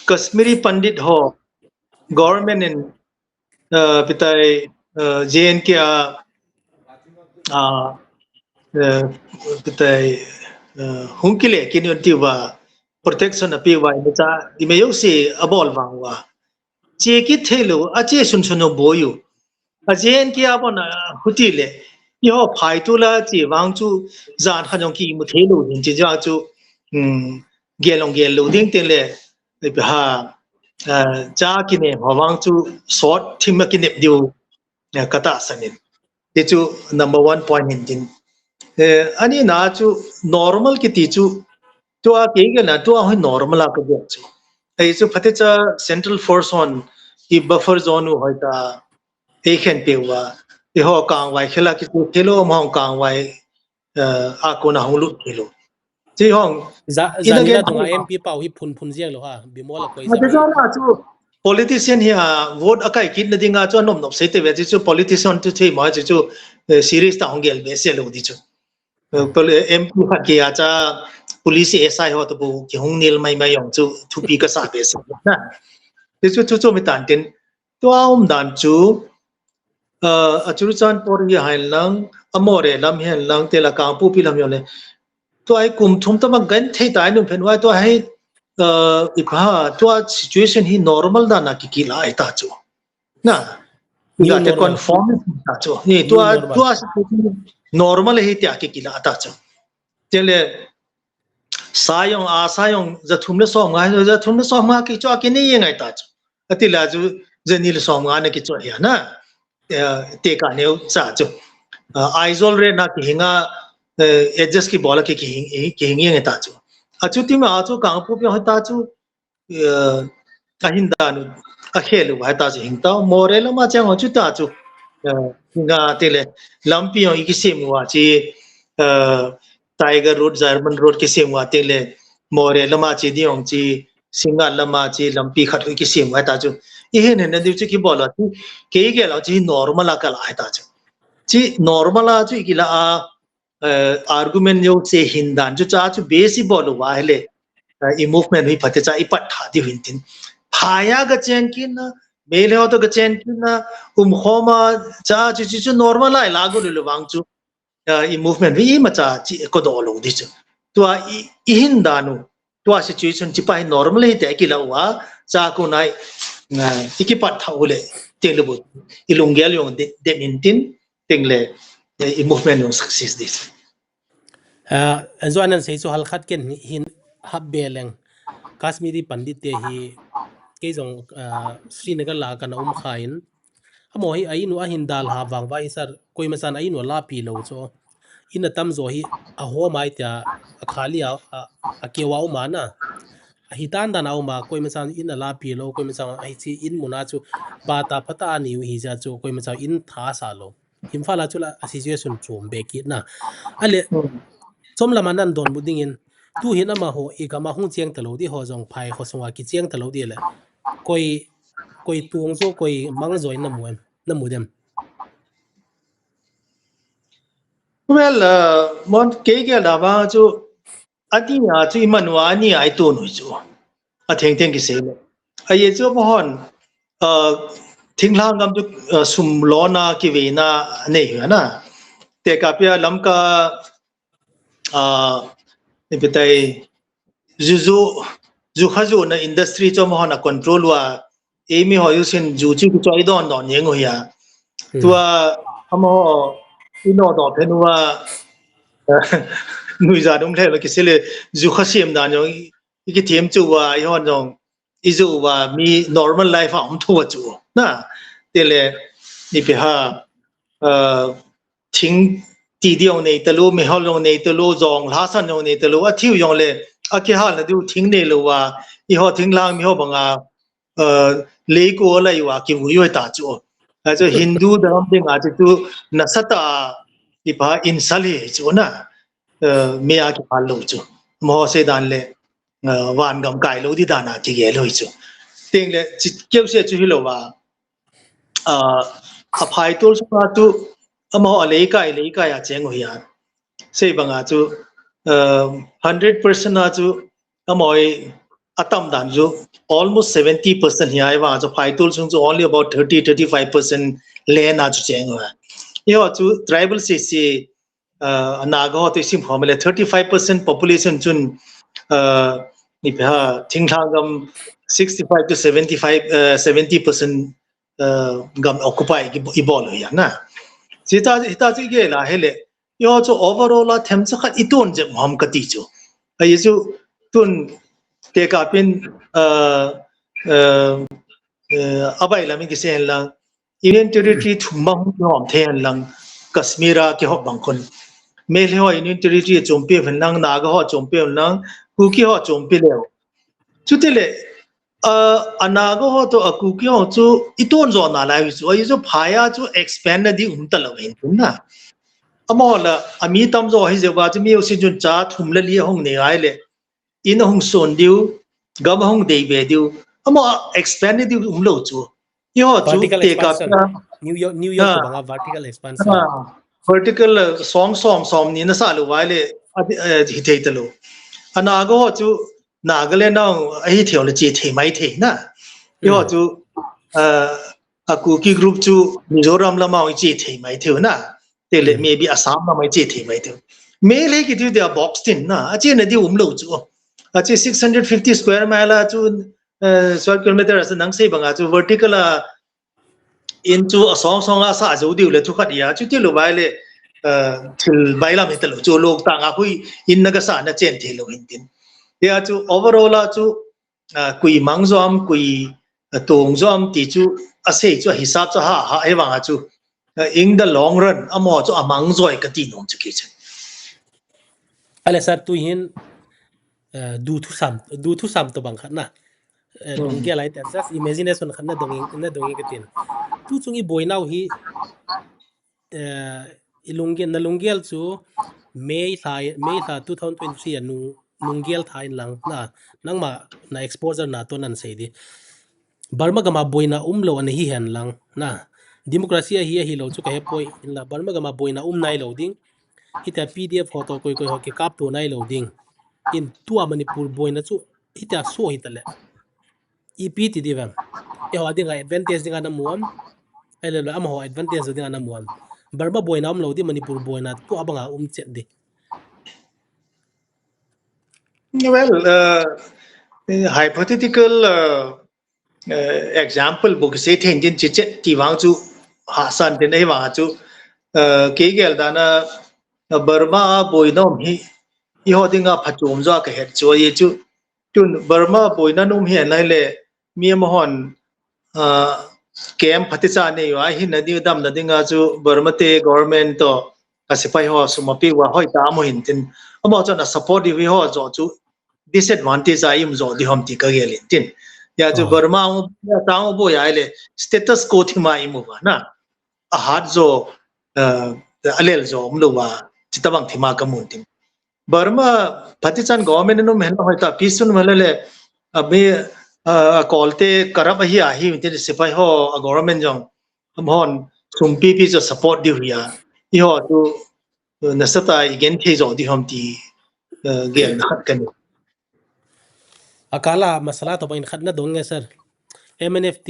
Kashmiri Pandit ho government in pitai JNK pitai hungkile kin tiwa protection api wa ina imeyo se abol wangwa che ki thelo ache sun suno boyu a JNK abona hutile yo phai tu la che wang chu zan khanong ki mu thelo hin che ja chu gelong gel lo ding te le ha cha ki ne hawang chu short thim ki ne diu kata sanin te chu number 1 point in tin ani na chu normal ki ti chu to a ke ga na to a normal a ka ge chu ai chu phate cha central force on ki buffer zone hu hoita e khen pe wa e ho kang wai khela ki chu thelo ma kang wai a ko na hong lu thelo chi hong zanila dunga MP pau hi phun jiang lo ha bimola koi ma za na chu politician hi vote akai kit na dinga chu nom nom se te ve chu politician tu thei ma chu series ta hong gel be se lo di chu MP khat ki acha police SI ho to bu ki hong nil mai mai yong chu thu pi ka sa be se na chu chu chu mi tan tin to aum dan chu achuru chan por hi hail lang amore lam hen lang te la ka pu pi lam yo le to ai kum thum ta ma gan thei tai nu phen wai to ai ipha to situation hi normal da na ki la ai ta chu na New ga te normal. conform ta chu ni to normal hi ta ki la ta chu tele sayong a sayong za thum le som nga za thum le som nga ki cho ki ni ngai ta chu atila chu zenil som nga ne ki cho ya na te ka ne cha chu aizol re na ki hinga adjust ki bola ki hingi ngai ta chu achu ti ma chu kang pu pyo ta chu kahin da nu a khelu wa ta chu hing ta more la ma chang chu ta chu nga tele lampi yo ki sem wa chi tiger road german road ki sem wa tele more la ma chi di ong chi singa la ma chi lampi khat ki sem wa ta chu i he ne na di chu ki bola chu ke la chi normal ka la ta chu chi normal a chu ki la argument yo se hindan chu cha chu basic bol wa hele i movement hi phate cha i pat tha di hintin phaya ga chen kin na mele ho to ga chen kin na khoma cha chi chu normal ai la go le wang chu i movement hi ma cha chi ko do lo di chu to i hindanu to situation chi pai normal hi te ki la wa cha ko nai ki pat tha ule te le bu i lunggel yong de mintin tengle i movement yong success this zo anan sei chu hal khat ken hin hab beleng Kashmiri Pandit te hi ke jong Srinagar la kan khain amo hi ainu a hin dal ha wang vai sar koi masan ainu la pi lo cho ina tam zo hi a ho mai ta khali a kewa ma na a hitan dan au ma koi masan ina la pi lo koi masan ai chi in muna chu ba ta phata ni hi ja chu koi masan in tha sa lo imfala chu la situation chum be ki na ale chom lama nan don budingin tu hin ama ho e kama hung chiang talo di ho jong phai ho songa ki chiang talo di le koi tuong zo koi mang zoi na mudem well mon ke la ba chu ati ya chu manwa ni ai tu no chu a theng ki se le ai chu mo hon thing lang gam tu sum lo na ki ve na nei na te ka pya lam ka ni betai zu khazu na industry cho mo na control wa emi ho yusin ju chi ku choi don yeng ho ya tua amo ino do phenwa nui za dong the ki sele zu khasim dan yo ki them chu wa yo jong izu wa mi normal life am thu chu na tele ni pe ha thing ti diong nei talo me hol long nei talo jong la san long nei talo a thiu yong le a ki ha na du thing nei lo wa i ho thing lang mi ho banga le ko lai wa ki wu yo ta chu जो हिंदू धर्म दे गा जो नसता इपा इंसाली जो ना मैं आके पालो जो मोह से दान ले वान गम काय लो दी दाना की ये लो जो तेंग ले क्यों से जो हिलो वा अपाई तो सुना तो मोह ले का या चेंग हो यार से बंगा जो 100% ना जो मोह atam dan jo almost 70% here wa jo paitul sung jo only about 30-35% land aju cheng wa yo chu tribal se naga to sim formula 35% population chun ni pha thingthangam 65 to 75 70% gam occupy ibol ya na hita ji ge la hele yo jo overall la them cha khat iton je mom kati jo ai ju tun te kapin abai lami ki sen lang Indian territory thumbang hom the lang Kashmira ke ho bangkon mele ho Indian territory chompe phanang naga ho chompe lang kuki ho chompe le chutele anaga ho to akuki ho chu iton zo na lai chu ai jo phaya chu expand di umtalo hin na amola ami tam zo hi je wa chu mi osi jun cha thumla li hong ne ai le in hong son diu gam hong dei be diu amo expand diu lo chu yo chu vertical te ka expansion New York ko banga vertical expansion vertical som ni na sa lu wai le hi thei talo ana go chu Nagaland na ai theu le chi thei mai thei na yo chu aku ki group chu Mizoram la ma chi thei mai theu na te le maybe Assam la mai chi thei mai theu me le ki diu dia box tin na a che na diu lo chu ache 650 square mile chu square kilometer as nang sei banga chu vertical into a song a sa jo diu le thu khat ya chu ti lo bai le thil bai la me te lo chu lok ta nga hui in na ga sa na chen the lo in tin ya chu overall chu kui mang zom kui tong zom ti chu ase chu hisab cha ha ai wanga chu in the long run amo chu amang zoi ka ti nom chu ki chen ale sar tu hin du thu sam to bang khat na lungge lai ta just imagination khat na dongi ka tin tu chungi boinau hi lungel chu May 2023 anu nunggel thain lang na nangma na exposure na to nan sei di Burma gama boina umlo an hi hen lang na democracy hi lo chu ka he poi in la Burma gama boina nai lo ding hita PDF photo koi ho ke kap to nai lo ding in tua Manipur boina chu hita so hitale EPT divam e ho adinga advantage dinga na muam ele lo am ho advantage dinga na muam Burma boina lo di Manipur boina tu abanga chet di well hypothetical example book se then din chi ti wang chu ha san de nei wa chu ke gel da na Burma boinom hi i ho dinga phachum za ka het chu ye chu tun Burma boina num hi nai le mi ma hon kem phati cha ne wa hi na di dam na dinga chu Burma te government to asipai ho sumapi wa hoi ta mo hin tin amo cha na support di ho zo chu disadvantage ai im zo di hom ti ka gel tin ya chu Burma ta bo ya le status quo thi ma imu ba na a hat zo alel zo mlo wa chitabang thi ma ka mun tin Burma Pakistan government no mehna hoita pisun malale abe kolte karab hi ahi te sipai ho government jong amhon sumpi pi jo support di huya i ho tu nasata again the zo di hom ti gel na khat kan akala masala to bain khat na dong nge sir MNFT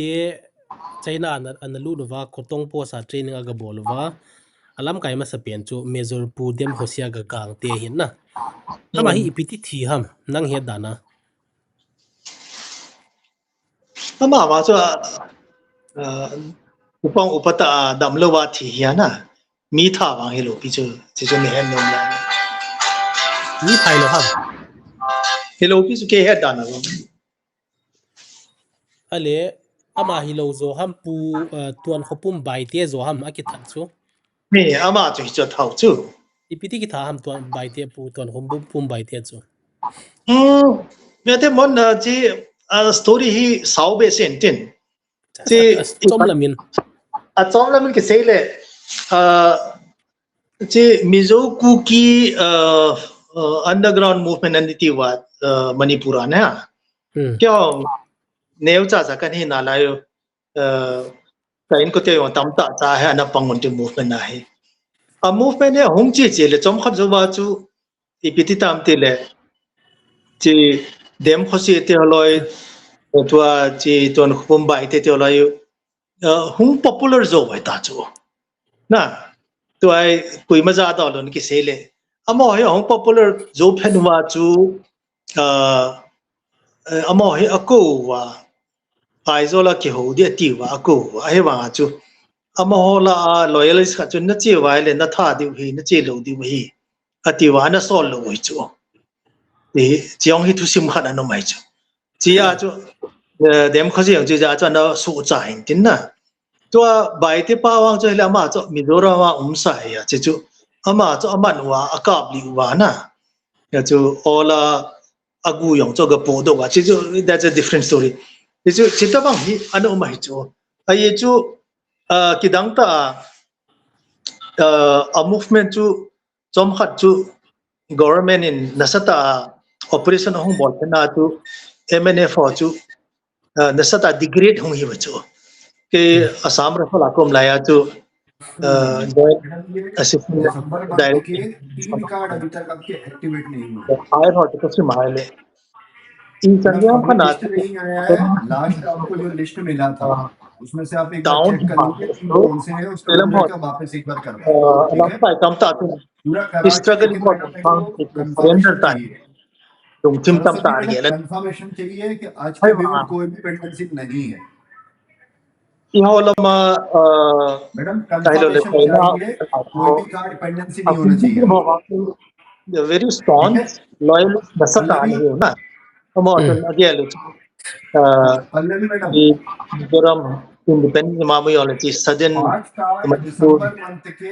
China an lu no wa khotong po sa training aga bolwa alam kai ma sapian chu major pu dem hosia ga gang te hin na ama hi ipiti thi ham nang he dana ama ma chu upang upata damlo wa thi ya na mi tha wa he lo pi chu chi chu ne hen nom la ni thai lo ham hello pi chu ke he dana ale ama hi lo zo ham pu tuan khopum bai te zo ham akit than chu me ama chu chu thau chu ipiti ki tha ham tuan bai te pu tuan khopum bai te chu me te mon ji story hi sau be sen tin ji som lamin chom lamin ke sei le che mizo kuki underground movement ani ti wa manipura na kyo neu cha cha kan hi na la yo kain ko te yo tam ta cha ha na pangon ti movement na hi a movement ne hong chi che le chom khat zo ba chu ipiti tam ti le chi dem khosi te holoi tua chi ton khum bai te te holoi hung popular zo bai ta chu na tuai pui ma za da lon ki se le amo he hong popular zo phen wa chu amo he ako wa ai zo la ki ho dia ti wa ako he wa chu amo la loyalist ka chu na che wa le na tha di hi na che lo di hi ati wa na so lo wi chu thì chiong hi thu sim khat an mai chu chi a chu dem khaji ang chu ja chu na su cha hin tin na to bai te pa wang chu le ma chu Mizoram wa sa ya chu chu ama chu aman wa akap li wa na ya chu ola agu yong chu ga po do wa chu that's a different story chu chi ta bang hi an mai chu ai chu kidang ta a movement chu chom khat chu government in nasata operation hong bol na tu MNF ho chu nasata degrade hong hi chu ke Assam ra phla kom la ya chu assistant दिसंबर के director 3 कार्ड अभी तक आपके एक्टिवेट नहीं हुए higher ho to se mahale in madam changyam अभी khana list नहीं आया है लास्ट आपको जो लिस्ट मिला था उसमें से आप एक बार down चेक कर लीजिए कि कौन से हैं उसका film ho का वापस एक बार करवाएं ठीक alam है pai kam ta tu पूरा करा के struggle लेकिन ko मैडम मेरे bang को surrender कंफर्मेशन time चाहिए tung tim tam ta Saraswati ge madam la confirmation चाहिए कि आज hai के wa पेमेंट कोई भी पेंडेंसी नहीं है i ho lama madam kai lo le confirmation kai na चाहिए कोई भी कार्ड पेंडेंसी नहीं होना चाहिए the very ठीक staunch है loyalist nasata Pallavi ni na amo ton again Pallavi madam the Mizoram independent mammoyology sudden 5 card Manipur दिसंबर मंथ के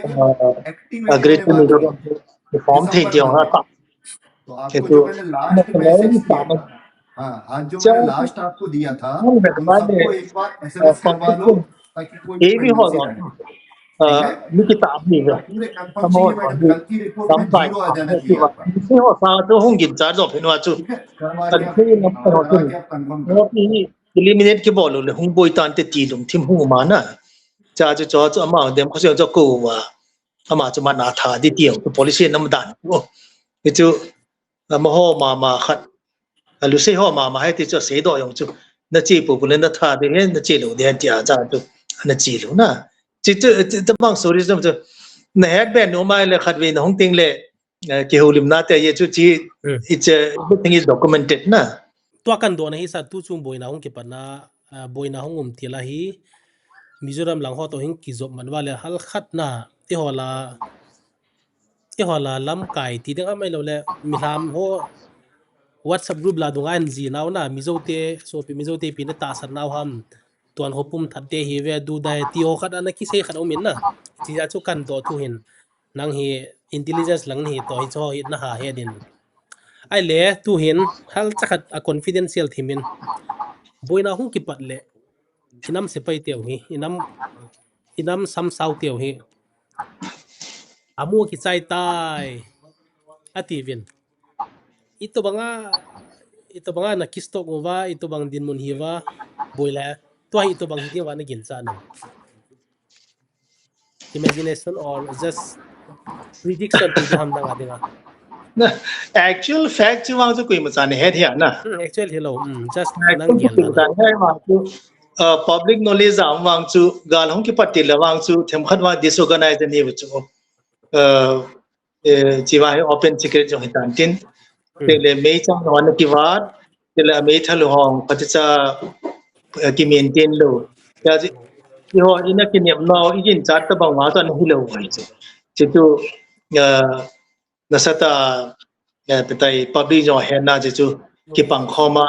एक्टिवेट great होने बाकी है Mizoram reform थे दिसंबर जो मंथ हाँ में था तो कि आपको तो जो मैंने लास्ट मैसेज किया था हाँ आज जो मैंने चाहे लास्ट आपको दिया था हम उन बैठवा दे सबको एक बार एसएमएस करवा लो फंक्शन ताकि कोई भी ये भी पेंडेंसी होगा ना रहे ठीक है ये किताब नहीं है और पूरे कंफर्म हम चाहिए और मैडम ये कल की रिपोर्ट कम में बाइक जीरो आ जाना है कि चाहिए आपका इसे हो साथ तो होंगे चार जो फिर वाचु ठीक है करवा के आप कंट्री नंबर होते हैं कंफर्म वो करो भी eliminate के बोलो ले हूँ बोई तांते तीलुम थिम हूँ माना चाहे जो अमां देम खुशी जो को हुआ अमां जो माना था दितियों तो policy नम्बर दान वो itu maho mama khat lu se ho mama hai ti cho se do yong chu na chi pu pu na tha de na chi lu de tia cha tu na chi lu na chi tu bang sorry zum chu na head band no mai le khat we na hong ting le ke hu lim na te ye chu chi it's everything is documented na tua kan do na hi sa tu chung boina hong ki pana boina hong tila hi Mizoram lang ho to hing ki job man wale hal khat na ti hola lam kai ti ding amai lo le milam ho WhatsApp group la dunga nzi naw na mizote so pi mizote pi na ta sar naw ham tuan hopum thatte hi ve du dai ti ho khat ana ki se khat omin na ti ja chu kan do thu hin nang hi intelligence lang hi to hi cho hi na ha he din ai le tu hin hal chakhat a confidential thimin boina hung ki pat le inam se pai teu hi inam sam sau teu hi amu ki chai tai ativin ito banga na kisto ko va ito bang din mun hiwa boila to ito bang hiti wa na ginsa nam imagination or just prediction to ham na nga actual fact chu wang chu kui ma cha ne he thia na actually hello just nang actual gel chu na ta hai ma chu public knowledge am wang chu gal hong ki patti la wang chu them khat wa disorganized ni bu chu chiwa hai open secret jo hitan tin tele mei chang wan ki wat tele mei thalu hong paticha ki maintain lo ya ji ho ina ki nem no igin chat ta bang wa ta ni lo hai chu chitu nasata petai public jo he na chu ki pang khoma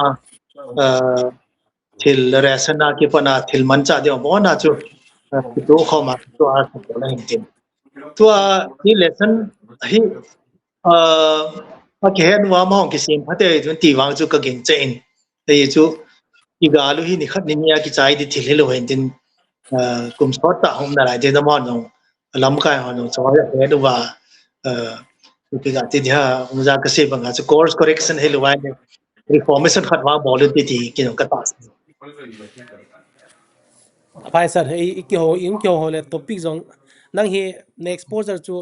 thil resana ki pana thil mancha de bo na chu ki to khoma to a ko la hin to a ni lesson hi a ke hen wa ma hong ki sim phate jun ti wang chu ka ging chen ei chu igalu hi ni khat ni ya ki chai di thil lo hen tin กลุ่มสปอร์ตต่างๆหลายเจตมอนของล้ำกายของสมัยเด็กดูว่าพิการที่dia muza kasi banga so course correction helwa ne reformation khatwa bol ti ki no katas ไปสัตว์อีกเกี่ยวเลยท็อปิกจงนั่งเฮใน exposure จู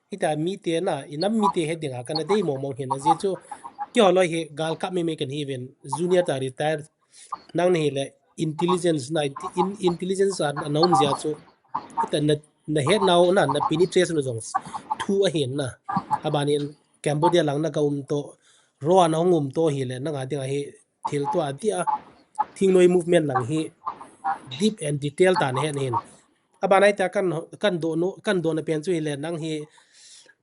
ที่แต่มีเตียน่ะอีน้ำมีเตียเฮ็ดยังไงกันได้มองเห็นนะเจ้าจูเกี่ยวเลยเฮกาลกับไม่กันเฮเวน junior ตา retire นั่งนี่แหละ intelligence นะ intelligence อันนั้นเจ้าจูแต่ในเฮ็ดเราน่ะใน penetration จงทูเห็นน่ะอาบานินแคมโบเดียหลังนักอุ้มโตรัวน้องอุ้มโตเฮเลยนั่งอาเดียเฮทิลตัวอาเดียทิ้งหน่วย movement หลังเฮ deep and detail ตาเนี่ยเห็นอาบานไอ้ตากันโดนเป็นช่วยเลยนั่งเฮ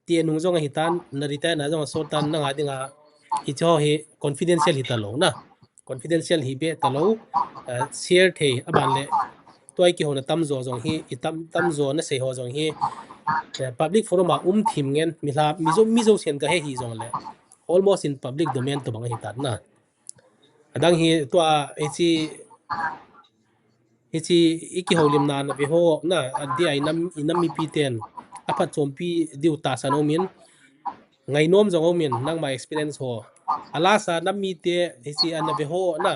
เตียนุ่งจงหิตันนาริตานะจงสอตันนั่งอาดิงาฮิจอเฮ confidential หิตาโลนะ confidential ฮิเบตาโลshare เทอาบานเลยตัวไอ้กี่หัวตั้มโจจงเฮตั้มโจนะเสียหัวจงเฮpublic forum มาทีมเงินมิโซเซียนก็เฮฮิจงเลย almost in public domain ตัวบังหิตันนะดังเฮตัวไอ้ที่iki holim na na beho na adi ai inam mi piten apat chompi diu ta sanomin ngai nom jong omin nang ma experience ho ala sa nam mi te isi an beho na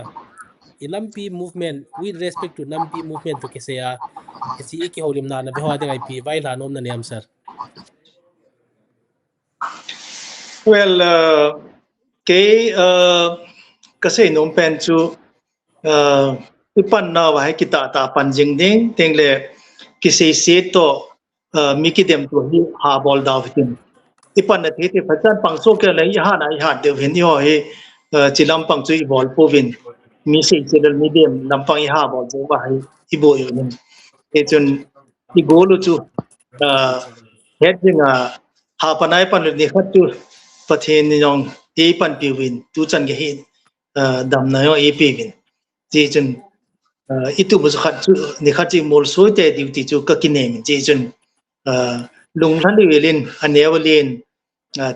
inam pi movement with respect to nam pi movement to keseya isi iki holim na na beho adi ai pi vai la nom na niam sir well ke kasi nom pen chu ipan na wa kita ta panjing ding tengle kisi se to miki dem to hi ha bol da vitin ipan na the phajan pangso ke lai ha na ha de hin ho he chilam pang chu bol povin mi se chedal medium lampang ha bol jo wa hi ibo yo nin e chun I golu chu heading ha panai pan ni khat chu pathen ni yong e pan piwin tu chan ge hi dam na yo e piwin ji chun itu bus khat chu ni khat chi mol so te duty chu ka kine min ji chun lung than di welin anewalin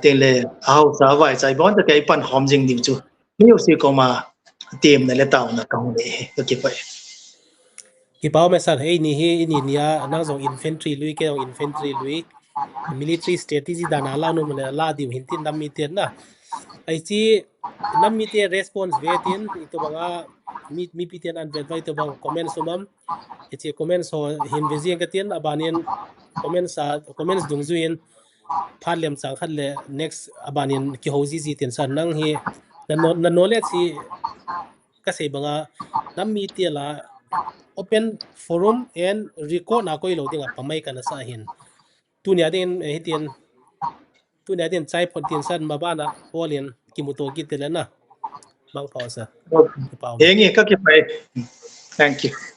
tele au sa wai sai bon ta kai pan hom jing dim chu mi u si ko ma team na le taw na ka hu le ka ki pai ki pau me sar hey ni he ni nia nang zo infantry lui ke infantry lui military strategy dana la no mala la di hintin nam mi ten na ai chi nam mi te response ve tin ito banga mi piten an vet vai to bang comment sumam ichi comments ho hin veziang ka tin abanin comments dung zuin phalem sang khat le next abanin ki hozi ji tin san nang he na knowledge si ka se banga nam mi te la open forum and record na koi lo dinga pamai kana sa hin tunia din hitian tunia din chai pontin san mabana holin kimuto kitela na bang pausa Engi ka ki pai thank you